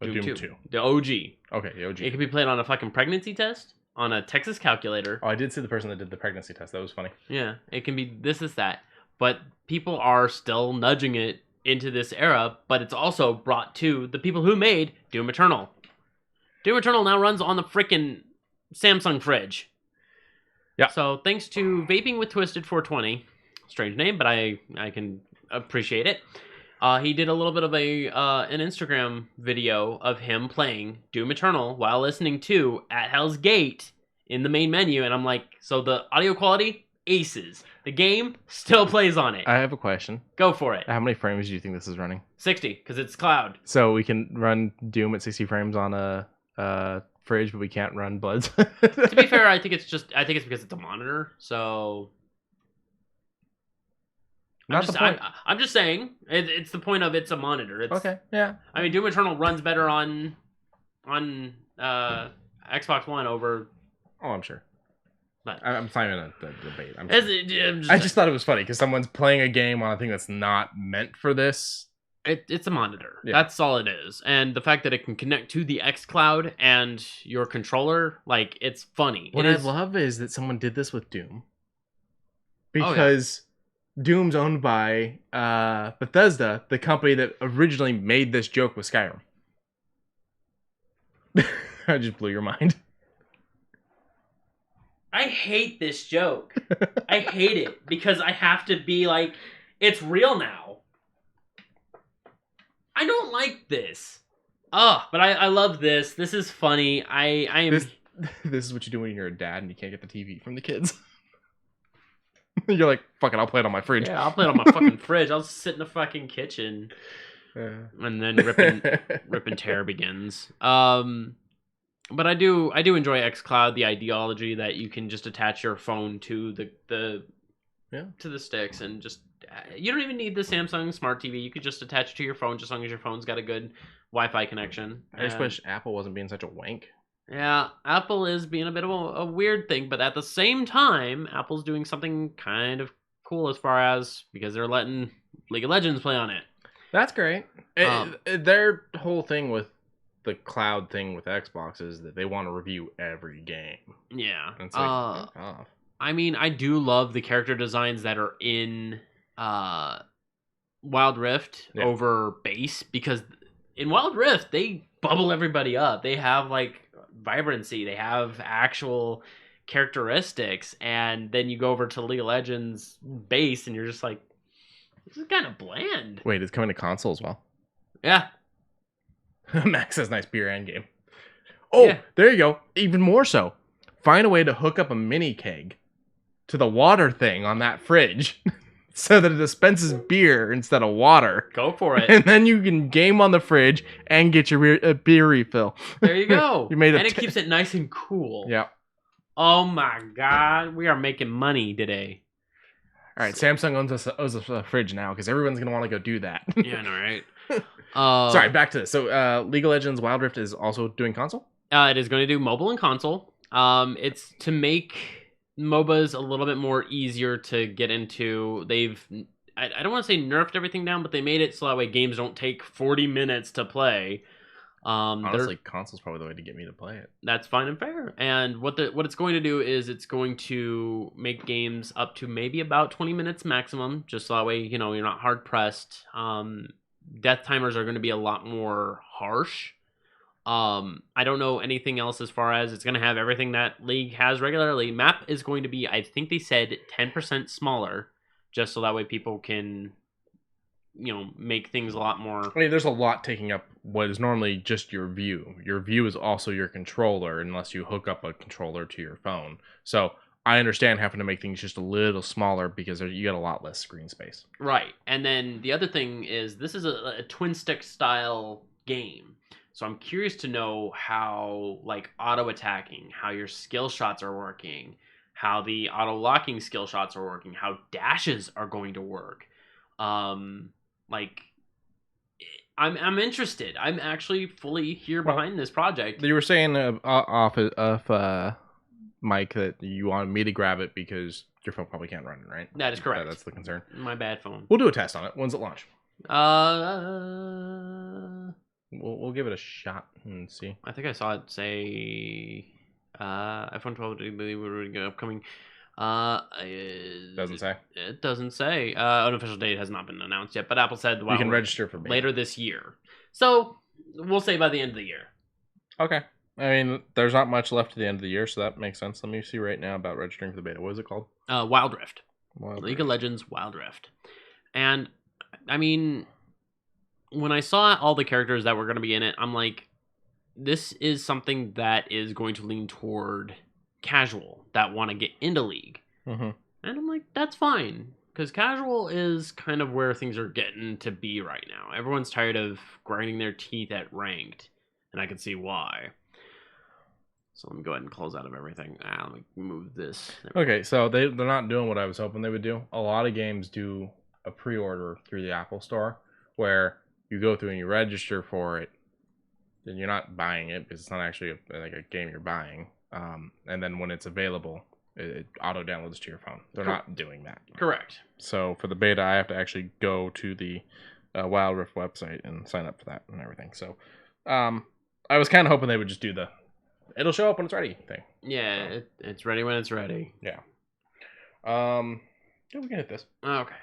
Speaker 2: Doom 2.
Speaker 3: The OG.
Speaker 2: Okay, the OG.
Speaker 3: It can be played on a fucking pregnancy test, on a Texas calculator.
Speaker 2: Oh, I did see the person that did the pregnancy test. That was funny.
Speaker 3: Yeah, it can be this is that. But people are still nudging it into this era, but it's also brought to the people who made Doom Eternal. Doom Eternal now runs on the freaking Samsung fridge.
Speaker 2: Yeah.
Speaker 3: So thanks to Vaping with Twisted 420, strange name, but I can appreciate it. He did a little bit of an Instagram video of him playing Doom Eternal while listening to At Hell's Gate in the main menu, and I'm like, so the audio quality, aces. The game still plays on it.
Speaker 2: I have a question.
Speaker 3: Go for it.
Speaker 2: How many frames do you think this is running?
Speaker 3: 60, because it's cloud.
Speaker 2: So we can run Doom at 60 frames on a fridge, but we can't run Bloods. To
Speaker 3: be fair, I think it's because it's a monitor. So I'm just saying it's the point of it's a monitor. It's,
Speaker 2: okay. Yeah.
Speaker 3: I mean, Doom Eternal runs better on Xbox One over.
Speaker 2: Oh, I'm sure.
Speaker 3: But
Speaker 2: I'm fine in a debate.
Speaker 3: I
Speaker 2: just thought it was funny because someone's playing a game on a thing that's not meant for this.
Speaker 3: It's a monitor. Yeah. That's all it is. And the fact that it can connect to the xCloud and your controller, like, it's funny.
Speaker 2: What I love is that someone did this with Doom. Because Doom's owned by Bethesda, the company that originally made this joke with Skyrim. I just blew your mind.
Speaker 3: I hate this joke. I hate it because I have to be like, it's real now. I don't like this. Oh, but I love this. This is funny. I am.
Speaker 2: This is what you do when you're a dad and you can't get the TV from the kids. You're like, fuck it, I'll play it on my fridge.
Speaker 3: Yeah, I'll play it on my fucking fridge. I'll sit in the fucking kitchen. And then rip and tear begins. But I do enjoy xCloud, the ideology that you can just attach your phone to the sticks and just you don't even need the Samsung Smart TV. You could just attach it to your phone, just as long as your phone's got a good Wi-Fi connection.
Speaker 2: I just wish Apple wasn't being such a wank.
Speaker 3: Yeah, Apple is being a bit of a weird thing, but at the same time, Apple's doing something kind of cool as far as because they're letting League of Legends play on it.
Speaker 2: That's great. Their whole thing with the cloud thing with Xbox is that they want to review every game.
Speaker 3: Yeah.
Speaker 2: And it's like, fuck off.
Speaker 3: I mean, I do love the character designs that are in Wild Rift over base, because in Wild Rift, they bubble everybody up. They have, like, vibrancy. They have actual characteristics. And then you go over to League of Legends base, and you're just like, this is kind of bland.
Speaker 2: Wait, it's coming to console as well?
Speaker 3: Yeah.
Speaker 2: Max has nice beer and game. Oh, yeah. There you go. Even more so. Find a way to hook up a mini keg to the water thing on that fridge so that it dispenses beer instead of water.
Speaker 3: Go for it.
Speaker 2: And then you can game on the fridge and get your beer refill.
Speaker 3: There you go.
Speaker 2: And
Speaker 3: it keeps it nice and cool.
Speaker 2: Yeah.
Speaker 3: Oh my God. We are making money today.
Speaker 2: All right, Samsung owns a fridge now because everyone's going to want to go do that.
Speaker 3: Yeah, I know, right?
Speaker 2: Sorry, back to this. So League of Legends Wild Rift is also doing console?
Speaker 3: It is going to do mobile and console. It's to make MOBAs a little bit more easier to get into. I don't want to say nerfed everything down, but they made it so that way games don't take 40 minutes to play.
Speaker 2: Honestly, console's probably the way to get me to play it.
Speaker 3: That's fine and fair. And what it's going to do is it's going to make games up to maybe about 20 minutes maximum, just so that way, you're not hard pressed. Death timers are going to be a lot more harsh. I don't know anything else as far as it's going to have everything that League has regularly. Map is going to be, I think they said 10% smaller, just so that way people can, make things a lot more.
Speaker 2: I mean, there's a lot taking up what is normally just your view. Your view is also your controller, unless you hook up a controller to your phone. So I understand having to make things just a little smaller because you got a lot less screen space.
Speaker 3: Right. And then the other thing is this is a twin stick style game. So I'm curious to know how, like, auto attacking, how your skill shots are working, how the auto locking skill shots are working, how dashes are going to work. I'm interested. I'm actually fully here behind this project.
Speaker 2: You were saying off of Mike that you wanted me to grab it because your phone probably can't run it, right?
Speaker 3: That is correct.
Speaker 2: That's the concern.
Speaker 3: My bad phone.
Speaker 2: We'll do a test on it. When's it launch? We'll give it a shot and see.
Speaker 3: I think I saw it say iPhone 12 upcoming.
Speaker 2: Doesn't say.
Speaker 3: It doesn't say. An official date has not been announced yet, but Apple said
Speaker 2: you can register for beta
Speaker 3: later this year. So we'll say by the end of the year.
Speaker 2: Okay. I mean, there's not much left to the end of the year, so that makes sense. Let me see right now about registering for the beta. What is it called?
Speaker 3: Wild Rift. League of Legends Wild Rift. And I mean, when I saw all the characters that were going to be in it, I'm like, this is something that is going to lean toward casual that want to get into League.
Speaker 2: Mm-hmm.
Speaker 3: And I'm like, that's fine. Because casual is kind of where things are getting to be right now. Everyone's tired of grinding their teeth at ranked. And I can see why. So let me go ahead and close out of everything. Let me move this.
Speaker 2: Okay, so they're not doing what I was hoping they would do. A lot of games do a pre-order through the Apple Store where you go through and you register for it. Then you're not buying it because it's not actually a game you're buying. And then when it's available, it auto downloads to your phone. They're not doing that.
Speaker 3: Correct.
Speaker 2: So for the beta, I have to actually go to the Wild Rift website and sign up for that and everything. So I was kind of hoping they would just do the it'll show up when it's ready thing.
Speaker 3: Yeah, it's ready when it's ready.
Speaker 2: Yeah. Yeah, we can hit this.
Speaker 3: Okay.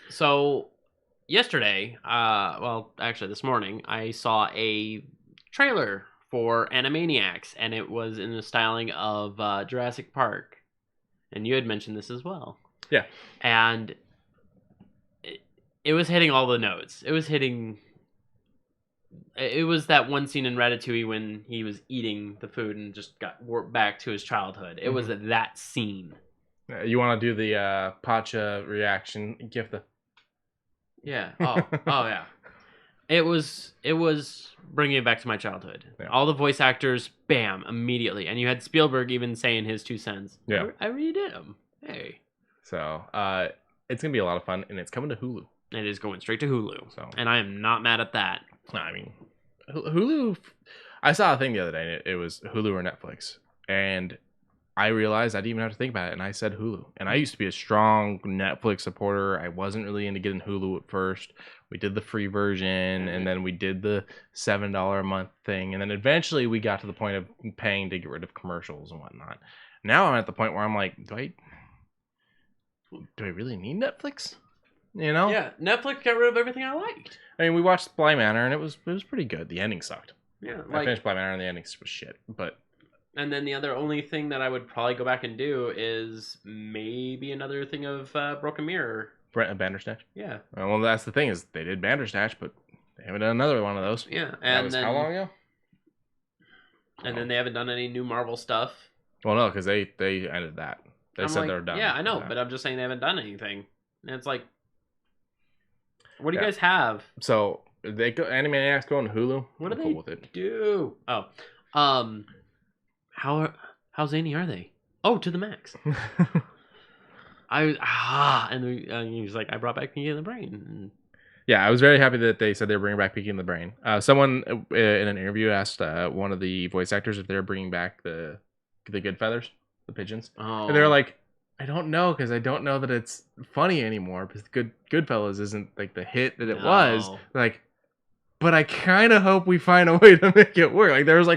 Speaker 3: So yesterday, well, actually this morning, I saw a trailer for Animaniacs, and it was in the styling of Jurassic Park, and you had mentioned this as well.
Speaker 2: Yeah.
Speaker 3: And it was hitting all the notes. It was hitting. It was that one scene in Ratatouille when he was eating the food and just got warped back to his childhood. It was that scene.
Speaker 2: You want to do the Pacha reaction? Give the.
Speaker 3: Yeah. Oh yeah. It was bringing it back to my childhood.
Speaker 2: Yeah.
Speaker 3: All the voice actors, bam, immediately, and you had Spielberg even saying his 2 cents.
Speaker 2: Yeah.
Speaker 3: I redid them. Hey.
Speaker 2: So it's gonna be a lot of fun, and it's coming to Hulu.
Speaker 3: It is going straight to Hulu.
Speaker 2: So,
Speaker 3: and I am not mad at that.
Speaker 2: no, I mean, Hulu. I saw a thing the other day. It was Hulu or Netflix, and I realized I didn't even have to think about it, and I said Hulu. And I used to be a strong Netflix supporter. I wasn't really into getting Hulu at first. We did the free version, and then we did the $7 a month thing, and then eventually we got to the point of paying to get rid of commercials and whatnot. Now I'm at the point where I'm like, do I really need Netflix? You know?
Speaker 3: Yeah, Netflix got rid of everything I liked.
Speaker 2: I mean, we watched Bly Manor, and it was pretty good. The ending sucked.
Speaker 3: Yeah,
Speaker 2: I finished Bly Manor, and the ending was shit. But
Speaker 3: and then the other only thing that I would probably go back and do is maybe another thing of Broken Mirror.
Speaker 2: Bandersnatch.
Speaker 3: Yeah.
Speaker 2: Well, that's the thing is they did Bandersnatch, but they haven't done another one of those.
Speaker 3: Yeah,
Speaker 2: That
Speaker 3: and
Speaker 2: was
Speaker 3: then
Speaker 2: how long ago?
Speaker 3: And then they haven't done any new Marvel stuff.
Speaker 2: Well, no, because they ended that. They said they were done.
Speaker 3: Yeah, I know,
Speaker 2: Yeah.
Speaker 3: but I'm just saying they haven't done anything. And it's like, what do you guys have?
Speaker 2: So they go Animaniacs go on Hulu.
Speaker 3: What do
Speaker 2: I'm
Speaker 3: they
Speaker 2: cool with it?
Speaker 3: do? Oh, how zany are they? Oh, to the max. And he was like, I brought back Pinky and the Brain.
Speaker 2: Yeah, I was very happy that they said they were bringing back Pinky and the Brain. Someone in an interview asked one of the voice actors if they're bringing back the good feathers, the pigeons,
Speaker 3: Oh,
Speaker 2: and they're like, I don't know because I don't know that it's funny anymore because Goodfellas isn't like the hit that it was. Like, but I kind of hope we find a way to make it work. Like there's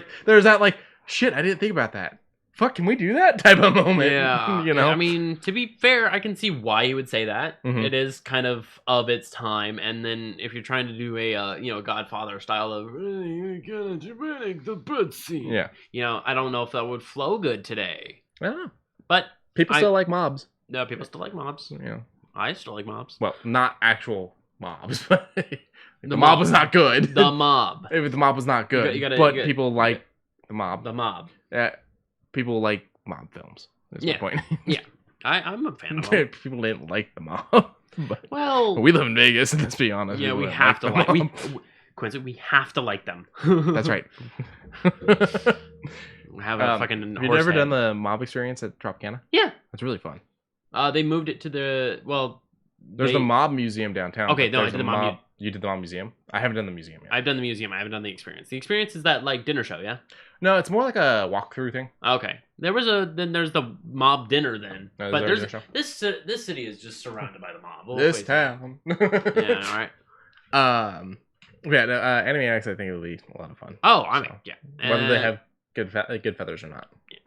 Speaker 2: that like shit. I didn't think about that. Fuck, can we do that type of moment?
Speaker 3: Yeah,
Speaker 2: you know.
Speaker 3: I mean, to be fair, I can see why he would say that.
Speaker 2: Mhm.
Speaker 3: It is kind of its time, and then if you're trying to do a Godfather style of the bird scene, I don't know if that would flow good today.
Speaker 2: I don't know.
Speaker 3: But
Speaker 2: People still like mobs.
Speaker 3: No, people still like mobs.
Speaker 2: Yeah.
Speaker 3: I still like mobs.
Speaker 2: Well, not actual mobs, but the mob was not good.
Speaker 3: The mob.
Speaker 2: If the mob was not good, people like the mob.
Speaker 3: The mob.
Speaker 2: People like mob films. That's my point.
Speaker 3: Yeah, I'm a fan of them.
Speaker 2: People didn't like the mob. But we live in Vegas, let's be honest.
Speaker 3: Yeah, we have to like Quincy. We have to like them.
Speaker 2: That's right.
Speaker 3: Have a fucking.
Speaker 2: Have you ever done the mob experience at Tropicana?
Speaker 3: Yeah,
Speaker 2: that's really fun.
Speaker 3: They moved it to the
Speaker 2: There's the mob museum downtown.
Speaker 3: Okay, no, I did the mob.
Speaker 2: You did the mob museum. I haven't done the museum yet.
Speaker 3: I've done the museum. I haven't done the experience. The experience is that like dinner show, yeah.
Speaker 2: No, it's more like a walkthrough thing.
Speaker 3: Okay, there's the mob dinner then, but this city is just surrounded by the mob.
Speaker 2: This town.
Speaker 3: Yeah, all right.
Speaker 2: Animaniacs, I think it'll be a lot of fun.
Speaker 3: Oh, I mean, yeah.
Speaker 2: Whether they have good feathers or not.
Speaker 3: Yeah.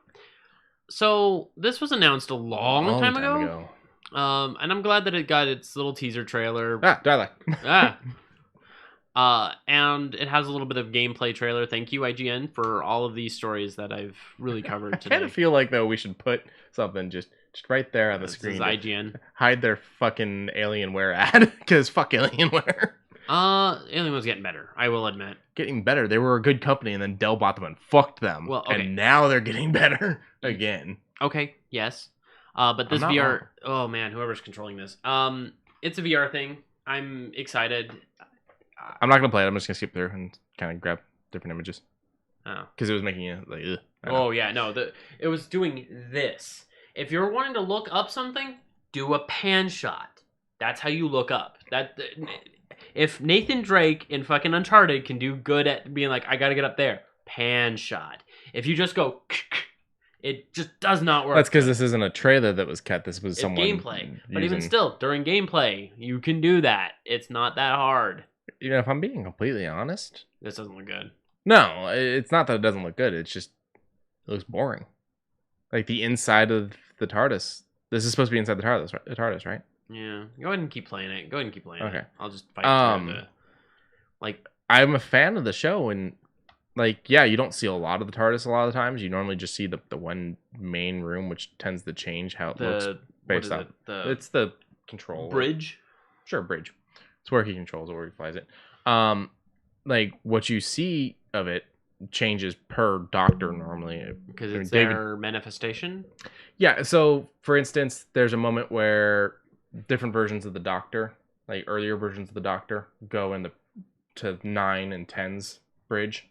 Speaker 3: So this was announced a long time ago. And I'm glad that it got its little teaser trailer.
Speaker 2: Dialect.
Speaker 3: And it has a little bit of gameplay trailer. Thank you, IGN, for all of these stories that I've really covered today.
Speaker 2: I kind of feel like though we should put something just right there on the screen.
Speaker 3: This is IGN.
Speaker 2: Hide their fucking Alienware ad because fuck Alienware.
Speaker 3: Alien was getting better, I will admit.
Speaker 2: Getting better. They were a good company, and then Dell bought them and fucked them. Well, okay. And now they're getting better again.
Speaker 3: Okay, yes. But this VR, wrong. Oh man, whoever's controlling this, it's a VR thing. I'm excited.
Speaker 2: I'm not gonna play it. I'm just gonna skip through and kind of grab different images.
Speaker 3: Oh,
Speaker 2: because it was making it like.
Speaker 3: Oh yeah, no, it was doing this. If you're wanting to look up something, do a pan shot. That's how you look up. If Nathan Drake in fucking Uncharted can do good at being like, I gotta get up there, pan shot. If you just go, it just does not work.
Speaker 2: That's because this isn't a trailer that was cut. This was someone
Speaker 3: gameplay. But even still, during gameplay, you can do that. It's not that hard.
Speaker 2: You know, if I'm being completely honest,
Speaker 3: this doesn't look good.
Speaker 2: No, it's not that it doesn't look good. It's just it looks boring. Like the inside of the TARDIS. This is supposed to be inside the TARDIS, right?
Speaker 3: Yeah, go ahead and keep playing it.
Speaker 2: Okay.
Speaker 3: It. I'll just fight through the
Speaker 2: I'm a fan of the show, and you don't see a lot of the TARDIS a lot of the times. You normally just see the one main room, which tends to change how it looks based on. It's the control
Speaker 3: bridge.
Speaker 2: Sure, bridge. It's where he controls it, where he flies it. What you see of it changes per Doctor normally
Speaker 3: because it's their manifestation.
Speaker 2: Yeah. So, for instance, there's a moment where different versions of the Doctor, like earlier versions of the Doctor, go to 9 and 10's bridge.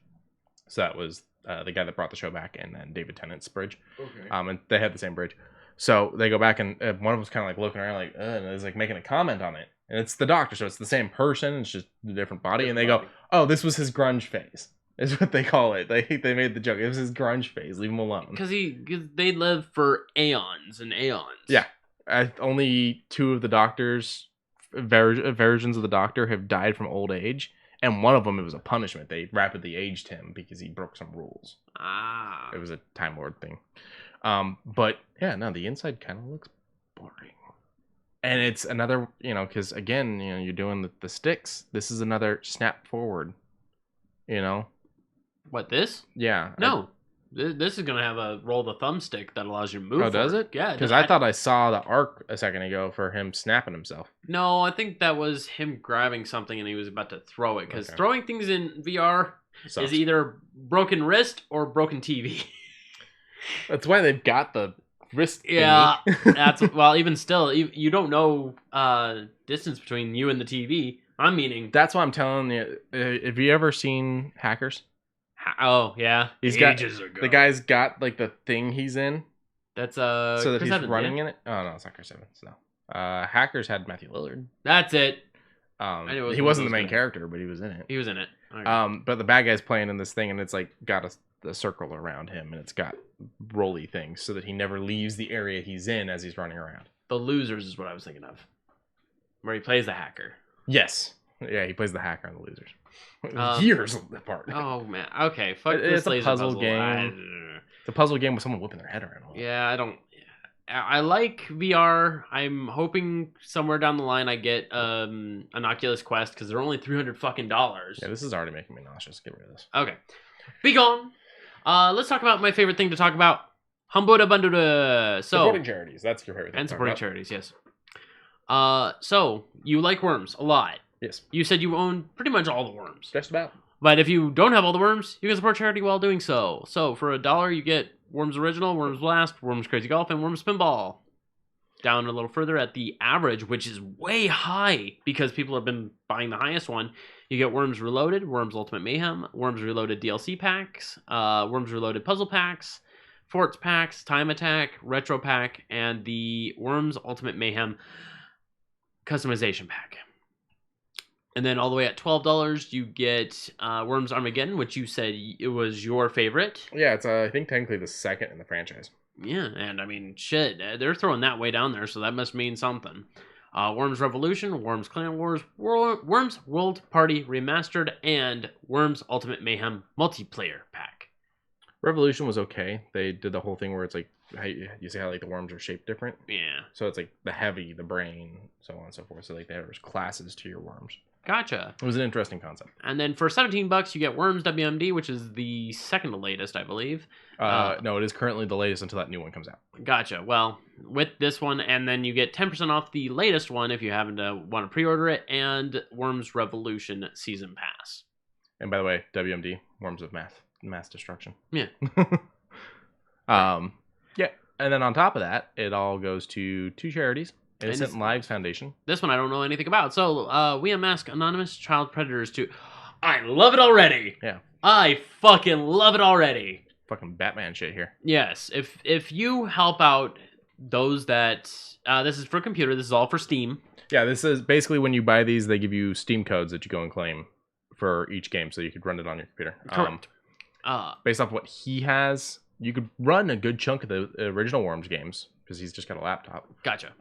Speaker 2: So that was the guy that brought the show back, and then David Tennant's bridge.
Speaker 3: Okay.
Speaker 2: And they had the same bridge. So they go back, and one of them's kind of like looking around, like, and is like making a comment on it. And it's the Doctor, so it's the same person. It's just a different body. And they go, "Oh, this was his grunge phase," is what they call it. They made the joke. It was his grunge phase. Leave him alone.
Speaker 3: Because they live for aeons and aeons.
Speaker 2: Yeah. Only 2 of the Doctors, versions of the Doctor, have died from old age. And one of them, it was a punishment. They rapidly aged him because he broke some rules.
Speaker 3: Ah.
Speaker 2: It was a Time Lord thing. But yeah, no, the inside kind of looks boring. And it's another, because again, you're doing the sticks. This is another snap forward.
Speaker 3: What, this?
Speaker 2: Yeah.
Speaker 3: No. This is going to have a roll the thumbstick that allows you to move.
Speaker 2: Oh, does it?
Speaker 3: Yeah.
Speaker 2: Because I thought I saw the arc a second ago for him snapping himself.
Speaker 3: No, I think that was him grabbing something and he was about to throw it. Because throwing things in VR is either broken wrist or broken TV.
Speaker 2: That's why they've got the wrist thingy.
Speaker 3: Yeah. Well, even still, you don't know distance between you and the TV. I'm meaning.
Speaker 2: That's why I'm telling you. Have you ever seen Hackers?
Speaker 3: Oh, yeah.
Speaker 2: Ages ago. The guy's got the thing he's in.
Speaker 3: That's
Speaker 2: so that
Speaker 3: Chris
Speaker 2: he's
Speaker 3: Evans,
Speaker 2: running in it. Oh no, it's not Chris Evans. No. Hackers had Matthew Lillard.
Speaker 3: That's it.
Speaker 2: He wasn't the main character, but he was in it.
Speaker 3: He was in it. Okay.
Speaker 2: But the bad guy's playing in this thing, and it's got a circle around him, and it's got rolly things so that he never leaves the area he's in as he's running around.
Speaker 3: The Losers is what I was thinking of, where he plays the hacker.
Speaker 2: Yes. Yeah, he plays the hacker on The Losers. Years apart.
Speaker 3: Oh man. Okay. Fuck
Speaker 2: it's
Speaker 3: this
Speaker 2: a puzzle game. It's a puzzle game with someone whipping their head around.
Speaker 3: Yeah, I don't. I like VR. I'm hoping somewhere down the line I get an Oculus Quest because they're only $300 fucking.
Speaker 2: Yeah, this is already making me nauseous. Get rid of this.
Speaker 3: Okay. Be gone. Let's talk about my favorite thing to talk about. Humbuda Bunduda.
Speaker 2: Supporting charities. That's your favorite thing.
Speaker 3: And supporting charities, yes. So you like worms a lot.
Speaker 2: Yes.
Speaker 3: You said you own pretty much all the worms.
Speaker 2: Just about.
Speaker 3: But if you don't have all the worms, you can support charity while doing so. So for $1, you get Worms Original, Worms Blast, Worms Crazy Golf, and Worms Pinball. Down a little further at the average, which is way high because people have been buying the highest one, you get Worms Reloaded, Worms Ultimate Mayhem, Worms Reloaded DLC packs, Worms Reloaded Puzzle packs, Forts packs, Time Attack, Retro pack, and the Worms Ultimate Mayhem customization pack. And then all the way at $12, you get Worms Armageddon, which you said it was your favorite.
Speaker 2: Yeah, it's I think technically the second in the franchise.
Speaker 3: Yeah, and I mean, shit, they're throwing that way down there, so that must mean something. Worms Revolution, Worms Clan Wars, Worms World Party Remastered, and Worms Ultimate Mayhem Multiplayer Pack.
Speaker 2: Revolution was okay. They did the whole thing where it's like, you see how the worms are shaped different?
Speaker 3: Yeah.
Speaker 2: So it's like the heavy, the brain, so on and so forth. So there's classes to your worms.
Speaker 3: Gotcha.
Speaker 2: It was an interesting concept.
Speaker 3: And then for $17, you get Worms WMD, which is the second to latest, I believe.
Speaker 2: No, it is currently the latest until that new one comes out.
Speaker 3: Gotcha. Well, with this one, and then you get 10% off the latest one if you happen to want to pre-order it, and Worms Revolution Season Pass.
Speaker 2: And by the way, WMD, Worms of Mass Destruction.
Speaker 3: Yeah.
Speaker 2: Yeah. And then on top of that, it all goes to 2 charities. Innocent Lives Foundation.
Speaker 3: This one I don't know anything about. So, we unmask anonymous child predators too. I love it already.
Speaker 2: Yeah.
Speaker 3: I fucking love it already.
Speaker 2: Fucking Batman shit here.
Speaker 3: Yes. If you help out those that... this is for computer. This is all for Steam.
Speaker 2: Yeah, this is basically when you buy these, they give you Steam codes that you go and claim for each game so you could run it on your computer.
Speaker 3: Correct.
Speaker 2: Based off what he has, you could run a good chunk of the original Worms games because he's just got a laptop.
Speaker 3: Gotcha.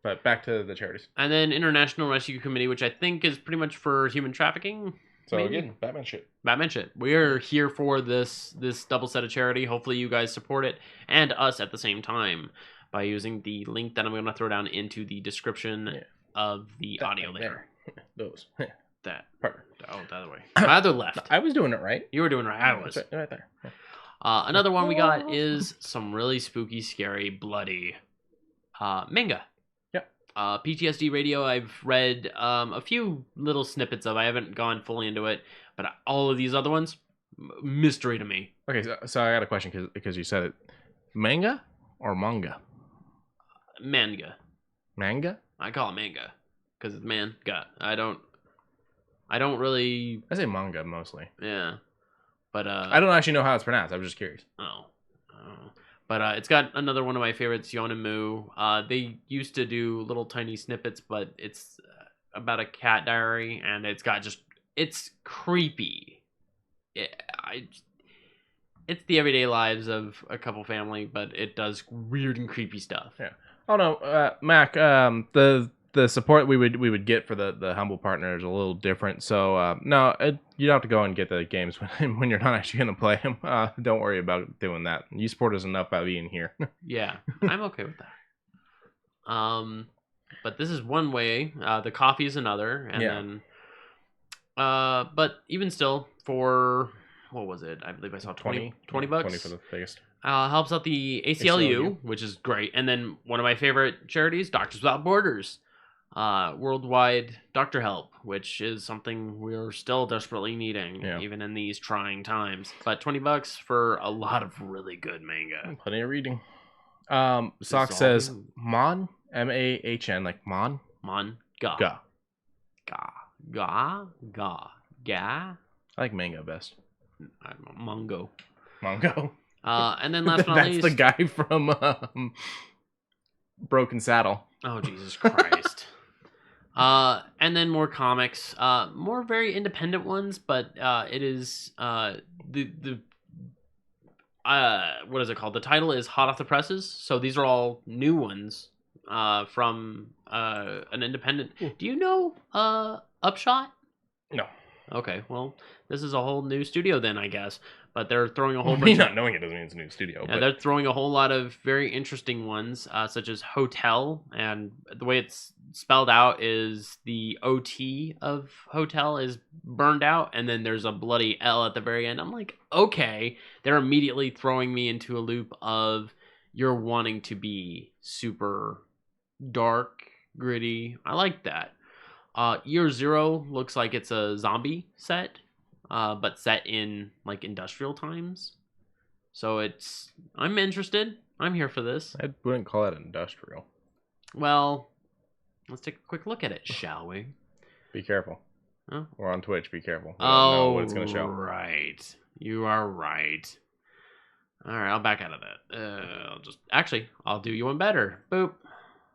Speaker 2: But back to the charities.
Speaker 3: And then International Rescue Committee, which I think is pretty much for human trafficking.
Speaker 2: So again, Batman shit.
Speaker 3: Batman shit. We're here for this double set of charity. Hopefully you guys support it and us at the same time by using the link that I'm going to throw down into the description of the audio later.
Speaker 2: Those.
Speaker 3: That.
Speaker 2: Partner.
Speaker 3: Oh, the other way. My other left.
Speaker 2: I was doing it right.
Speaker 3: You were doing it right. I was.
Speaker 2: Right there. Yeah.
Speaker 3: Another one we got is some really spooky, scary, bloody manga.
Speaker 2: Yeah.
Speaker 3: PTSD Radio, I've read a few little snippets of. I haven't gone fully into it, but all of these other ones, mystery to me.
Speaker 2: Okay, so I got a question because you said it. Manga or manga?
Speaker 3: Manga.
Speaker 2: Manga?
Speaker 3: I call it manga because it's manga. I don't really.
Speaker 2: I say manga mostly.
Speaker 3: Yeah, but
Speaker 2: I don't actually know how it's pronounced. I was just curious.
Speaker 3: But it's got another one of my favorites, Yonamu. They used to do little tiny snippets, but it's about a cat diary, and it's creepy. It's the everyday lives of a couple family, but it does weird and creepy stuff.
Speaker 2: Yeah. Oh no, Mac. The support we would get for the humble partner is a little different. So no, you don't have to go and get the games when you're not actually going to play them. Don't worry about doing that. You support us enough by being here.
Speaker 3: Yeah, I'm okay with that. But this is one way. The coffee is another, and then. But even still, for what was it? I believe I saw 20 bucks.
Speaker 2: 20 for the biggest.
Speaker 3: Helps out the ACLU, which is great. And then one of my favorite charities, Doctors Without Borders. Worldwide doctor help, which is something we're still desperately needing, even in these trying times. But $20 for a lot of really good manga.
Speaker 2: Plenty of reading. Sock says Mon, MAHN, like Mon.
Speaker 3: Mon,
Speaker 2: ga.
Speaker 3: Ga.
Speaker 2: I like manga best.
Speaker 3: Mongo. And then last but not least,
Speaker 2: that's the guy from Broken Saddle.
Speaker 3: Oh, Jesus Christ. And then more comics, more very independent ones, but it is what is it called? The title is Hot Off the Presses. So these are all new ones from an independent. Do you know Upshot?
Speaker 2: No.
Speaker 3: Okay, well, this is a whole new studio then, I guess. But they're throwing a whole bunch.
Speaker 2: Me not knowing it doesn't mean it's a new studio.
Speaker 3: Yeah,
Speaker 2: but...
Speaker 3: they're throwing a whole lot of very interesting ones, such as Hotel, and the way it's spelled out is the OT of Hotel is burned out, and then there's a bloody L at the very end. I'm like, okay, they're immediately throwing me into a loop of you're wanting to be super dark, gritty. I like that. Year Zero looks like it's a zombie set. But set in like industrial times. So I'm interested. I'm here for this.
Speaker 2: I wouldn't call it industrial.
Speaker 3: Well, let's take a quick look at it, shall we?
Speaker 2: Be careful.
Speaker 3: Huh?
Speaker 2: We're on Twitch. Be careful. We
Speaker 3: don't
Speaker 2: know what it's going to show.
Speaker 3: Right. You are right. All right, I'll back out of that. I'll do you one better. Boop.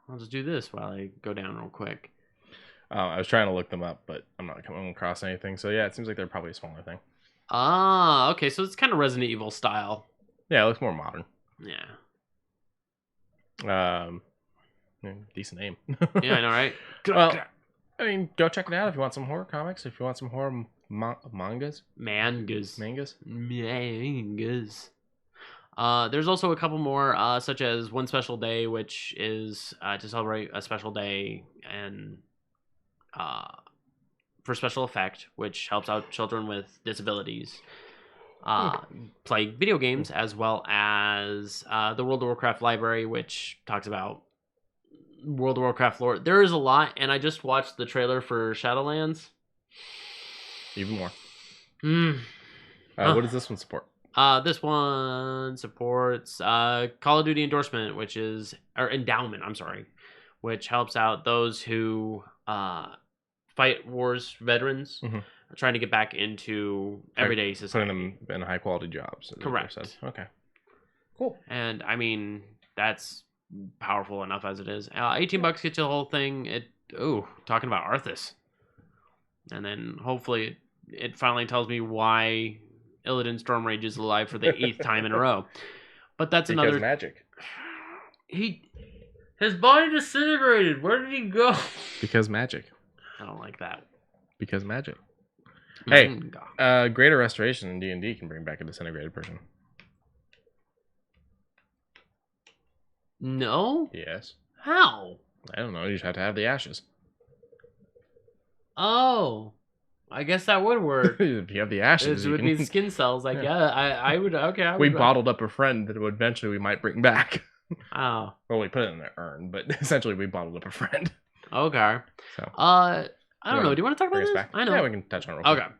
Speaker 3: I'll just do this while I go down real quick.
Speaker 2: I was trying to look them up, but I'm not coming across anything. So yeah, it seems like they're probably a smaller thing.
Speaker 3: Ah, okay. So it's kind of Resident Evil style.
Speaker 2: Yeah, it looks more modern.
Speaker 3: Yeah.
Speaker 2: Decent name.
Speaker 3: Yeah, I know, right?
Speaker 2: Well, I mean, go check it out if you want some horror comics. If you want some horror mangas. There's
Speaker 3: also a couple more, such as One Special Day, which is to celebrate a special day and for special effect, which helps out children with disabilities play video games, as well as the World of Warcraft library, which talks about World of Warcraft lore. There is a lot, and I just watched the trailer for Shadowlands.
Speaker 2: Even more. What does this one support?
Speaker 3: This one supports Call of Duty endorsement, endowment, which helps out those who fight wars veterans trying to get back into everyday society.
Speaker 2: Putting them in high quality jobs.
Speaker 3: Correct.
Speaker 2: Okay. Cool.
Speaker 3: And I mean, that's powerful enough as it is. $18 gets you the whole thing. Talking about Arthas. And then hopefully it finally tells me why Illidan Stormrage is alive for the 8th time in a row. But that's
Speaker 2: because
Speaker 3: another
Speaker 2: magic.
Speaker 3: His body disintegrated. Where did he go?
Speaker 2: Because magic.
Speaker 3: I don't like that.
Speaker 2: Because magic. Hey, Greater Restoration in D&D can bring back a disintegrated person.
Speaker 3: No?
Speaker 2: Yes.
Speaker 3: How?
Speaker 2: I don't know. You just have to have the ashes.
Speaker 3: Oh. I guess that would work.
Speaker 2: If you have the ashes,
Speaker 3: It
Speaker 2: you
Speaker 3: would
Speaker 2: can...
Speaker 3: be skin cells, I
Speaker 2: Yeah.
Speaker 3: guess. I would, okay. I would,
Speaker 2: We bottled up a friend that eventually we might bring back.
Speaker 3: Oh.
Speaker 2: Well, we put it in the urn, but essentially we bottled up a friend.
Speaker 3: Okay.
Speaker 2: So
Speaker 3: I don't know. Do you want to talk about
Speaker 2: bring us
Speaker 3: this?
Speaker 2: back?
Speaker 3: I know.
Speaker 2: Yeah, we can touch on it real quick.
Speaker 3: Okay.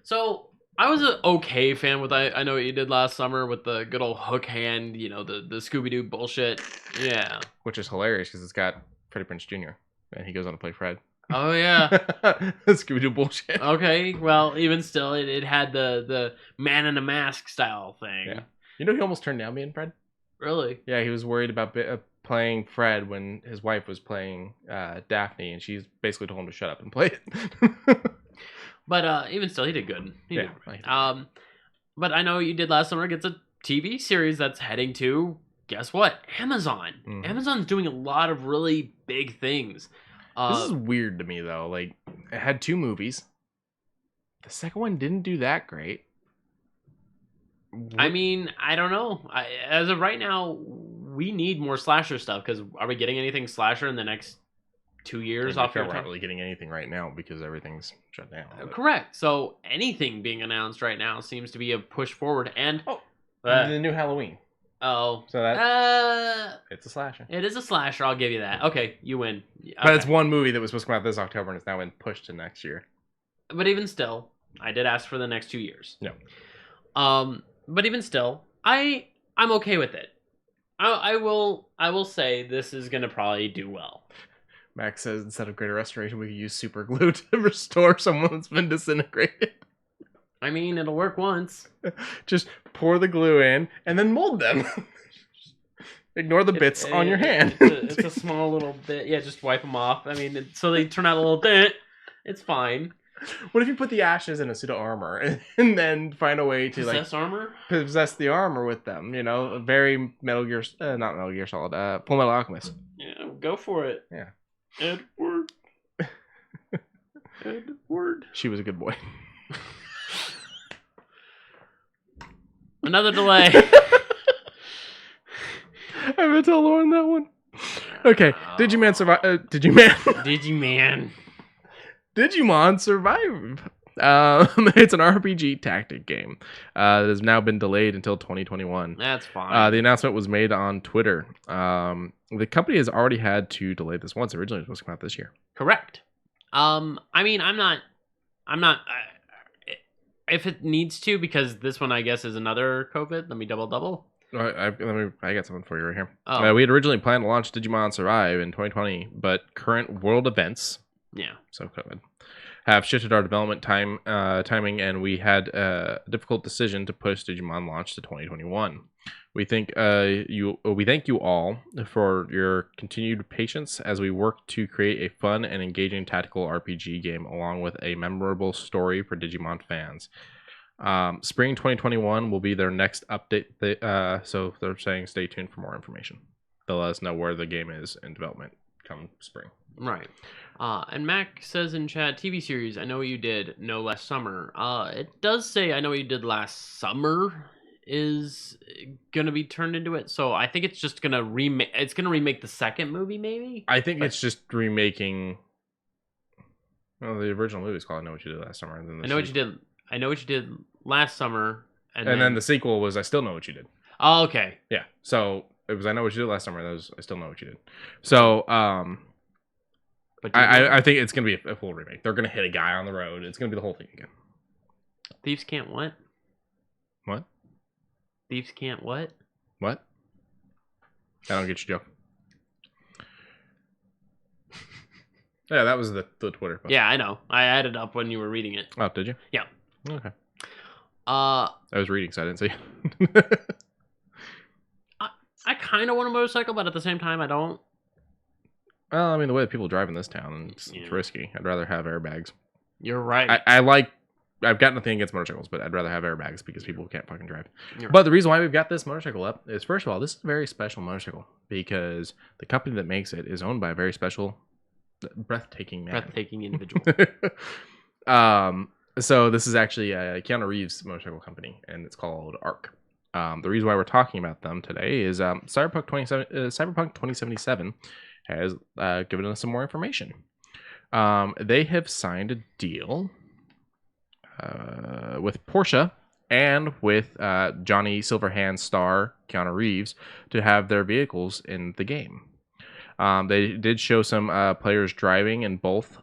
Speaker 3: So I was an okay fan with I know what you did last summer with the good old hook hand, you know, the Scooby Doo bullshit. Yeah.
Speaker 2: Which is hilarious because it's got Freddie Prinze Jr. and he goes on to play Fred.
Speaker 3: Oh yeah.
Speaker 2: Scooby Doo bullshit.
Speaker 3: Okay. Well, even still, it had the man in a mask style thing.
Speaker 2: Yeah. You know he almost turned down being Fred.
Speaker 3: Really?
Speaker 2: Yeah, he was worried about playing Fred when his wife was playing Daphne, and she basically told him to shut up and play it.
Speaker 3: But even still, he did good. He did.
Speaker 2: Yeah.
Speaker 3: But I know what you did last summer. Gets a TV series that's heading to, guess what? Amazon.
Speaker 2: Mhm.
Speaker 3: Amazon's doing a lot of really big things.
Speaker 2: This is weird to me though. Like, it had 2 movies. The second one didn't do that great.
Speaker 3: I mean, I don't know. As of right now, we need more slasher stuff because are we getting anything slasher in the next 2 years off your
Speaker 2: we're not
Speaker 3: time?
Speaker 2: really getting anything right now because everything's shut down. But...
Speaker 3: Correct. So anything being announced right now seems to be a push forward. And
Speaker 2: the new Halloween.
Speaker 3: Oh,
Speaker 2: So that it's a slasher.
Speaker 3: It is a slasher. I'll give you that. Okay, you win. Okay.
Speaker 2: But it's one movie that was supposed to come out this October and it's now been pushed to next year.
Speaker 3: But even still, I did ask for the next 2 years.
Speaker 2: No.
Speaker 3: But even still, I'm okay with it. I will say this is gonna probably do well.
Speaker 2: Max says instead of greater restoration, we could use super glue to restore someone that's been disintegrated.
Speaker 3: I mean, it'll work once.
Speaker 2: Just pour the glue in and then mold them. Ignore the bits on your hand.
Speaker 3: It's a small little bit. Yeah, just wipe them off. I mean, so they turn out a little bit. It's fine.
Speaker 2: What if you put the ashes in a suit of armor and then find a way to
Speaker 3: possess armor?
Speaker 2: Possess the armor with them? You know, a very Metal Gear, not Metal Gear Solid, Full Metal Alchemist.
Speaker 3: Yeah, go for it.
Speaker 2: Yeah.
Speaker 3: Edward. Edward.
Speaker 2: She was a good boy.
Speaker 3: Another delay.
Speaker 2: I meant to tell Lauren that one. Okay, Digimon survive. Digimon. Digimon Survive. It's an RPG tactic game that has now been delayed until 2021.
Speaker 3: That's fine.
Speaker 2: The announcement was made on Twitter. The company has already had to delay this once. Originally, it was supposed to come out this year.
Speaker 3: Correct. I mean, I'm not. If it needs to, because this one, I guess, is another COVID. Let me double.
Speaker 2: I got something for you right here.
Speaker 3: Oh.
Speaker 2: We had originally planned to launch Digimon Survive in 2020, but current world events, so COVID, have shifted our development timing, and we had a difficult decision to push Digimon launch to 2021. We thank you all for your continued patience as we work to create a fun and engaging tactical RPG game along with a memorable story for Digimon fans. Spring 2021 will be their next update, so they're saying stay tuned for more information. They'll let us know where the game is in development come spring.
Speaker 3: Right. And Mac says in chat, TV series, I know what you did, no last summer. It does say I know what you did last summer is gonna be turned into it, so I think it's just gonna remake the second movie, maybe.
Speaker 2: I think it's just remaking. Well, the original movie is called I Know What You Did Last Summer, and then
Speaker 3: I know what you did last summer, and
Speaker 2: then the sequel was I Still Know What You Did.
Speaker 3: Oh, okay.
Speaker 2: Yeah, so it was I Know What You Did Last Summer. That was I Still Know What You Did. So but I think it's gonna be a full remake. They're gonna hit a guy on the road. It's gonna be the whole thing again.
Speaker 3: Thieves can't what?
Speaker 2: What?
Speaker 3: Thieves can't what?
Speaker 2: What? I don't get your joke. Yeah, that was the Twitter post.
Speaker 3: Yeah, I know. I added up when you were reading it.
Speaker 2: Oh, did you?
Speaker 3: Yeah.
Speaker 2: Okay. I was reading, so I didn't see.
Speaker 3: I kind of want a motorcycle, but at the same time, I don't.
Speaker 2: Well, I mean, the way that people drive in this town, it's risky. I'd rather have airbags.
Speaker 3: You're right.
Speaker 2: I've got nothing against motorcycles, but I'd rather have airbags because people can't fucking drive.
Speaker 3: You're
Speaker 2: but the reason why we've got this motorcycle up is, first of all, this is a very special motorcycle because the company that makes it is owned by a very special, breathtaking man.
Speaker 3: Breathtaking individual.
Speaker 2: So this is actually a Keanu Reeves motorcycle company, and it's called ARC. The reason why we're talking about them today is Cyberpunk 2077 has given us some more information. They have signed a deal with Porsche and with Johnny Silverhand's star Keanu Reeves to have their vehicles in the game. They did show some players driving in both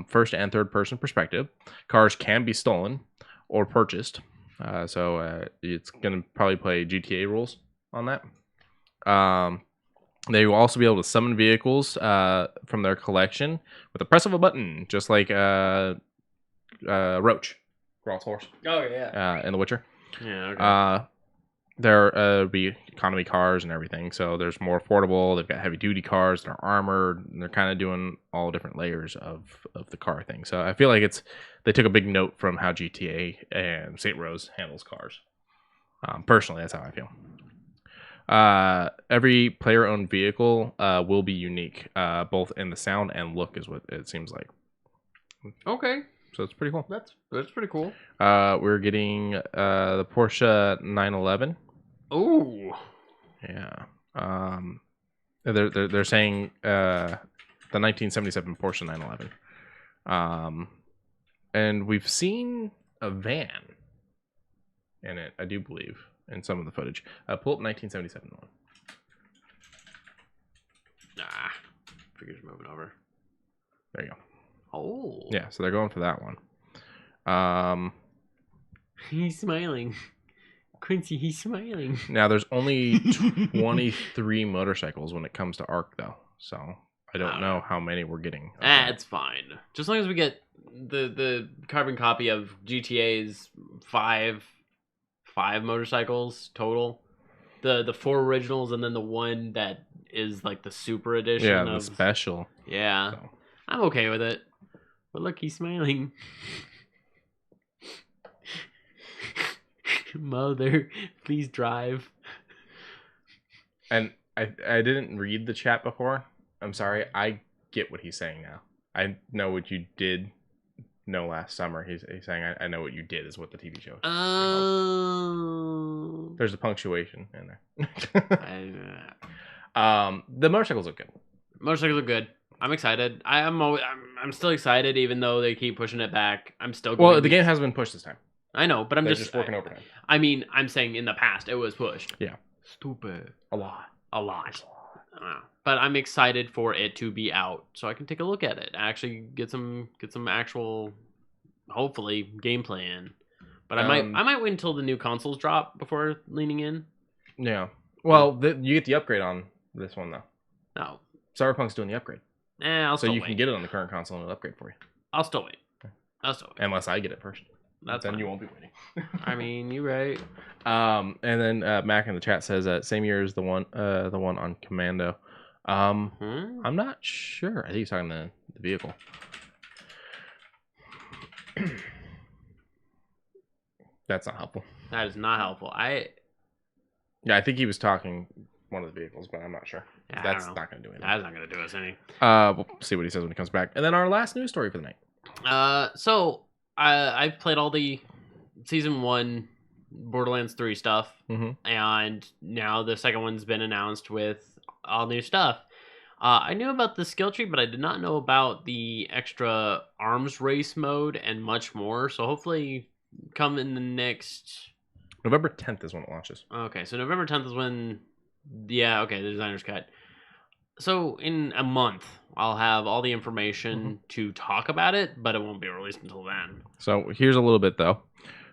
Speaker 2: first and third person perspective. Cars can be stolen or purchased. So it's going to probably play GTA rules on that. They will also be able to summon vehicles from their collection with the press of a button, just like Roach, Geralt's horse.
Speaker 3: Oh, yeah.
Speaker 2: In The Witcher.
Speaker 3: Yeah, okay.
Speaker 2: There be economy cars and everything, so there's more affordable. They've got heavy duty cars that are armored, and they're kind of doing all different layers of the car thing. So I feel like they took a big note from how GTA and St. Rose handles cars. Personally, that's how I feel. Every player-owned vehicle will be unique, both in the sound and look, is what it seems like.
Speaker 3: Okay.
Speaker 2: So it's pretty cool.
Speaker 3: That's pretty cool.
Speaker 2: We're getting the Porsche 911.
Speaker 3: Oh.
Speaker 2: Yeah. They're saying the 1977 Porsche 911. And we've seen a van in it, I do believe, in some of the footage. Pull up 1977 one.
Speaker 3: Figure's moving over.
Speaker 2: There you go.
Speaker 3: Oh.
Speaker 2: Yeah, so they're going for that one.
Speaker 3: He's smiling. Quincy, he's smiling.
Speaker 2: Now, there's only 23 motorcycles when it comes to ARC, though. So I don't know how many we're getting.
Speaker 3: It's fine. Just as long as we get the carbon copy of GTA's five motorcycles total. The 4 originals and then the one that is like the super edition.
Speaker 2: Yeah, the special.
Speaker 3: Yeah. So. I'm okay with it. But look, he's smiling. Mother, please drive.
Speaker 2: And I didn't read the chat before. I'm sorry. I get what he's saying now. I know what you did know last summer. He's saying I know what you did is what the TV show. There's a punctuation in there. The motorcycles look good.
Speaker 3: Motorcycles look good. I'm excited. I'm still excited, even though they keep pushing it back. I'm still.
Speaker 2: Well, the game hasn't been pushed this time.
Speaker 3: I know, but
Speaker 2: They're just working overtime.
Speaker 3: I mean, I'm saying in the past it was pushed.
Speaker 2: Yeah.
Speaker 3: Stupid.
Speaker 2: A lot.
Speaker 3: But I'm excited for it to be out, so I can take a look at it. Actually, get some actual, hopefully, gameplay in. But I might wait until the new consoles drop before leaning in.
Speaker 2: Yeah. Well, you get the upgrade on this one though.
Speaker 3: No.
Speaker 2: Cyberpunk's doing the upgrade.
Speaker 3: I'll still wait.
Speaker 2: So you can get it on the current console and it'll upgrade for you.
Speaker 3: I'll still wait.
Speaker 2: Unless I get it first.
Speaker 3: Then
Speaker 2: fine. You won't be waiting.
Speaker 3: I mean, you're right.
Speaker 2: And then Mac in the chat says same year as the one on Commando. I'm not sure. I think he's talking the vehicle. That's not helpful.
Speaker 3: That is not helpful.
Speaker 2: I think he was talking one of the vehicles, but I'm not sure. Yeah, that's not going to do anything.
Speaker 3: That's not going to do us any.
Speaker 2: We'll see what he says when he comes back. And then our last news story for the night.
Speaker 3: So I've played all the Season 1 Borderlands 3 stuff, and now the second one's been announced with all new stuff. I knew about the skill tree, but I did not know about the extra arms race mode and much more. So hopefully come in the next...
Speaker 2: November 10th is when it launches.
Speaker 3: Okay, so November 10th is when... Yeah, okay, the designer's cut. So in a month, I'll have all the information to talk about it, but it won't be released until then.
Speaker 2: So here's a little bit, though.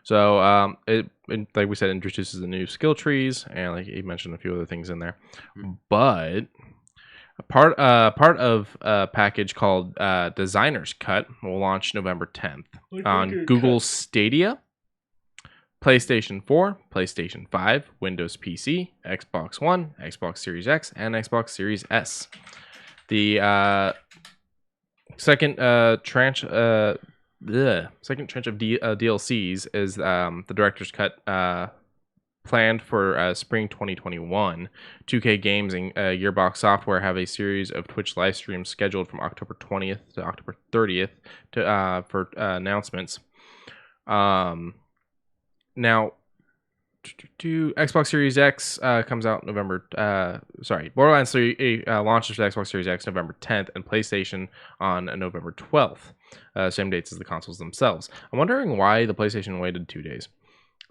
Speaker 2: So it like we said, introduces the new skill trees, and like you mentioned a few other things in there. But part of a package called Designer's Cut will launch November 10th on Google Stadia, PlayStation 4, PlayStation 5, Windows PC, Xbox One, Xbox Series X, and Xbox Series S. The second tranche of DLCs is the Director's Cut planned for spring 2021. 2K Games and Gearbox Software have a series of Twitch live streams scheduled from October 20th to October 30th for announcements. Now, Xbox Series X comes out November. Borderlands 3 launches for the Xbox Series X November 10th, and PlayStation on November 12th. Same dates as the consoles themselves. I'm wondering why the PlayStation waited 2 days.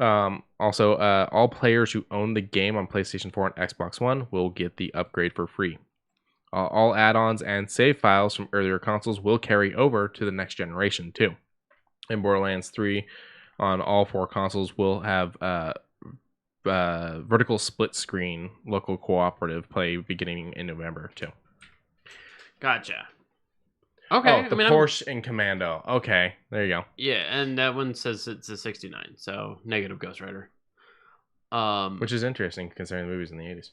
Speaker 2: Also, all players who own the game on PlayStation 4 and Xbox One will get the upgrade for free. All add-ons and save files from earlier consoles will carry over to the next generation too. And Borderlands 3 on all 4 consoles will have vertical split screen local cooperative play beginning in November too.
Speaker 3: Gotcha. Okay.
Speaker 2: Oh, Porsche and Commando. Okay, there you go.
Speaker 3: Yeah, and that one says it's a 69, so negative Ghost Rider.
Speaker 2: Which is interesting considering the movies in the 80s.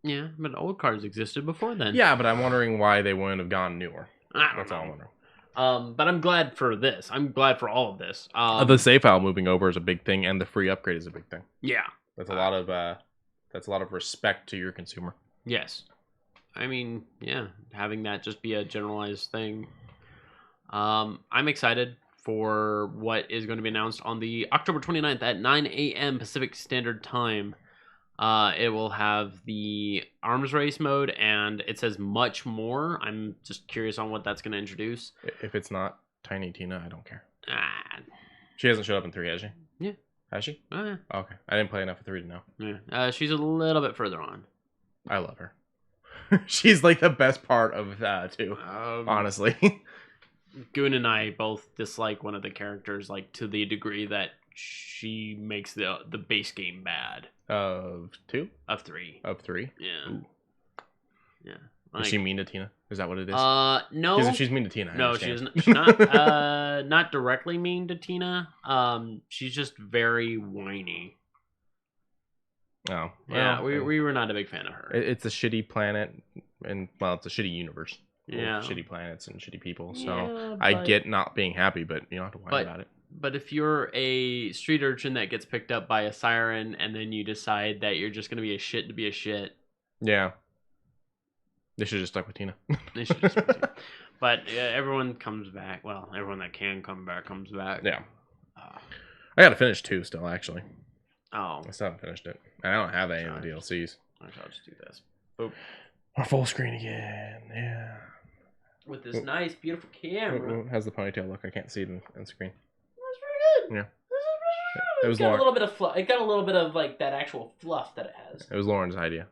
Speaker 3: Yeah, but old cars existed before then.
Speaker 2: Yeah, but I'm wondering why they wouldn't have gone newer. That's all I'm wondering.
Speaker 3: But I'm glad for this. I'm glad for all of this.
Speaker 2: The save file moving over is a big thing, and the free upgrade is a big thing.
Speaker 3: Yeah,
Speaker 2: that's a lot of respect to your consumer.
Speaker 3: Yes, I mean, yeah, having that just be a generalized thing. I'm excited for what is going to be announced on the October 29th at 9 a.m. Pacific Standard Time. It will have the arms race mode, and it says much more. I'm just curious on what that's going to introduce.
Speaker 2: If it's not Tiny Tina, I don't care.
Speaker 3: She
Speaker 2: hasn't showed up in 3, has she?
Speaker 3: Yeah.
Speaker 2: Has she?
Speaker 3: Yeah.
Speaker 2: Okay. I didn't play enough of 3 to know.
Speaker 3: Yeah. She's a little bit further on.
Speaker 2: I love her. She's like the best part of 2, honestly.
Speaker 3: Goon and I both dislike one of the characters, like, to the degree that she makes the base game bad.
Speaker 2: Of 2?
Speaker 3: Of 3.
Speaker 2: Of 3?
Speaker 3: Yeah.
Speaker 2: Ooh.
Speaker 3: Yeah.
Speaker 2: Is she mean to Tina? Is that what it is?
Speaker 3: No.
Speaker 2: Because if she's mean to Tina,
Speaker 3: no, she's not. Not directly mean to Tina. She's just very whiny.
Speaker 2: Oh.
Speaker 3: Yeah, we were not a big fan of her.
Speaker 2: It's a shitty planet, and well, it's a shitty universe.
Speaker 3: Yeah.
Speaker 2: Shitty planets and shitty people. So
Speaker 3: yeah,
Speaker 2: I get not being happy, but you don't have to whine about it.
Speaker 3: But if you're a street urchin that gets picked up by a siren and then you decide that you're just going to be a shit to be a shit.
Speaker 2: Yeah. They should have just stuck with Tina.
Speaker 3: They should just stuck with Tina. But everyone comes back. Well, everyone that can come back comes back.
Speaker 2: Yeah. I got to finish 2 still, actually.
Speaker 3: Oh.
Speaker 2: I still haven't finished it. I don't have any of the DLCs.
Speaker 3: I shall just do this. Boop.
Speaker 2: Our full screen again. Yeah.
Speaker 3: With this nice, beautiful camera.
Speaker 2: How's the ponytail look? I can't see it on screen.
Speaker 3: That's pretty good.
Speaker 2: Yeah.
Speaker 3: It was got a little bit of fluff. It got a little bit of like that actual fluff that it has.
Speaker 2: It was Lauren's idea.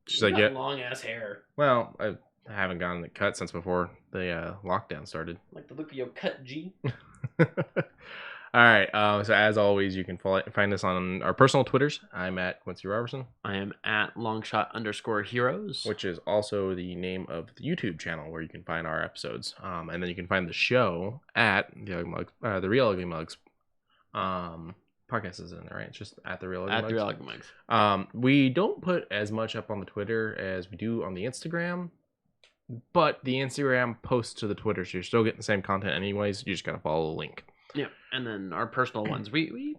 Speaker 2: She's
Speaker 3: you
Speaker 2: like,
Speaker 3: got long ass hair.
Speaker 2: Well, I haven't gotten it cut since before the lockdown started.
Speaker 3: Like the look of your cut, G.
Speaker 2: All right. So as always, you can find us on our personal Twitters. I'm at Quincey Robertson.
Speaker 3: I am at longshot_heroes,
Speaker 2: which is also the name of the YouTube channel where you can find our episodes. And then you can find the show at the Real Ugly Mugs. Podcast is in there, right? It's just at the Real Ugly Mugs.
Speaker 3: At the Real Ugly Mugs.
Speaker 2: We don't put as much up on the Twitter as we do on the Instagram. But the Instagram posts to the Twitter, so you're still getting the same content anyways. You just gotta follow the link.
Speaker 3: Yeah, and then our personal ones, we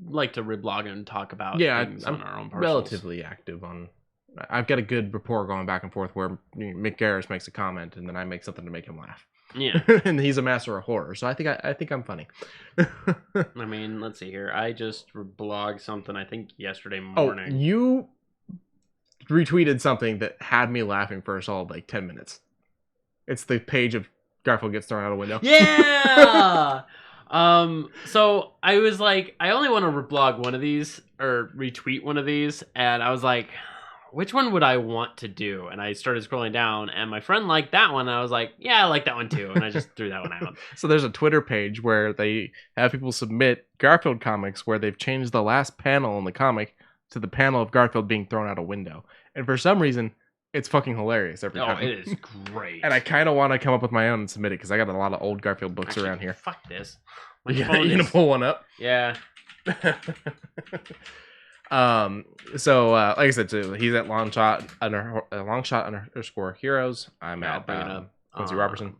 Speaker 3: like to reblog and talk about things on our own personals.
Speaker 2: Relatively active on. I've got a good rapport going back and forth where Mick Garris makes a comment and then I make something to make him laugh.
Speaker 3: Yeah,
Speaker 2: and he's a master of horror, so I think I'm funny.
Speaker 3: I mean, let's see here. I just blogged something I think yesterday morning.
Speaker 2: Oh, you retweeted something that had me laughing for a solid like 10 minutes. It's the page of Garfield gets thrown out a window.
Speaker 3: Yeah. So I was like, I only want to reblog one of these or retweet one of these, and I was like, which one would I want to do? And I started scrolling down, and my friend liked that one, and I was like, yeah, I like that one too, and I just threw that one out.
Speaker 2: So there's a Twitter page where they have people submit Garfield comics where they've changed the last panel in the comic to the panel of Garfield being thrown out a window, and for some reason it's fucking hilarious every time.
Speaker 3: Oh, it is great.
Speaker 2: And I kind of want to come up with my own and submit it because I got a lot of old Garfield books around here.
Speaker 3: Fuck this.
Speaker 2: You gonna pull one up?
Speaker 3: Yeah.
Speaker 2: So like I said, so he's at longshot _ heroes. I'm at Quincey Robertson.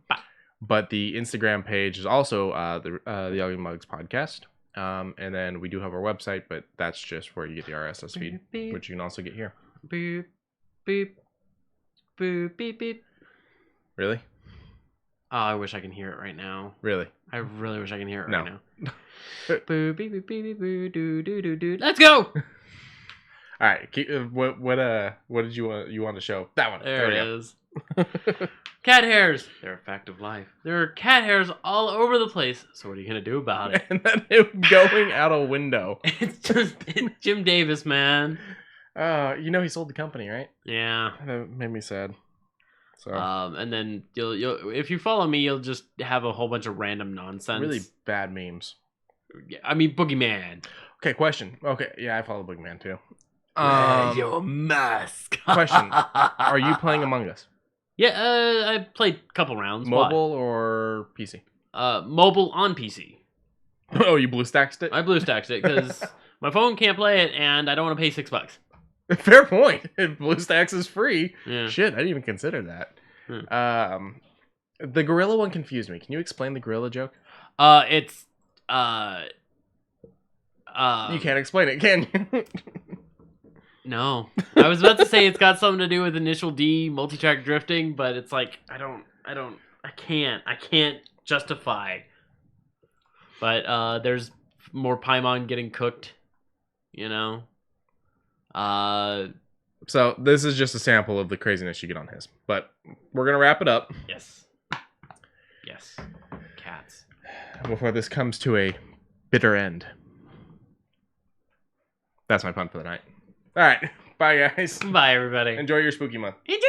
Speaker 2: But the Instagram page is also the Ugly Mugs podcast. And then we do have our website, but that's just where you get the RSS feed,
Speaker 3: beep,
Speaker 2: which you can also get here.
Speaker 3: Beep, beep, boop, beep, beep.
Speaker 2: Really?
Speaker 3: Oh, I wish I can hear it right now.
Speaker 2: Really?
Speaker 3: I really wish I can hear it
Speaker 2: No.
Speaker 3: right now. Boo, bee, bee, bee, bee, boo, doo, doo, doo, doo. Let's go.
Speaker 2: All right. What did you want to show? That one.
Speaker 3: There
Speaker 2: we
Speaker 3: it
Speaker 2: go.
Speaker 3: is. Cat hairs. They're a fact of life. There are cat hairs all over the place. So what are you gonna do about it?
Speaker 2: And then him going out a window.
Speaker 3: It's Jim Davis, man.
Speaker 2: He sold the company, right?
Speaker 3: Yeah.
Speaker 2: That made me sad. So
Speaker 3: And then you'll if you follow me, you'll just have a whole bunch of random nonsense.
Speaker 2: really bad memes.
Speaker 3: Yeah, I mean, Boogeyman.
Speaker 2: Okay, question. Okay, yeah, I follow Boogeyman too.
Speaker 3: Wear your mask.
Speaker 2: Question. Are you playing Among Us?
Speaker 3: Yeah, I played a couple rounds.
Speaker 2: Mobile or PC?
Speaker 3: Mobile on PC.
Speaker 2: Oh, you BlueStacked it?
Speaker 3: I BlueStacked it because my phone can't play it, and I don't want to pay $6.
Speaker 2: Fair point. If BlueStacks is free.
Speaker 3: Yeah.
Speaker 2: Shit, I didn't even consider that. The gorilla one confused me. Can you explain the gorilla joke?
Speaker 3: It's
Speaker 2: You can't explain it, can you?
Speaker 3: No. I was about to say it's got something to do with Initial D multi-track drifting, but it's like I can't justify. But there's more Paimon getting cooked, you know.
Speaker 2: So this is just a sample of the craziness you get on his. But we're gonna wrap it up.
Speaker 3: Yes. Cats.
Speaker 2: Before this comes to a bitter end. That's my pun for the night. All right. Bye, guys.
Speaker 3: Bye, everybody.
Speaker 2: Enjoy your spooky month.
Speaker 3: Enjoy